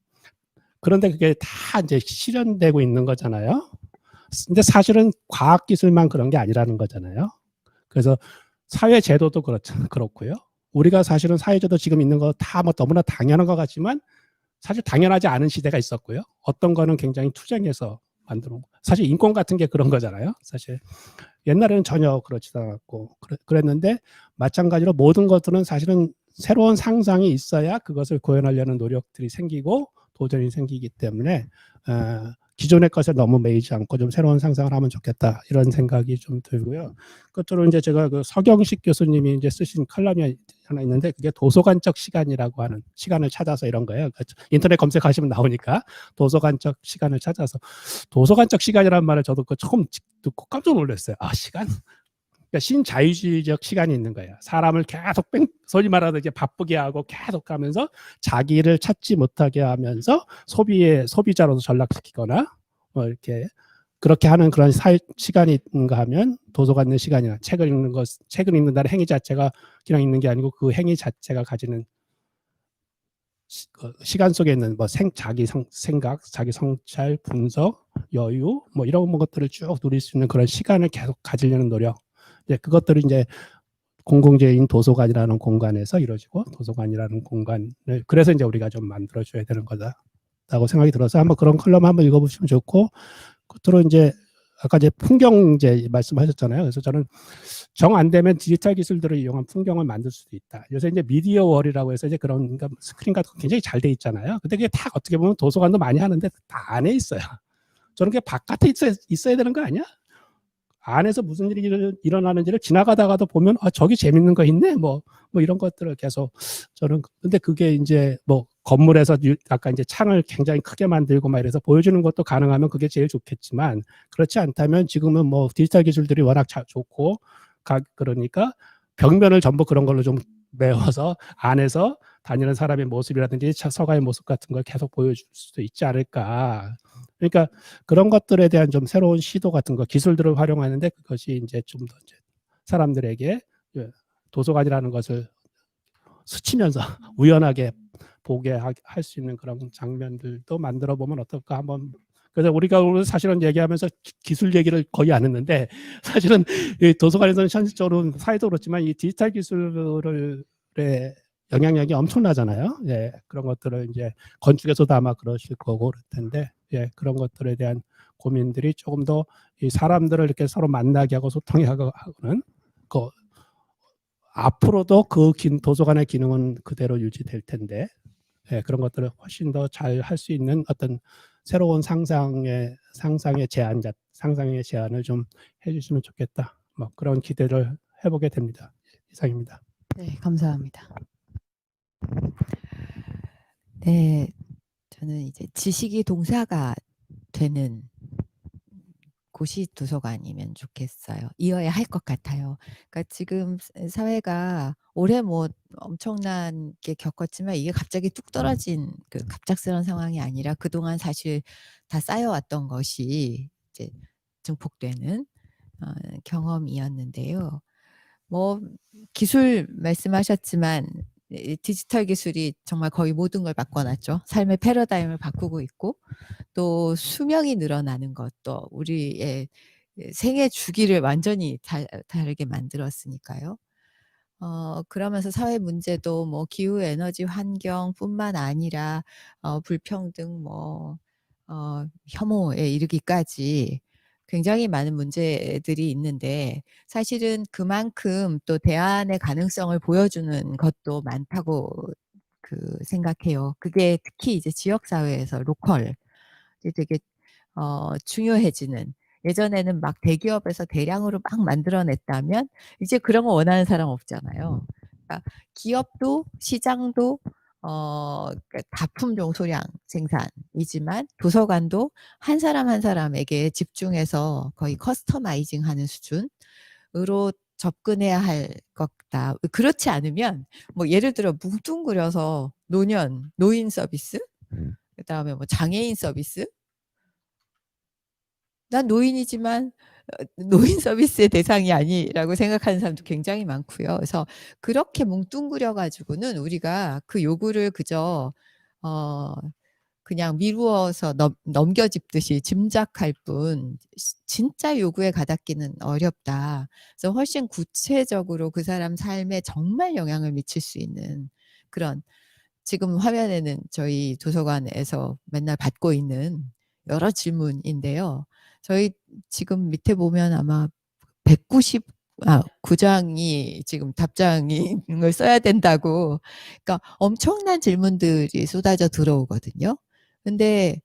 그런데 그게 다 이제 실현되고 있는 거잖아요. 근데 사실은 과학기술만 그런 게 아니라는 거잖아요. 그래서 사회제도도 그렇고요. 우리가 사실은 사회제도 지금 있는 거 다 뭐 너무나 당연한 것 같지만 사실 당연하지 않은 시대가 있었고요. 어떤 거는 굉장히 투쟁해서 만들어. 사실 인권 같은 게 그런 거잖아요. 사실 옛날에는 전혀 그렇지도 않았고 그랬는데 마찬가지로 모든 것들은 사실은 새로운 상상이 있어야 그것을 구현하려는 노력들이 생기고 도전이 생기기 때문에 기존의 것에 너무 매이지 않고 좀 새로운 상상을 하면 좋겠다 이런 생각이 좀 들고요. 끝으로 이제 제가 그 서경식 교수님이 이제 쓰신 칼럼이 하나 있는데 그게 도서관적 시간이라고 하는 시간을 찾아서 이런 거예요. 인터넷 검색하시면 나오니까 도서관적 시간을 찾아서 도서관적 시간이라는 말을 저도 그 처음 듣고 깜짝 놀랐어요. 아 시간? 그러니까 신자유주의적 시간이 있는 거예요. 사람을 계속 소위 말하듯이 바쁘게 하고 계속 하면서 자기를 찾지 못하게 하면서 소비자로서 전락시키거나 뭐 이렇게 그렇게 하는 그런 시간이 있는가 하면 도서관 시간이나 책을 읽는다는 행위 자체가 그냥 읽는 게 아니고 그 행위 자체가 가지는 시간 속에 있는 뭐 자기 생각, 자기 성찰, 분석, 여유 뭐 이런 것들을 쭉 누릴 수 있는 그런 시간을 계속 가지려는 노력. 그것들이 이제 공공재인 도서관이라는 공간에서 이루어지고 도서관이라는 공간을 그래서 이제 우리가 좀 만들어줘야 되는 거다라고 생각이 들어서 한번 그런 컬럼 한번 읽어보시면 좋고 끝으로 이제 아까 이제 풍경 이제 말씀하셨잖아요. 그래서 저는 정 안 되면 디지털 기술들을 이용한 풍경을 만들 수도 있다. 요새 이제 미디어 월이라고 해서 이제 그런 그러니까 스크린 같은 거 굉장히 잘 돼 있잖아요. 근데 그게 다 어떻게 보면 도서관도 많이 하는데 다 안에 있어요. 저는 그게 바깥에 있어야 되는 거 아니야? 안에서 무슨 일이 일어나는지를 지나가다가도 보면 아 저기 재밌는 거 있네 뭐 이런 것들을 계속 저는 근데 그게 이제 뭐 건물에서 아까 이제 창을 굉장히 크게 만들고 막 이래서 보여주는 것도 가능하면 그게 제일 좋겠지만 그렇지 않다면 지금은 뭐 디지털 기술들이 워낙 좋고 그러니까 벽면을 전부 그런 걸로 좀 메워서 안에서 다니는 사람의 모습이라든지 서가의 모습 같은 걸 계속 보여줄 수도 있지 않을까. 그러니까 그런 것들에 대한 좀 새로운 시도 같은 거 기술들을 활용하는데 그것이 이제 좀 더 사람들에게 도서관이라는 것을 스치면서 우연하게 보게 할 수 있는 그런 장면들도 만들어 보면 어떨까 한번. 그래서 우리가 오늘 사실은 얘기하면서 기술 얘기를 거의 안 했는데 사실은 이 도서관에서는 현실적으로 사회도 그렇지만 이 디지털 기술의 영향력이 엄청나잖아요. 예, 그런 것들을 이제 건축에서도 아마 그러실 거고 그럴 텐데, 예, 그런 것들에 대한 고민들이 조금 더 이 사람들을 이렇게 서로 만나게 하고 소통하게 하고는 그 앞으로도 그 도서관의 기능은 그대로 유지될 텐데, 예, 그런 것들을 훨씬 더 잘 할 수 있는 어떤 새로운 상상의 제안을 좀 해주시면 좋겠다. 뭐 그런 기대를 해보게 됩니다. 이상입니다. 네, 감사합니다. 네, 저는 이제 지식이 동사가 되는 곳이 도서관이면 좋겠어요. 이어야 할 것 같아요. 그러니까 지금 사회가 올해 뭐 엄청난 게 겪었지만 이게 갑자기 뚝 떨어진 그 갑작스러운 상황이 아니라 그동안 사실 다 쌓여왔던 것이 이제 증폭되는 경험이었는데요. 뭐 기술 말씀하셨지만 디지털 기술이 정말 거의 모든 걸 바꿔놨죠. 삶의 패러다임을 바꾸고 있고 또 수명이 늘어나는 것도 우리의 생애 주기를 완전히 다르게 만들었으니까요. 그러면서 사회 문제도 뭐 기후, 에너지, 환경뿐만 아니라 불평등, 혐오에 이르기까지 굉장히 많은 문제들이 있는데 사실은 그만큼 또 대안의 가능성을 보여주는 것도 많다고 생각해요. 그게 특히 이제 지역 사회에서 로컬 되게 중요해지는 예전에는 막 대기업에서 대량으로 막 만들어냈다면 이제 그런 거 원하는 사람 없잖아요. 그러니까 기업도 시장도 그러니까 다품종 소량 생산이지만 도서관도 한 사람 한 사람에게 집중해서 거의 커스터마이징하는 수준으로 접근해야 할 것다. 그렇지 않으면 뭐 예를 들어 뭉뚱그려서 노인 서비스, 그다음에 뭐 장애인 서비스, 난 노인이지만 노인 서비스의 대상이 아니라고 생각하는 사람도 굉장히 많고요. 그래서 그렇게 뭉뚱그려 가지고는 우리가 그 요구를 그저 그냥 미루어서 넘겨짚듯이 짐작할 뿐 진짜 요구에 가닿기는 어렵다. 그래서 훨씬 구체적으로 그 사람 삶에 정말 영향을 미칠 수 있는 그런 지금 화면에는 저희 도서관에서 맨날 받고 있는 여러 질문인데요. 저희 지금 밑에 보면 아마 199장이 지금 답장을 써야 된다고. 그러니까 엄청난 질문들이 쏟아져 들어오거든요. 근데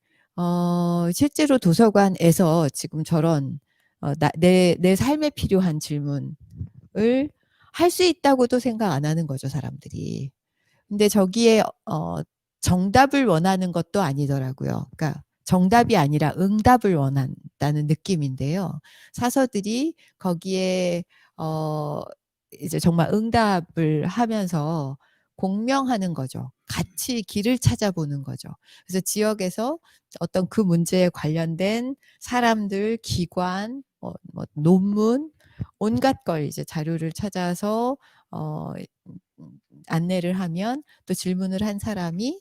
실제로 도서관에서 지금 저런 내 삶에 필요한 질문을 할 수 있다고도 생각 안 하는 거죠, 사람들이. 근데 저기에 정답을 원하는 것도 아니더라고요. 그러니까 정답이 아니라 응답을 원한다는 느낌인데요. 사서들이 거기에 이제 정말 응답을 하면서 공명하는 거죠. 같이 길을 찾아보는 거죠. 그래서 지역에서 어떤 그 문제에 관련된 사람들, 기관, 논문, 온갖 걸 이제 자료를 찾아서 안내를 하면 또 질문을 한 사람이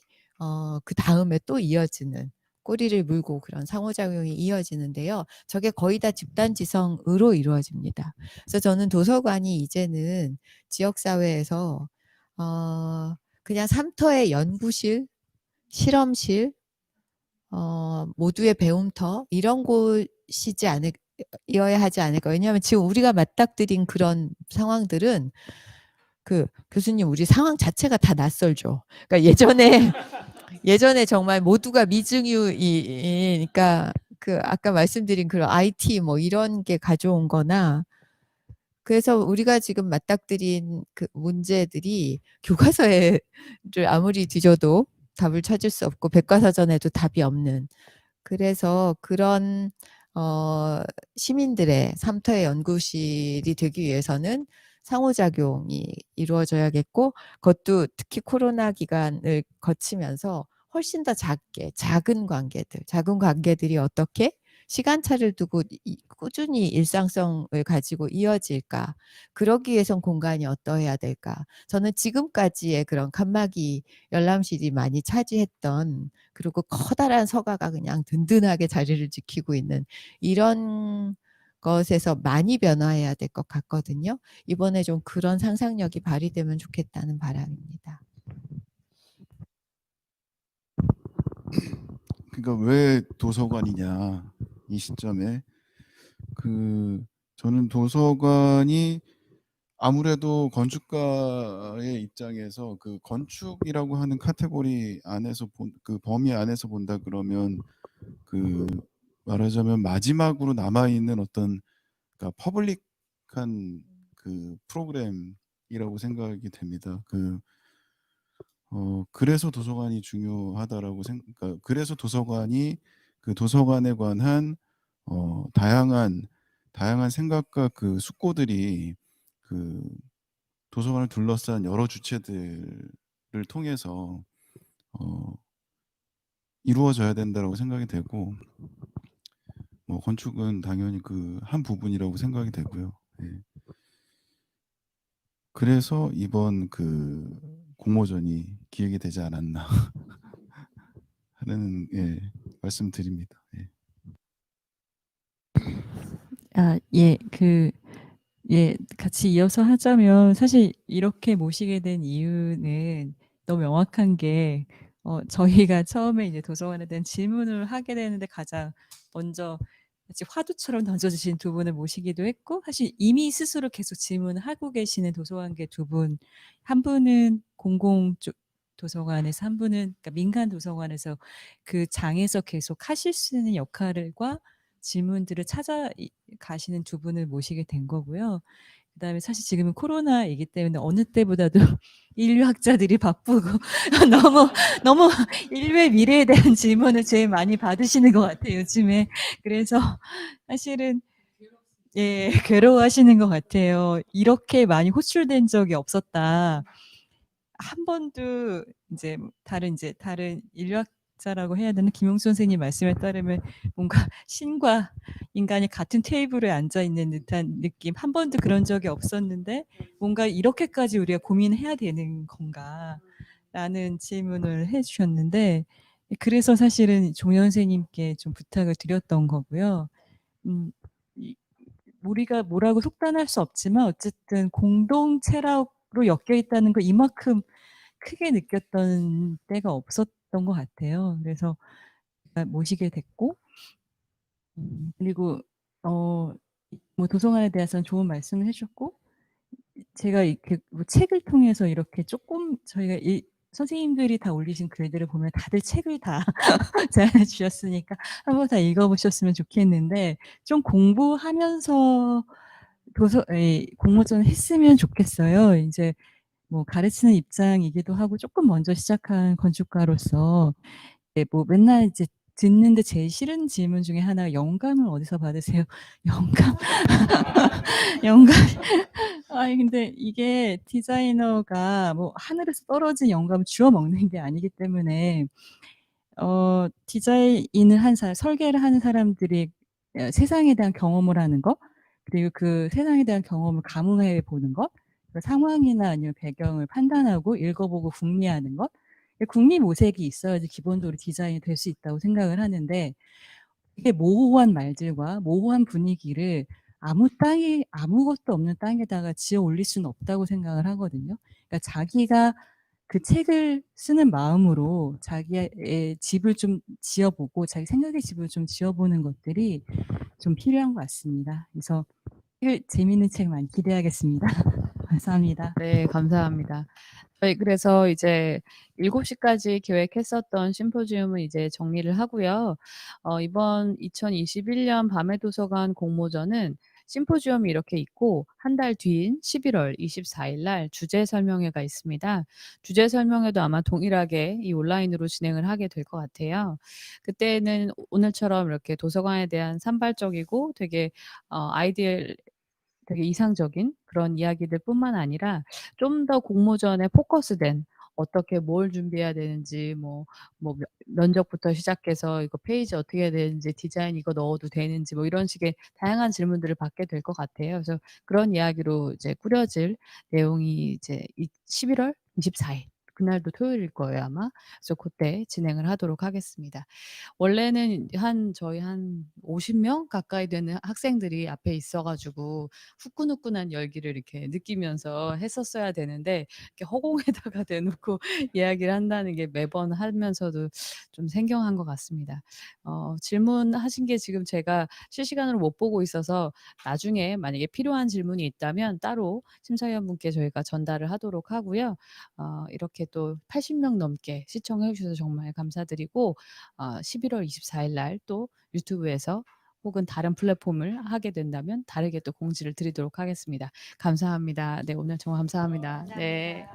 그 다음에 또 이어지는 꼬리를 물고 그런 상호작용이 이어지는데요. 저게 거의 다 집단지성으로 이루어집니다. 그래서 저는 도서관이 이제는 지역사회에서 그냥 삼터의 연구실, 실험실, 모두의 배움터 이런 곳이어야 하지 않을까. 왜냐하면 지금 우리가 맞닥뜨린 그런 상황들은 교수님 우리 상황 자체가 다 낯설죠. 그러니까 예전에 정말 모두가 미증유이니까 아까 말씀드린 그런 IT 뭐 이런 게 가져온 거나 그래서 우리가 지금 맞닥뜨린 그 문제들이 교과서에를 아무리 뒤져도 답을 찾을 수 없고 백과사전에도 답이 없는 그래서 그런 시민들의 삼터의 연구실이 되기 위해서는 상호작용이 이루어져야겠고 그것도 특히 코로나 기간을 거치면서 훨씬 더 작은 관계들이 어떻게 시간차를 두고 꾸준히 일상성을 가지고 이어질까? 그러기 위해선 공간이 어떠해야 될까? 저는 지금까지의 그런 칸막이 열람실이 많이 차지했던 그리고 커다란 서가가 그냥 든든하게 자리를 지키고 있는 이런 것에서 많이 변화해야 될 것 같거든요. 이번에 좀 그런 상상력이 발휘되면 좋겠다는 바람입니다. 그러니까 왜 도서관이냐 이 시점에 저는 도서관이 아무래도 건축가의 입장에서 그 건축이라고 하는 카테고리 안에서 그 범위 안에서 본다 그러면 말하자면 마지막으로 남아 있는 어떤 그러니까 퍼블릭한 그 프로그램이라고 생각이 됩니다. 그래서 도서관이 중요하다라고 그러니까 그래서 도서관이 그 도서관에 관한 다양한 생각과 그 숙고들이 도서관을 둘러싼 여러 주체들을 통해서 이루어져야 된다라고 생각이 되고 뭐 건축은 당연히 한 부분이라고 생각이 되고요. 예. 그래서 이번 공모전이 기획이 되지 않았나 하는 말씀드립니다. 예. 예, 같이 이어서 하자면 사실 이렇게 모시게 된 이유는 너무 명확한 게 저희가 처음에 이제 도서관에 대한 질문을 하게 되는데 가장 먼저 마치 화두처럼 던져주신 두 분을 모시기도 했고 사실 이미 스스로 계속 질문을 하고 계시는 도서관계 두 분, 한 분은 공공 쪽 도서관에서 한 분은 그러니까 민간 도서관에서 그 장에서 계속 하실 수 있는 역할과 질문들을 찾아 가시는 두 분을 모시게 된 거고요. 그다음에 사실 지금은 코로나이기 때문에 어느 때보다도 인류학자들이 바쁘고 너무 인류의 미래에 대한 질문을 제일 많이 받으시는 것 같아요, 요즘에. 그래서 사실은 괴로워하시는 것 같아요. 이렇게 많이 호출된 적이 없었다. 한 번도 다른 인류학자라고 해야 되나 김용수 선생님 말씀에 따르면 뭔가 신과 인간이 같은 테이블에 앉아 있는 듯한 느낌. 한 번도 그런 적이 없었는데 뭔가 이렇게까지 우리가 고민해야 되는 건가라는 질문을 해주셨는데 그래서 사실은 종현 선생님께 좀 부탁을 드렸던 거고요. 음, 이- 우리가 뭐라고 속단할 수 없지만 어쨌든 공동체로 엮여 있다는 거 이만큼 크게 느꼈던 때가 없었던 것 같아요. 그래서 모시게 됐고, 그리고 뭐 도서관에 대해서는 좋은 말씀을 해주셨고, 제가 이렇게 뭐 책을 통해서 이렇게 조금 저희가 선생님들이 다 올리신 글들을 보면 다들 책을 다 제안해 주셨으니까 한번 다 읽어보셨으면 좋겠는데 좀 공부하면서 공모전 했으면 좋겠어요. 이제 뭐 가르치는 입장이기도 하고 조금 먼저 시작한 건축가로서 뭐 맨날 이제 듣는데 제일 싫은 질문 중에 하나가 영감을 어디서 받으세요? 영감? 영감. 아니 근데 이게 디자이너가 뭐 하늘에서 떨어진 영감을 주워 먹는 게 아니기 때문에 디자인을 한 사람, 설계를 하는 사람들이 세상에 대한 경험을 하는 것, 그리고 그 세상에 대한 경험을 가문해 보는 것, 그 상황이나 아니면 배경을 판단하고 읽어보고 궁리하는 것, 국리모색이 있어야지 기본적으로 디자인이 될 수 있다고 생각을 하는데 이게 모호한 말들과 모호한 분위기를 아무것도 없는 땅에다가 지어 올릴 수는 없다고 생각을 하거든요. 그러니까 자기가 그 책을 쓰는 마음으로 자기의 집을 좀 지어보고 자기 생각의 집을 좀 지어보는 것들이 좀 필요한 것 같습니다. 그래서 재미있는 책 많이 기대하겠습니다. 감사합니다. 네, 감사합니다. 저희 그래서 이제 7시까지 계획했었던 심포지움은 이제 정리를 하고요. 이번 2021년 밤의 도서관 공모전은 심포지움이 이렇게 있고 한 달 뒤인 11월 24일 날 주제 설명회가 있습니다. 주제 설명회도 아마 동일하게 이 온라인으로 진행을 하게 될 것 같아요. 그때는 오늘처럼 이렇게 도서관에 대한 산발적이고 되게 아이디어 되게 이상적인 그런 이야기들 뿐만 아니라 좀 더 공모전에 포커스된 어떻게 뭘 준비해야 되는지 뭐 면적부터 시작해서 이거 페이지 어떻게 해야 되는지 디자인 이거 넣어도 되는지 뭐 이런 식의 다양한 질문들을 받게 될 것 같아요. 그래서 그런 이야기로 이제 꾸려질 내용이 이제 11월 24일 그날도 토요일일 거예요, 아마. 그래서 그때 진행을 하도록 하겠습니다. 원래는 저희 한 50명 가까이 되는 학생들이 앞에 있어 가지고 후끈후끈한 열기를 이렇게 느끼면서 했었어야 되는데 이렇게 허공에다가 대놓고 이야기를 한다는 게 매번 하면서도 좀 생경한 것 같습니다. 질문하신 게 지금 제가 실시간으로 못 보고 있어서 나중에 만약에 필요한 질문이 있다면 따로 심사위원분께 저희가 전달을 하도록 하고요. 이렇게 또 80명 넘게 시청해 주셔서 정말 감사드리고 11월 24일 날 또 유튜브에서 혹은 다른 플랫폼을 하게 된다면 다르게 또 공지를 드리도록 하겠습니다. 감사합니다. 네, 오늘 정말 감사합니다. 네.